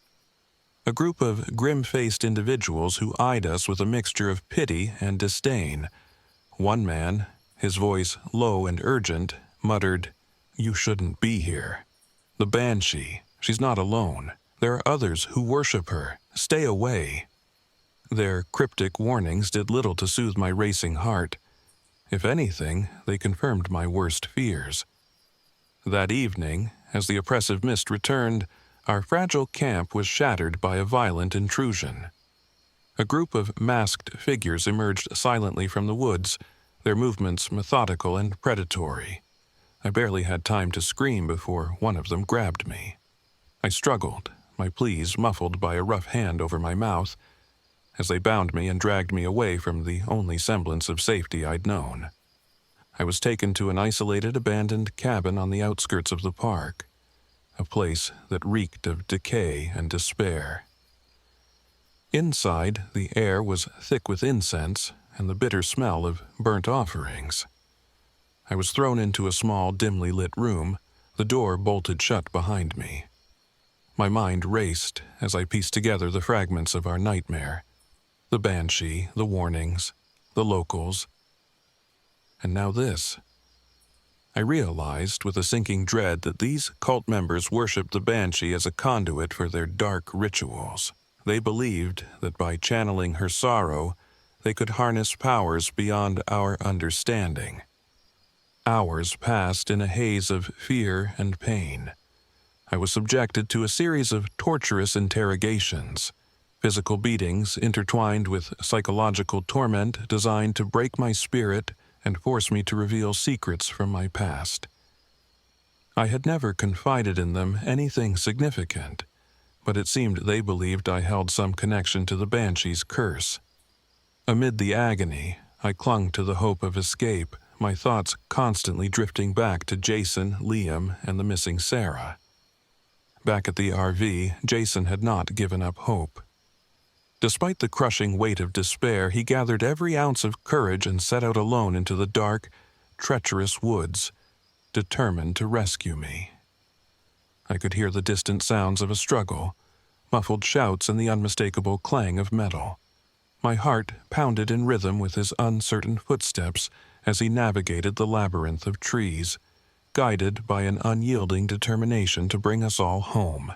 A: A group of grim-faced individuals who eyed us with a mixture of pity and disdain. One man, his voice low and urgent, muttered, "You shouldn't be here. The Banshee, she's not alone. There are others who worship her. Stay away." Their cryptic warnings did little to soothe my racing heart. If anything, they confirmed my worst fears. That evening, as the oppressive mist returned, our fragile camp was shattered by a violent intrusion. A group of masked figures emerged silently from the woods, their movements methodical and predatory. I barely had time to scream before one of them grabbed me. I struggled, my pleas muffled by a rough hand over my mouth, as they bound me and dragged me away from the only semblance of safety I'd known. I was taken to an isolated, abandoned cabin on the outskirts of the park, a place that reeked of decay and despair. Inside, the air was thick with incense and the bitter smell of burnt offerings. I was thrown into a small, dimly lit room, the door bolted shut behind me. My mind raced as I pieced together the fragments of our nightmare. The banshee, the warnings, the locals, and now this. I realized with a sinking dread that these cult members worshipped the banshee as a conduit for their dark rituals. They believed that by channeling her sorrow, they could harness powers beyond our understanding. Hours passed in a haze of fear and pain. I was subjected to a series of torturous interrogations, physical beatings intertwined with psychological torment designed to break my spirit and force me to reveal secrets from my past. I had never confided in them anything significant, but it seemed they believed I held some connection to the banshee's curse. Amid the agony, I clung to the hope of escape, my thoughts constantly drifting back to Jason, Liam, and the missing Sarah. Back at the RV, Jason had not given up hope. Despite the crushing weight of despair, he gathered every ounce of courage and set out alone into the dark, treacherous woods, determined to rescue me. I could hear the distant sounds of a struggle, muffled shouts and the unmistakable clang of metal. My heart pounded in rhythm with his uncertain footsteps as he navigated the labyrinth of trees, guided by an unyielding determination to bring us all home.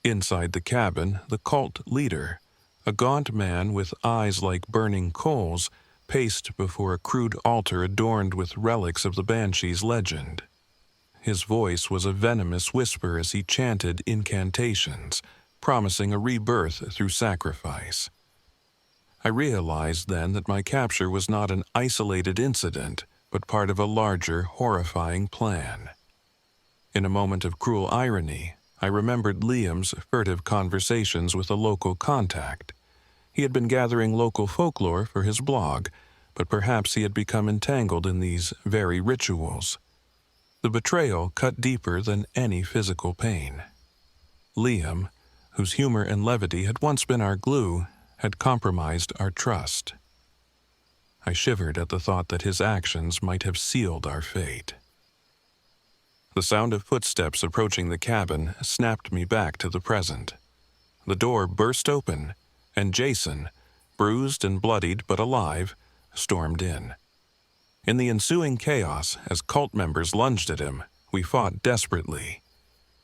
A: Inside the cabin, the cult leader, a gaunt man with eyes like burning coals, paced before a crude altar adorned with relics of the banshee's legend. His voice was a venomous whisper as he chanted incantations, promising a rebirth through sacrifice. I realized then that my capture was not an isolated incident, but part of a larger, horrifying plan. In a moment of cruel irony, I remembered Liam's furtive conversations with a local contact. He had been gathering local folklore for his blog, but perhaps he had become entangled in these very rituals. The betrayal cut deeper than any physical pain. Liam, whose humor and levity had once been our glue, had compromised our trust. I shivered at the thought that his actions might have sealed our fate. The sound of footsteps approaching the cabin snapped me back to the present. The door burst open, and Jason, bruised and bloodied but alive, stormed in. In the ensuing chaos, as cult members lunged at him, we fought desperately.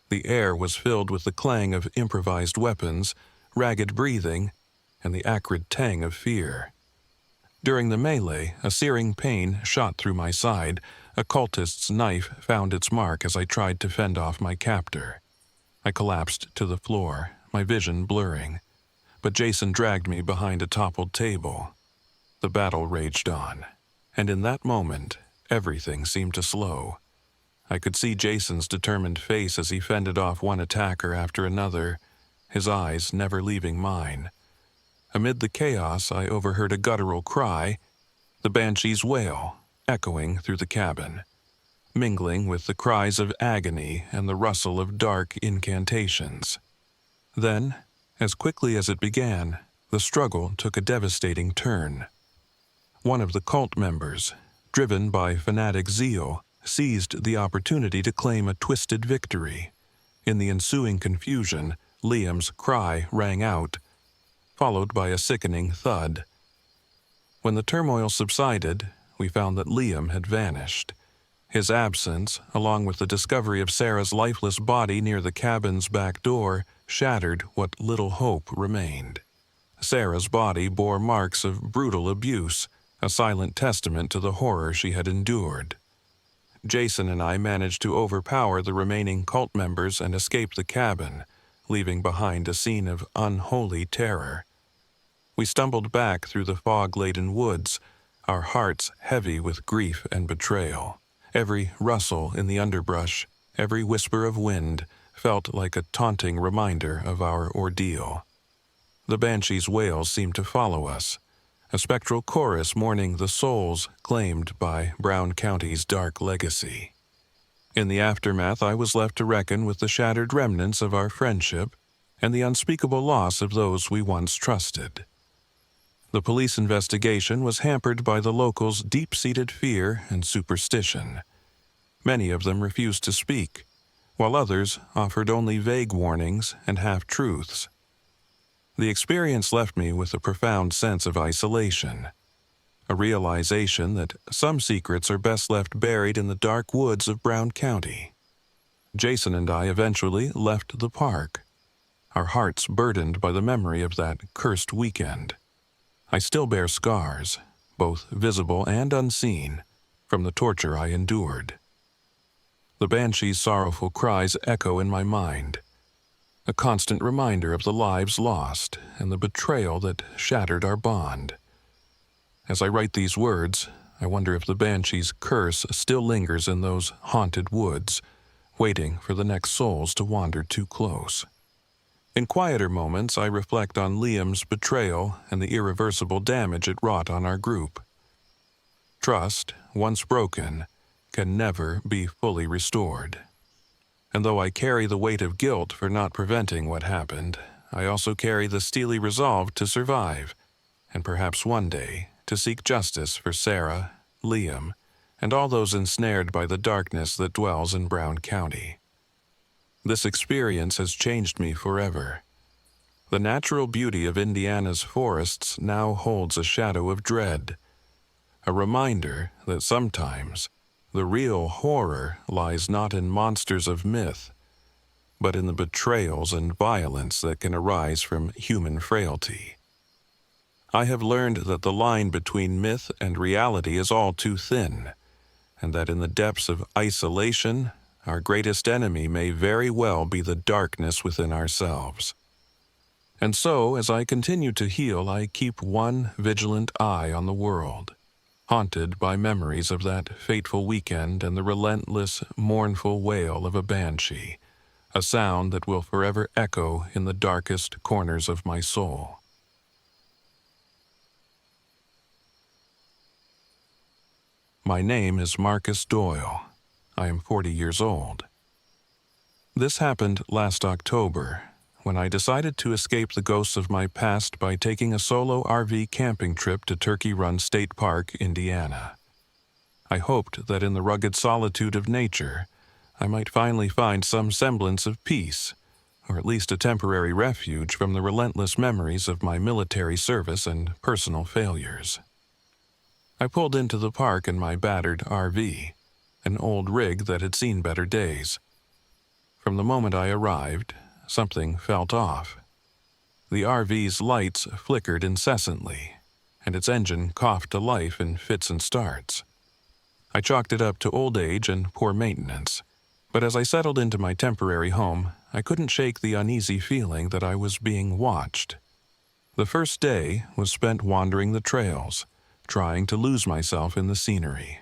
A: The air was filled with the clang of improvised weapons, ragged breathing, and the acrid tang of fear. During the melee, a searing pain shot through my side. A cultist's knife found its mark as I tried to fend off my captor. I collapsed to the floor, my vision blurring, but Jason dragged me behind a toppled table. The battle raged on, and in that moment, everything seemed to slow. I could see Jason's determined face as he fended off one attacker after another, his eyes never leaving mine. Amid the chaos, I overheard a guttural cry, the banshee's wail, echoing through the cabin, mingling with the cries of agony and the rustle of dark incantations. Then, as quickly as it began, the struggle took a devastating turn. One of the cult members, driven by fanatic zeal, seized the opportunity to claim a twisted victory. In the ensuing confusion, Liam's cry rang out, followed by a sickening thud. When the turmoil subsided, we found that Liam had vanished. His absence, along with the discovery of Sarah's lifeless body near the cabin's back door, shattered what little hope remained. Sarah's body bore marks of brutal abuse, a silent testament to the horror she had endured. Jason and I managed to overpower the remaining cult members and escape the cabin, leaving behind a scene of unholy terror. We stumbled back through the fog-laden woods, our hearts heavy with grief and betrayal. Every rustle in the underbrush, every whisper of wind, felt like a taunting reminder of our ordeal. The banshee's wails seemed to follow us, a spectral chorus mourning the souls claimed by Brown County's dark legacy. In the aftermath, I was left to reckon with the shattered remnants of our friendship and the unspeakable loss of those we once trusted. The police investigation was hampered by the locals' deep-seated fear and superstition. Many of them refused to speak, while others offered only vague warnings and half-truths. The experience left me with a profound sense of isolation, a realization that some secrets are best left buried in the dark woods of Brown County. Jason and I eventually left the park, our hearts burdened by the memory of that cursed weekend. I still bear scars, both visible and unseen, from the torture I endured. The banshee's sorrowful cries echo in my mind, a constant reminder of the lives lost and the betrayal that shattered our bond. As I write these words, I wonder if the banshee's curse still lingers in those haunted woods, waiting for the next souls to wander too close. In quieter moments, I reflect on Liam's betrayal and the irreversible damage it wrought on our group. Trust, once broken, can never be fully restored. And though I carry the weight of guilt for not preventing what happened, I also carry the steely resolve to survive, and perhaps one day to seek justice for Sarah, Liam, and all those ensnared by the darkness that dwells in Brown County. This experience has changed me forever. The natural beauty of Indiana's forests now holds a shadow of dread, a reminder that sometimes the real horror lies not in monsters of myth, but in the betrayals and violence that can arise from human frailty. I have learned that the line between myth and reality is all too thin, and that in the depths of isolation, our greatest enemy may very well be the darkness within ourselves. And so, as I continue to heal, I keep one vigilant eye on the world, haunted by memories of that fateful weekend and the relentless, mournful wail of a banshee, a sound that will forever echo in the darkest corners of my soul. My name is Marcus Doyle. I am 40 years old. This happened last October, when I decided to escape the ghosts of my past by taking a solo RV camping trip to Turkey Run State Park, Indiana. I hoped that in the rugged solitude of nature, I might finally find some semblance of peace, or at least a temporary refuge from the relentless memories of my military service and personal failures. I pulled into the park in my battered RV, an old rig that had seen better days. From the moment I arrived, something felt off. The RV's lights flickered incessantly, and its engine coughed to life in fits and starts. I chalked it up to old age and poor maintenance, but as I settled into my temporary home, I couldn't shake the uneasy feeling that I was being watched. The first day was spent wandering the trails, trying to lose myself in the scenery.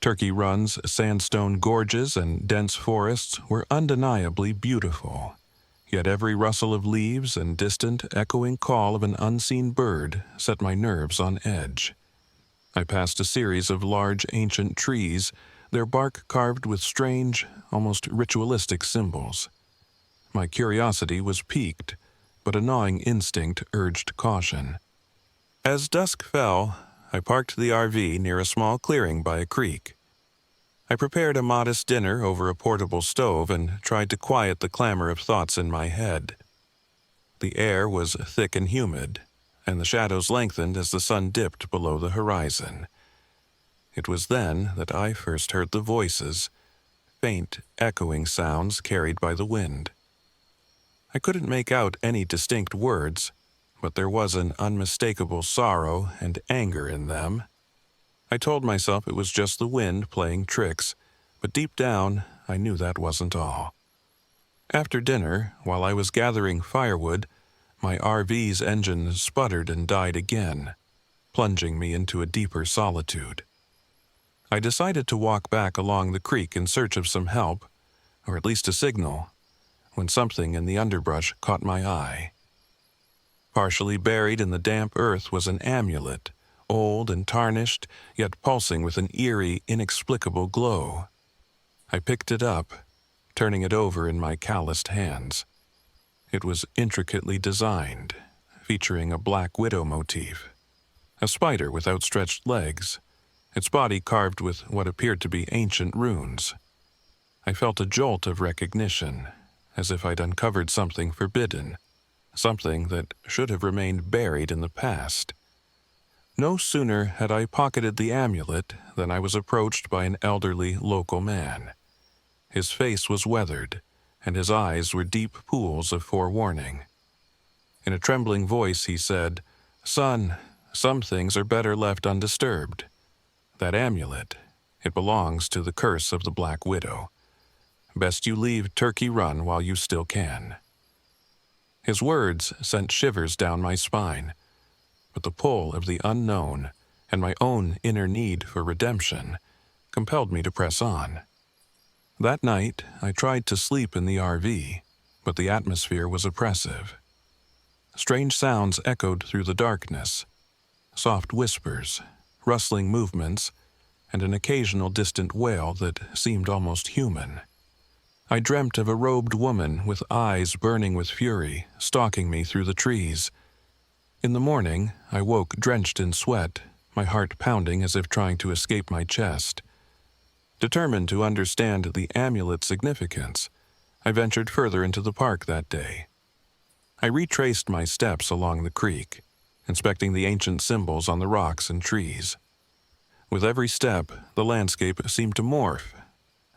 A: Turkey Run's sandstone gorges and dense forests were undeniably beautiful, yet every rustle of leaves and distant, echoing call of an unseen bird set my nerves on edge. I passed a series of large ancient trees, their bark carved with strange, almost ritualistic symbols. My curiosity was piqued, but a gnawing instinct urged caution. As dusk fell, I parked the RV near a small clearing by a creek. I prepared a modest dinner over a portable stove and tried to quiet the clamor of thoughts in my head. The air was thick and humid, and the shadows lengthened as the sun dipped below the horizon. It was then that I first heard the voices, faint, echoing sounds carried by the wind. I couldn't make out any distinct words, but there was an unmistakable sorrow and anger in them. I told myself it was just the wind playing tricks, but deep down, I knew that wasn't all. After dinner, while I was gathering firewood, my RV's engine sputtered and died again, plunging me into a deeper solitude. I decided to walk back along the creek in search of some help, or at least a signal, when something in the underbrush caught my eye. Partially buried in the damp earth was an amulet, old and tarnished, yet pulsing with an eerie, inexplicable glow. I picked it up, turning it over in my calloused hands. It was intricately designed, featuring a black widow motif. A spider with outstretched legs, its body carved with what appeared to be ancient runes. I felt a jolt of recognition, as if I'd uncovered something forbidden, something that should have remained buried in the past. No sooner had I pocketed the amulet than I was approached by an elderly local man. His face was weathered, and his eyes were deep pools of forewarning. In a trembling voice he said, "Son, some things are better left undisturbed. That amulet, it belongs to the curse of the Black Widow. Best you leave Turkey Run while you still can." His words sent shivers down my spine, but the pull of the unknown and my own inner need for redemption compelled me to press on. That night, I tried to sleep in the RV, but the atmosphere was oppressive. Strange sounds echoed through the darkness, soft whispers, rustling movements, and an occasional distant wail that seemed almost human. I dreamt of a robed woman with eyes burning with fury, stalking me through the trees. In the morning, I woke drenched in sweat, my heart pounding as if trying to escape my chest. Determined to understand the amulet's significance, I ventured further into the park that day. I retraced my steps along the creek, inspecting the ancient symbols on the rocks and trees. With every step, the landscape seemed to morph,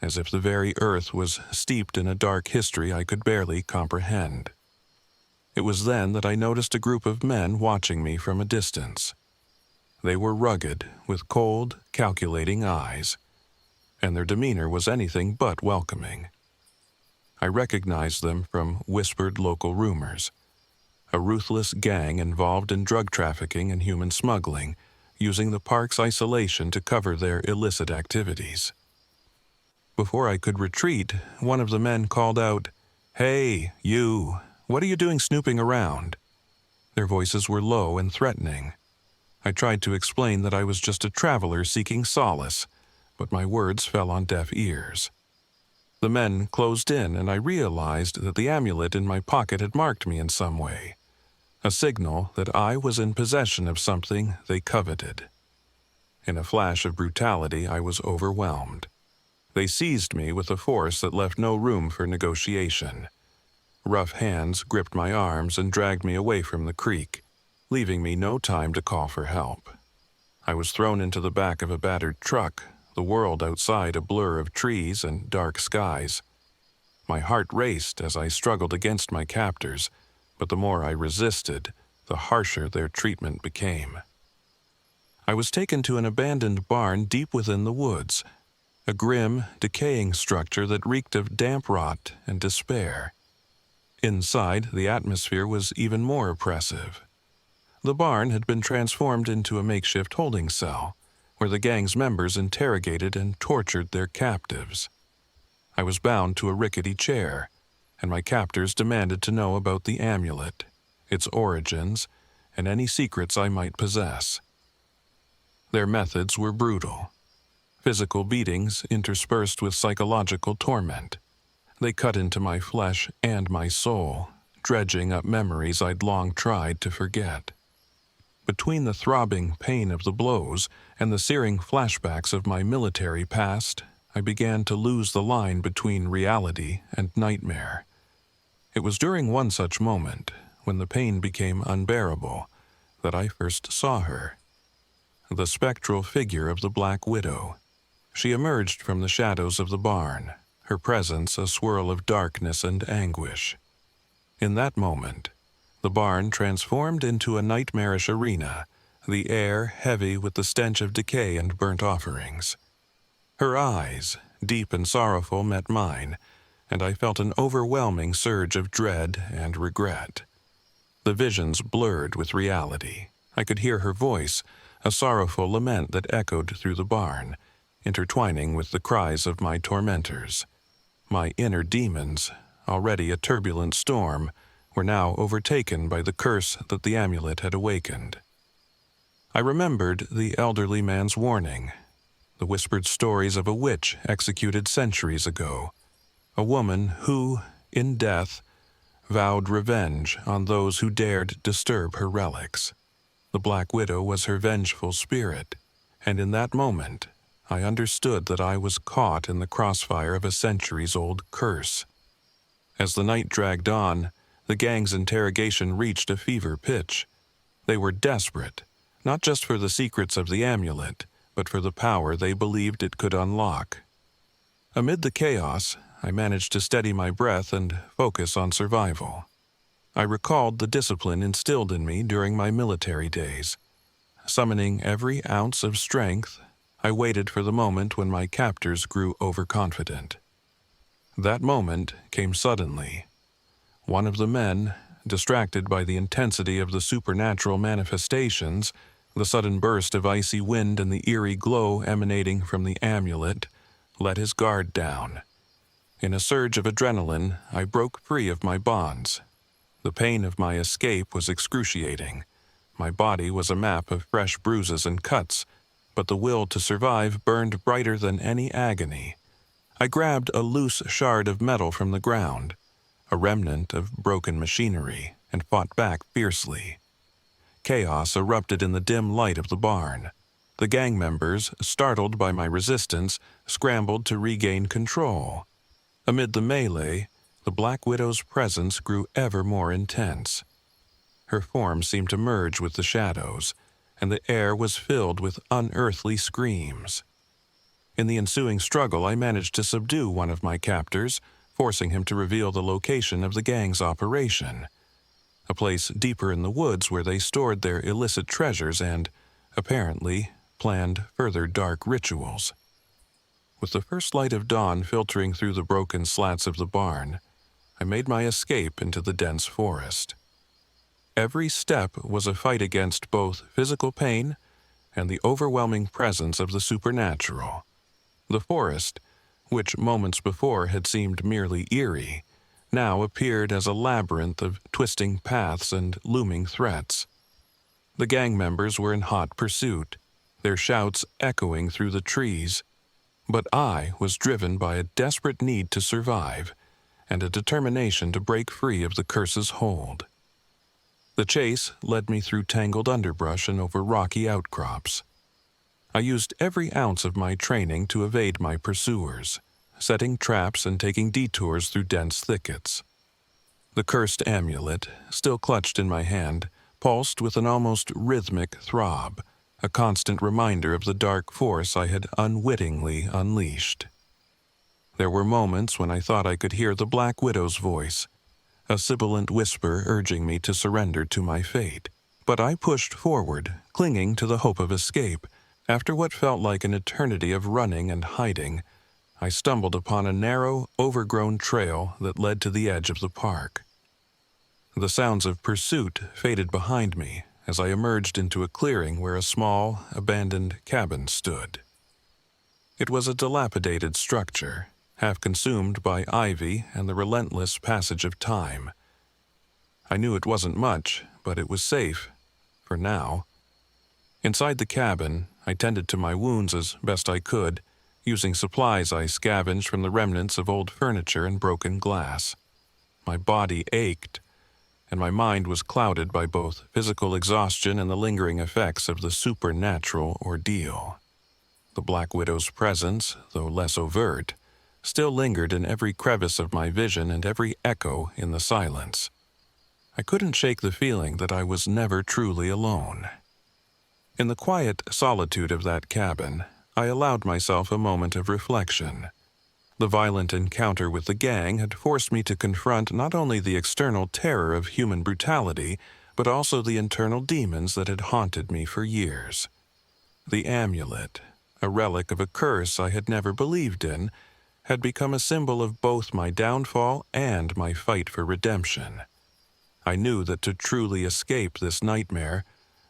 A: as if the very earth was steeped in a dark history I could barely comprehend. It was then that I noticed a group of men watching me from a distance. They were rugged, with cold, calculating eyes, and their demeanor was anything but welcoming. I recognized them from whispered local rumors. A ruthless gang involved in drug trafficking and human smuggling, using the park's isolation to cover their illicit activities. Before I could retreat, one of the men called out, "Hey, you, what are you doing snooping around?" Their voices were low and threatening. I tried to explain that I was just a traveler seeking solace, but my words fell on deaf ears. The men closed in, and I realized that the amulet in my pocket had marked me in some way, a signal that I was in possession of something they coveted. In a flash of brutality, I was overwhelmed. They seized me with a force that left no room for negotiation. Rough hands gripped my arms and dragged me away from the creek, leaving me no time to call for help. I was thrown into the back of a battered truck, the world outside a blur of trees and dark skies. My heart raced as I struggled against my captors, but the more I resisted, the harsher their treatment became. I was taken to an abandoned barn deep within the woods, a grim, decaying structure that reeked of damp rot and despair. Inside, the atmosphere was even more oppressive. The barn had been transformed into a makeshift holding cell, where the gang's members interrogated and tortured their captives. I was bound to a rickety chair, and my captors demanded to know about the amulet, its origins, and any secrets I might possess. Their methods were brutal. Physical beatings interspersed with psychological torment. They cut into my flesh and my soul, dredging up memories I'd long tried to forget. Between the throbbing pain of the blows and the searing flashbacks of my military past, I began to lose the line between reality and nightmare. It was during one such moment, when the pain became unbearable, that I first saw her. The spectral figure of the Black Widow. She emerged from the shadows of the barn, her presence a swirl of darkness and anguish. In that moment, the barn transformed into a nightmarish arena, the air heavy with the stench of decay and burnt offerings. Her eyes, deep and sorrowful, met mine, and I felt an overwhelming surge of dread and regret. The visions blurred with reality. I could hear her voice, a sorrowful lament that echoed through the barn, intertwining with the cries of my tormentors. My inner demons, already a turbulent storm, were now overtaken by the curse that the amulet had awakened. I remembered the elderly man's warning, the whispered stories of a witch executed centuries ago, a woman who, in death, vowed revenge on those who dared disturb her relics. The Black Widow was her vengeful spirit, and in that moment, I understood that I was caught in the crossfire of a centuries-old curse. As the night dragged on, the gang's interrogation reached a fever pitch. They were desperate, not just for the secrets of the amulet, but for the power they believed it could unlock. Amid the chaos, I managed to steady my breath and focus on survival. I recalled the discipline instilled in me during my military days. Summoning every ounce of strength, I waited for the moment when my captors grew overconfident. That moment came suddenly. One of the men, distracted by the intensity of the supernatural manifestations, the sudden burst of icy wind and the eerie glow emanating from the amulet, let his guard down. In a surge of adrenaline, I broke free of my bonds. The pain of my escape was excruciating. My body was a map of fresh bruises and cuts, but the will to survive burned brighter than any agony. I grabbed a loose shard of metal from the ground, a remnant of broken machinery, and fought back fiercely. Chaos erupted in the dim light of the barn. The gang members, startled by my resistance, scrambled to regain control. Amid the melee, the Black Widow's presence grew ever more intense. Her form seemed to merge with the shadows, and the air was filled with unearthly screams. In the ensuing struggle, I managed to subdue one of my captors, forcing him to reveal the location of the gang's operation, a place deeper in the woods where they stored their illicit treasures and, apparently, planned further dark rituals. With the first light of dawn filtering through the broken slats of the barn, I made my escape into the dense forest. Every step was a fight against both physical pain and the overwhelming presence of the supernatural. The forest, which moments before had seemed merely eerie, now appeared as a labyrinth of twisting paths and looming threats. The gang members were in hot pursuit, their shouts echoing through the trees, but I was driven by a desperate need to survive and a determination to break free of the curse's hold. The chase led me through tangled underbrush and over rocky outcrops. I used every ounce of my training to evade my pursuers, setting traps and taking detours through dense thickets. The cursed amulet, still clutched in my hand, pulsed with an almost rhythmic throb, a constant reminder of the dark force I had unwittingly unleashed. There were moments when I thought I could hear the Black Widow's voice, a sibilant whisper urging me to surrender to my fate. But I pushed forward, clinging to the hope of escape. After what felt like an eternity of running and hiding, I stumbled upon a narrow, overgrown trail that led to the edge of the park. The sounds of pursuit faded behind me as I emerged into a clearing where a small, abandoned cabin stood. It was a dilapidated structure, half consumed by ivy and the relentless passage of time. I knew it wasn't much, but it was safe, for now. Inside the cabin, I tended to my wounds as best I could, using supplies I scavenged from the remnants of old furniture and broken glass. My body ached, and my mind was clouded by both physical exhaustion and the lingering effects of the supernatural ordeal. The Black Widow's presence, though less overt, still lingered in every crevice of my vision and every echo in the silence. I couldn't shake the feeling that I was never truly alone. In the quiet solitude of that cabin, I allowed myself a moment of reflection. The violent encounter with the gang had forced me to confront not only the external terror of human brutality, but also the internal demons that had haunted me for years. The amulet, a relic of a curse I had never believed in, had become a symbol of both my downfall and my fight for redemption. I knew that to truly escape this nightmare,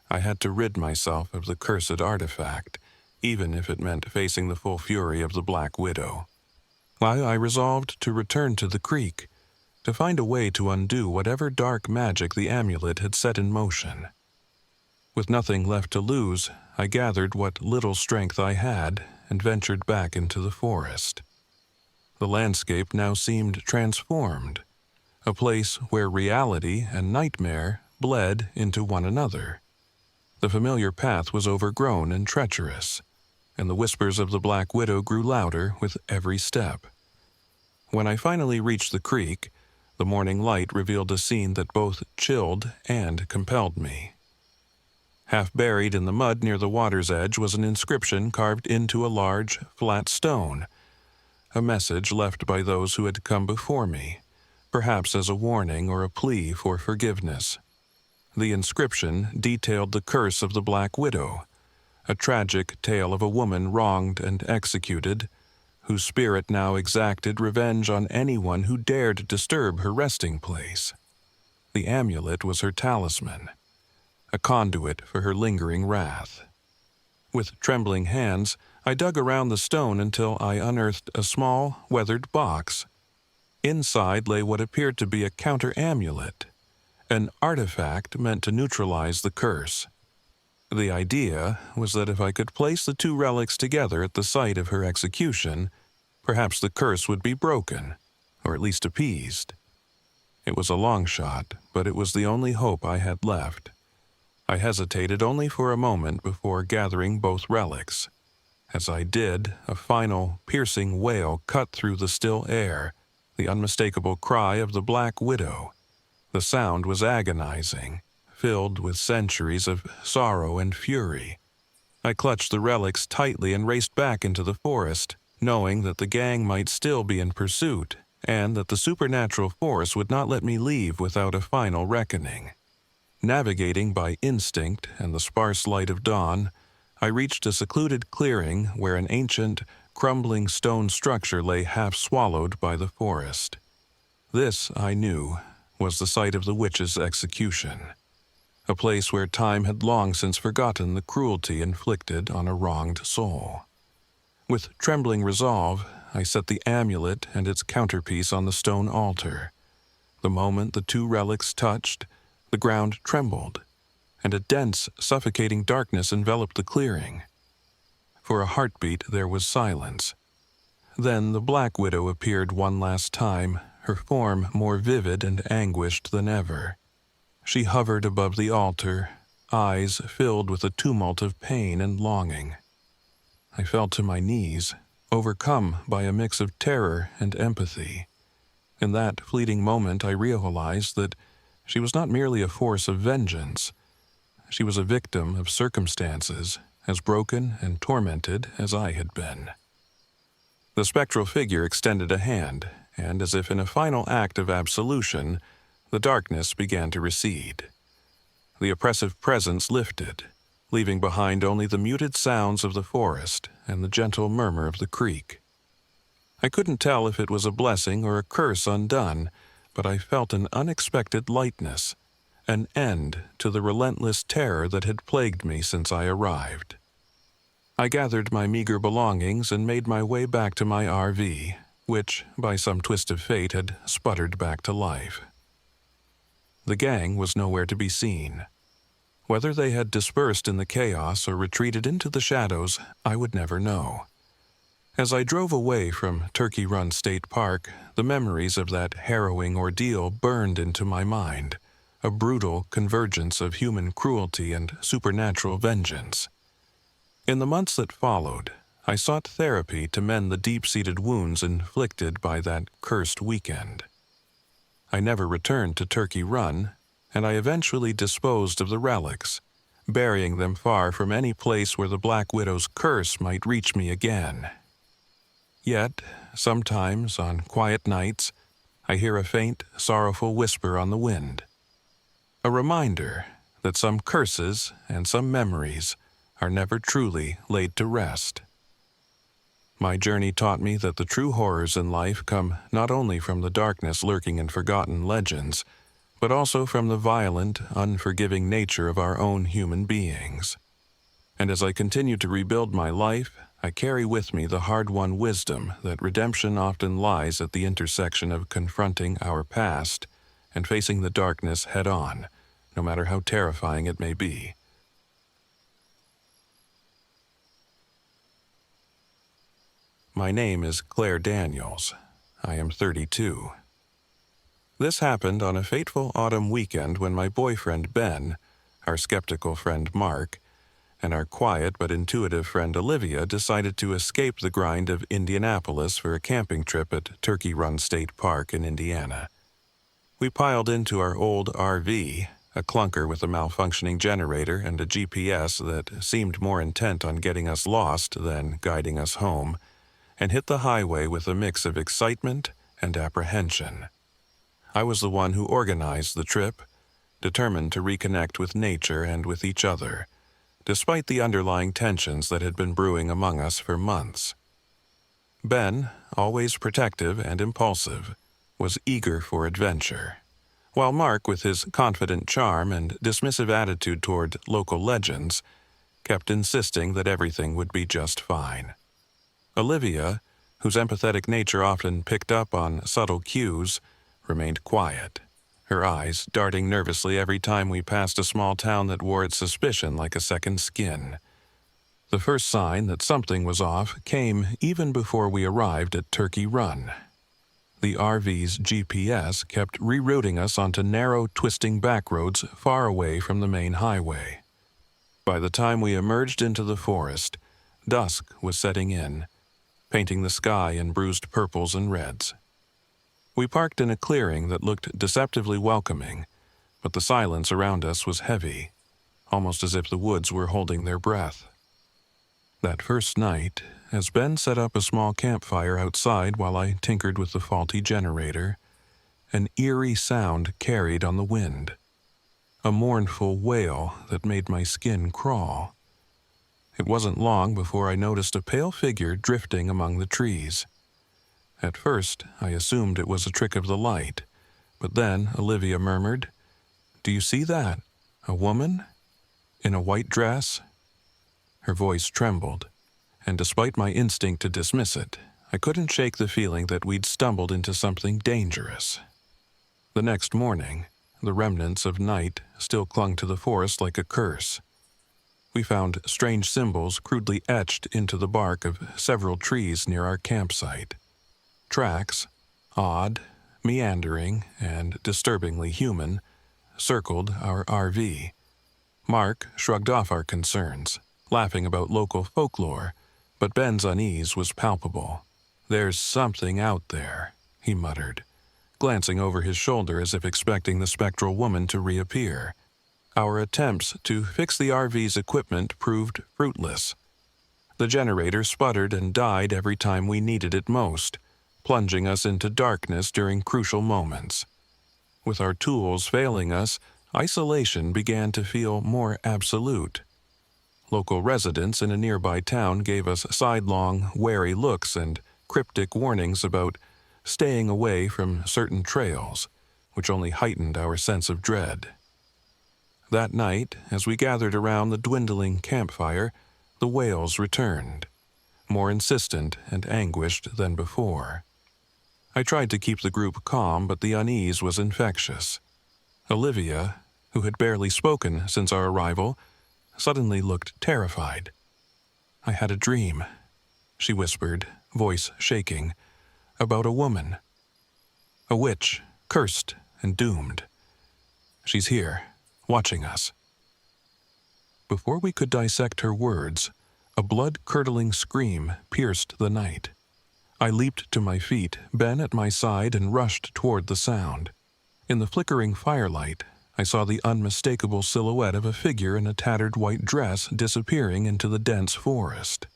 A: I had to rid myself of the cursed artifact, even if it meant facing the full fury of the Black Widow. I resolved to return to the creek, to find a way to undo whatever dark magic the amulet had set in motion. With nothing left to lose, I gathered what little strength I had and ventured back into the forest. The landscape now seemed transformed, a place where reality and nightmare bled into one another. The familiar path was overgrown and treacherous, and the whispers of the Black Widow grew louder with every step. When I finally reached the creek, the morning light revealed a scene that both chilled and compelled me. Half buried in the mud near the water's edge was an inscription carved into a large, flat stone, a message left by those who had come before me, perhaps as a warning or a plea for forgiveness. The inscription detailed the curse of the Black Widow, a tragic tale of a woman wronged and executed, whose spirit now exacted revenge on anyone who dared disturb her resting place. The amulet was her talisman, a conduit for her lingering wrath. With trembling hands, I dug around the stone until I unearthed a small, weathered box. Inside lay what appeared to be a counter-amulet, an artifact meant to neutralize the curse. The idea was that if I could place the two relics together at the site of her execution, perhaps the curse would be broken, or at least appeased. It was a long shot, but it was the only hope I had left. I hesitated only for a moment before gathering both relics. As I did, a final, piercing wail cut through the still air, the unmistakable cry of the Black Widow. The sound was agonizing, filled with centuries of sorrow and fury. I clutched the relics tightly and raced back into the forest, knowing that the gang might still be in pursuit, and that the supernatural force would not let me leave without a final reckoning. Navigating by instinct and the sparse light of dawn, I reached a secluded clearing where an ancient, crumbling stone structure lay half swallowed by the forest. This, I knew, was the site of the witch's execution, a place where time had long since forgotten the cruelty inflicted on a wronged soul. With trembling resolve, I set the amulet and its counterpiece on the stone altar. The moment the two relics touched, the ground trembled, and a dense, suffocating darkness enveloped the clearing. For a heartbeat there was silence. Then the Black Widow appeared one last time, her form more vivid and anguished than ever. She hovered above the altar, eyes filled with a tumult of pain and longing. I fell to my knees, overcome by a mix of terror and empathy. In that fleeting moment I realized that she was not merely a force of vengeance. She was a victim of circumstances, as broken and tormented as I had been. The spectral figure extended a hand, and as if in a final act of absolution, the darkness began to recede. The oppressive presence lifted, leaving behind only the muted sounds of the forest and the gentle murmur of the creek. I couldn't tell if it was a blessing or a curse undone, but I felt an unexpected lightness, an end to the relentless terror that had plagued me since I arrived. I gathered my meager belongings and made my way back to my RV, which, by some twist of fate, had sputtered back to life. The gang was nowhere to be seen. Whether they had dispersed in the chaos or retreated into the shadows, I would never know. As I drove away from Turkey Run State Park, the memories of that harrowing ordeal burned into my mind, a brutal convergence of human cruelty and supernatural vengeance. In the months that followed, I sought therapy to mend the deep-seated wounds inflicted by that cursed weekend. I never returned to Turkey Run, and I eventually disposed of the relics, burying them far from any place where the Black Widow's curse might reach me again. Yet, sometimes, on quiet nights, I hear a faint, sorrowful whisper on the wind. A reminder that some curses and some memories are never truly laid to rest. My journey taught me that the true horrors in life come not only from the darkness lurking in forgotten legends, but also from the violent, unforgiving nature of our own human beings. And as I continue to rebuild my life, I carry with me the hard-won wisdom that redemption often lies at the intersection of confronting our past and facing the darkness head-on, no matter how terrifying it may be. My name is Claire Daniels. I am 32. This happened on a fateful autumn weekend when my boyfriend Ben, our skeptical friend Mark, and our quiet but intuitive friend Olivia decided to escape the grind of Indianapolis for a camping trip at Turkey Run State Park in Indiana. We piled into our old RV, a clunker with a malfunctioning generator and a GPS that seemed more intent on getting us lost than guiding us home, and hit the highway with a mix of excitement and apprehension. I was the one who organized the trip, determined to reconnect with nature and with each other, despite the underlying tensions that had been brewing among us for months. Ben, always protective and impulsive, was eager for adventure, while Mark, with his confident charm and dismissive attitude toward local legends, kept insisting that everything would be just fine. Olivia, whose empathetic nature often picked up on subtle cues, remained quiet, her eyes darting nervously every time we passed a small town that wore its suspicion like a second skin. The first sign that something was off came even before we arrived at Turkey Run. The RV's GPS kept rerouting us onto narrow, twisting back roads far away from the main highway. By the time we emerged into the forest, dusk was setting in, painting the sky in bruised purples and reds. We parked in a clearing that looked deceptively welcoming, but the silence around us was heavy, almost as if the woods were holding their breath. That first night, as Ben set up a small campfire outside while I tinkered with the faulty generator, an eerie sound carried on the wind, a mournful wail that made my skin crawl. It wasn't long before I noticed a pale figure drifting among the trees. At first, I assumed it was a trick of the light, but then Olivia murmured, "Do you see that? A woman? In a white dress?" Her voice trembled, and despite my instinct to dismiss it, I couldn't shake the feeling that we'd stumbled into something dangerous. The next morning, the remnants of night still clung to the forest like a curse. We found strange symbols crudely etched into the bark of several trees near our campsite. Tracks, odd, meandering, and disturbingly human, circled our RV. Mark shrugged off our concerns, laughing about local folklore, but Ben's unease was palpable. "There's something out there," he muttered, glancing over his shoulder as if expecting the spectral woman to reappear. Our attempts to fix the RV's equipment proved fruitless. The generator sputtered and died every time we needed it most, plunging us into darkness during crucial moments. With our tools failing us, isolation began to feel more absolute. Local residents in a nearby town gave us sidelong, wary looks and cryptic warnings about staying away from certain trails, which only heightened our sense of dread. That night, as we gathered around the dwindling campfire, the wails returned, more insistent and anguished than before. I tried to keep the group calm, but the unease was infectious. Olivia, who had barely spoken since our arrival, suddenly looked terrified. "I had a dream," she whispered, voice shaking, "about a woman. A witch, cursed and doomed. She's here, watching us." Before we could dissect her words, a blood-curdling scream pierced the night. I leaped to my feet, Ben at my side, and rushed toward the sound. In the flickering firelight, I saw the unmistakable silhouette of a figure in a tattered white dress disappearing into the dense forest.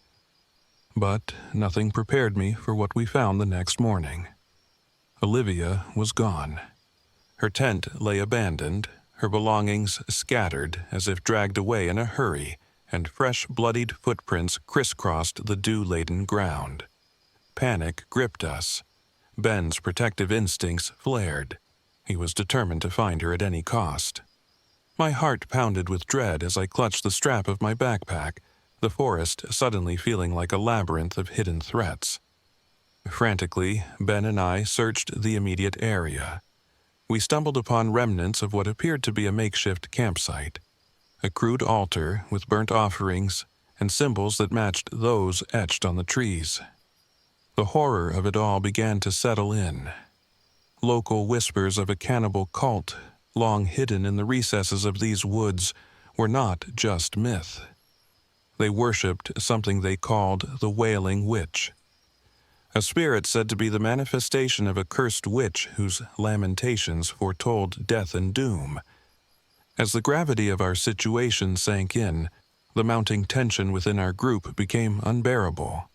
A: But nothing prepared me for what we found the next morning. Olivia was gone. Her tent lay abandoned, her belongings scattered as if dragged away in a hurry, and fresh bloodied footprints crisscrossed the dew-laden ground. Panic gripped us. Ben's protective instincts flared. He was determined to find her at any cost. My heart pounded with dread as I clutched the strap of my backpack, the forest suddenly feeling like a labyrinth of hidden threats. Frantically, Ben and I searched the immediate area. We stumbled upon remnants of what appeared to be a makeshift campsite, a crude altar with burnt offerings and symbols that matched those etched on the trees. The horror of it all began to settle in. Local whispers of a cannibal cult, long hidden in the recesses of these woods, were not just myth. They worshipped something they called the Wailing Witch, a spirit said to be the manifestation of a cursed witch whose lamentations foretold death and doom. As the gravity of our situation sank in, the mounting tension within our group became unbearable.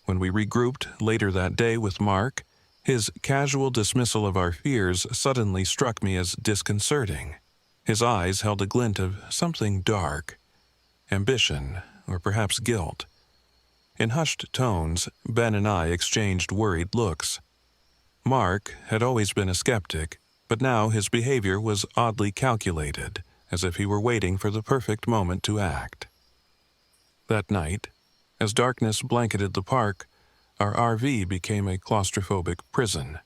A: When we regrouped later that day with Mark, his casual dismissal of our fears suddenly struck me as disconcerting. His eyes held a glint of something dark, ambition, or perhaps guilt. In hushed tones, Ben and I exchanged worried looks. Mark had always been a skeptic, but now his behavior was oddly calculated, as if he were waiting for the perfect moment to act. That night, as darkness blanketed the park, our RV became a claustrophobic prison.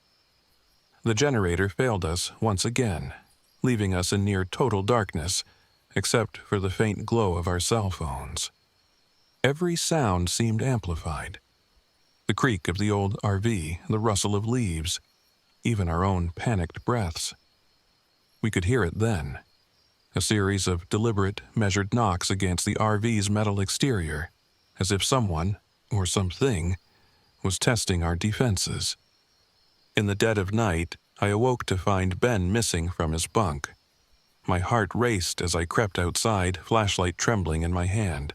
A: The generator failed us once again, leaving us in near total darkness, except for the faint glow of our cell phones. Every sound seemed amplified. The creak of the old RV, the rustle of leaves, even our own panicked breaths. We could hear it then, a series of deliberate, measured knocks against the RV's metal exterior, as if someone, or something, was testing our defenses. In the dead of night, I awoke to find Ben missing from his bunk. My heart raced as I crept outside, flashlight trembling in my hand.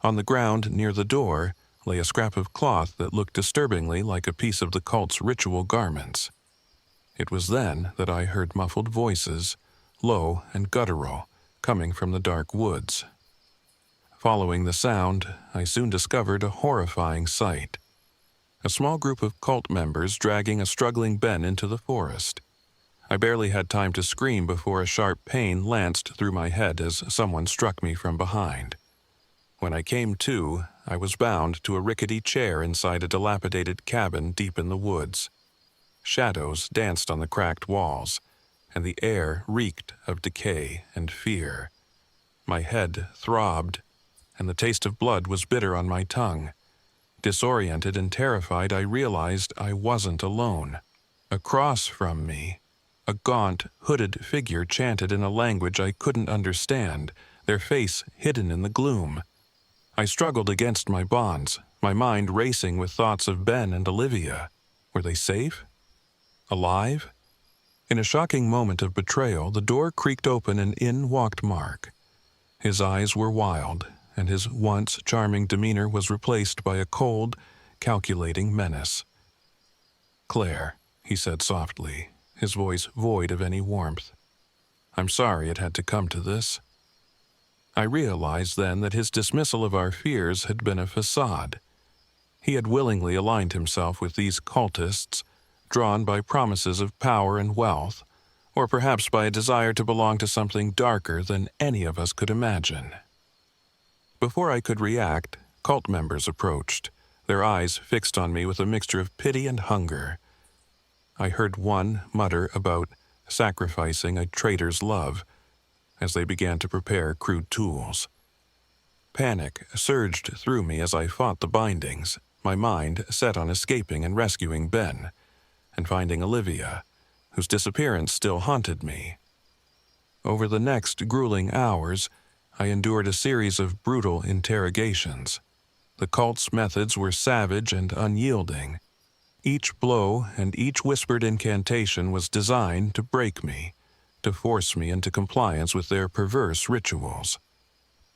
A: On the ground near the door lay a scrap of cloth that looked disturbingly like a piece of the cult's ritual garments. It was then that I heard muffled voices, low and guttural, coming from the dark woods. Following the sound, I soon discovered a horrifying sight. A small group of cult members dragging a struggling Ben into the forest. I barely had time to scream before a sharp pain lanced through my head as someone struck me from behind. When I came to, I was bound to a rickety chair inside a dilapidated cabin deep in the woods. Shadows danced on the cracked walls, and the air reeked of decay and fear. My head throbbed, and the taste of blood was bitter on my tongue. Disoriented and terrified, I realized I wasn't alone. Across from me, a gaunt, hooded figure chanted in a language I couldn't understand, their face hidden in the gloom. I struggled against my bonds, my mind racing with thoughts of Ben and Olivia. Were they safe? Alive? In a shocking moment of betrayal, the door creaked open and in walked Mark. His eyes were wild, and his once charming demeanor was replaced by a cold, calculating menace. "Claire," he said softly, his voice void of any warmth. "I'm sorry it had to come to this." I realized then that his dismissal of our fears had been a facade. He had willingly aligned himself with these cultists, drawn by promises of power and wealth, or perhaps by a desire to belong to something darker than any of us could imagine. Before I could react, cult members approached, their eyes fixed on me with a mixture of pity and hunger. I heard one mutter about sacrificing a traitor's love as they began to prepare crude tools. Panic surged through me as I fought the bindings, my mind set on escaping and rescuing Ben, and finding Olivia, whose disappearance still haunted me. Over the next grueling hours, I endured a series of brutal interrogations. The cult's methods were savage and unyielding. Each blow and each whispered incantation was designed to break me, to force me into compliance with their perverse rituals.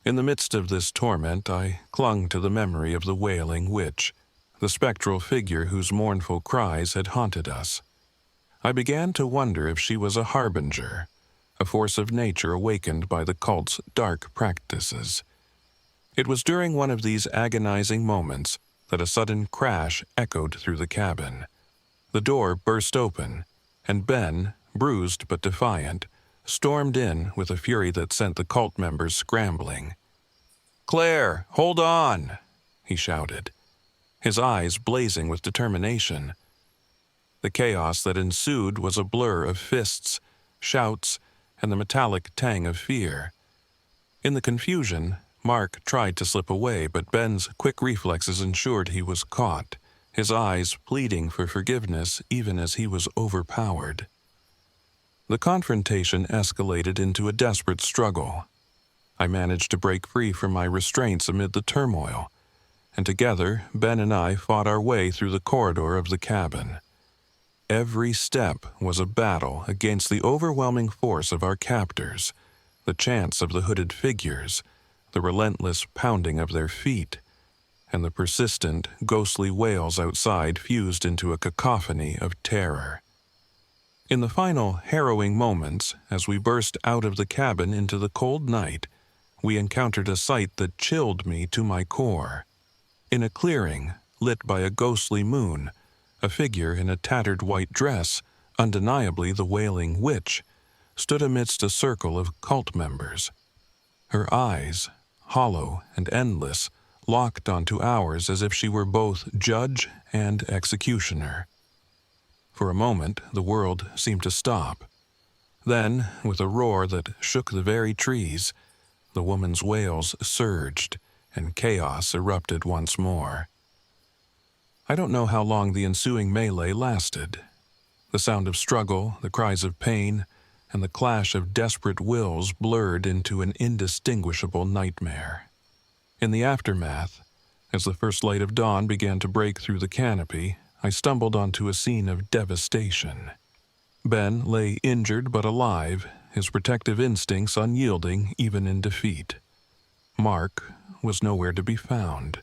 A: In the midst of this torment, I clung to the memory of the Wailing Witch, the spectral figure whose mournful cries had haunted us. I began to wonder if she was a harbinger, a force of nature awakened by the cult's dark practices. It was during one of these agonizing moments that a sudden crash echoed through the cabin. The door burst open, and Ben, bruised but defiant, stormed in with a fury that sent the cult members scrambling. "Claire, hold on!" he shouted, his eyes blazing with determination. The chaos that ensued was a blur of fists, shouts, and the metallic tang of fear. In the confusion, Mark tried to slip away, but Ben's quick reflexes ensured he was caught, his eyes pleading for forgiveness even as he was overpowered. The confrontation escalated into a desperate struggle. I managed to break free from my restraints amid the turmoil, and together Ben and I fought our way through the corridor of the cabin. Every step was a battle against the overwhelming force of our captors, the chants of the hooded figures, the relentless pounding of their feet, and the persistent, ghostly wails outside fused into a cacophony of terror. In the final harrowing moments, as we burst out of the cabin into the cold night, we encountered a sight that chilled me to my core. In a clearing, lit by a ghostly moon, a figure in a tattered white dress, undeniably the Wailing Witch, stood amidst a circle of cult members. Her eyes, hollow and endless, locked onto ours as if she were both judge and executioner. For a moment, the world seemed to stop. Then, with a roar that shook the very trees, the woman's wails surged, and chaos erupted once more. I don't know how long the ensuing melee lasted. The sound of struggle, the cries of pain, and the clash of desperate wills blurred into an indistinguishable nightmare. In the aftermath, as the first light of dawn began to break through the canopy, I stumbled onto a scene of devastation. Ben lay injured but alive, his protective instincts unyielding even in defeat. Mark was nowhere to be found,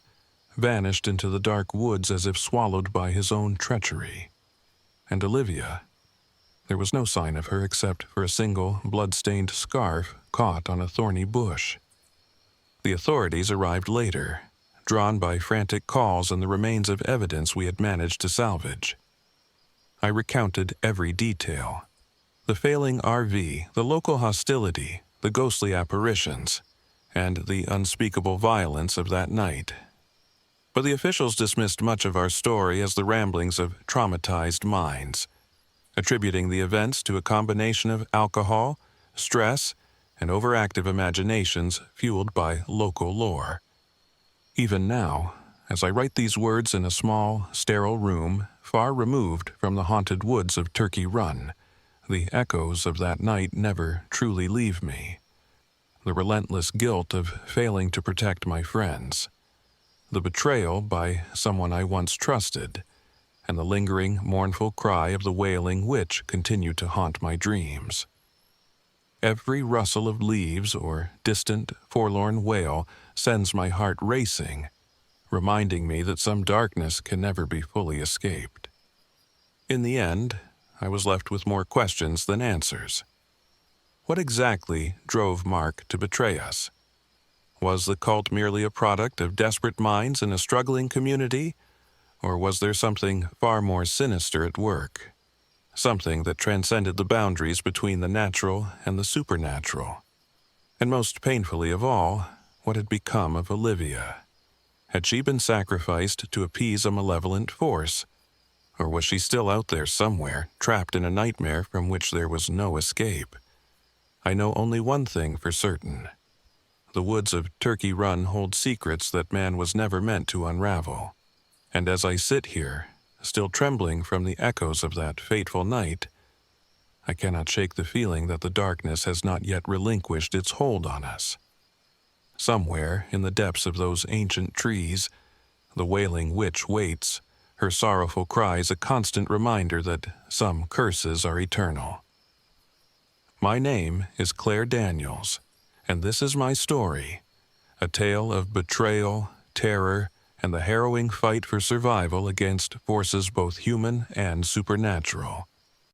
A: vanished into the dark woods as if swallowed by his own treachery. And Olivia, there was no sign of her except for a single blood-stained scarf caught on a thorny bush. The authorities arrived later, drawn by frantic calls and the remains of evidence we had managed to salvage. I recounted every detail. The failing RV, the local hostility, the ghostly apparitions, and the unspeakable violence of that night. But the officials dismissed much of our story as the ramblings of traumatized minds, attributing the events to a combination of alcohol, stress, and overactive imaginations fueled by local lore. Even now, as I write these words in a small, sterile room far removed from the haunted woods of Turkey Run, the echoes of that night never truly leave me. The relentless guilt of failing to protect my friends, the betrayal by someone I once trusted, and the lingering, mournful cry of the Wailing Witch continue to haunt my dreams. Every rustle of leaves or distant, forlorn wail sends my heart racing, reminding me that some darkness can never be fully escaped. In the end, I was left with more questions than answers. What exactly drove Mark to betray us? Was the cult merely a product of desperate minds in a struggling community, or was there something far more sinister at work? Something that transcended the boundaries between the natural and the supernatural? And most painfully of all, what had become of Olivia? Had she been sacrificed to appease a malevolent force? Or was she still out there somewhere, trapped in a nightmare from which there was no escape? I know only one thing for certain. The woods of Turkey Run hold secrets that man was never meant to unravel. And as I sit here, still trembling from the echoes of that fateful night, I cannot shake the feeling that the darkness has not yet relinquished its hold on us. Somewhere in the depths of those ancient trees, the Wailing Witch waits, her sorrowful cries a constant reminder that some curses are eternal. My name is Claire Daniels, and this is my story, a tale of betrayal, terror, and the harrowing fight for survival against forces both human and supernatural.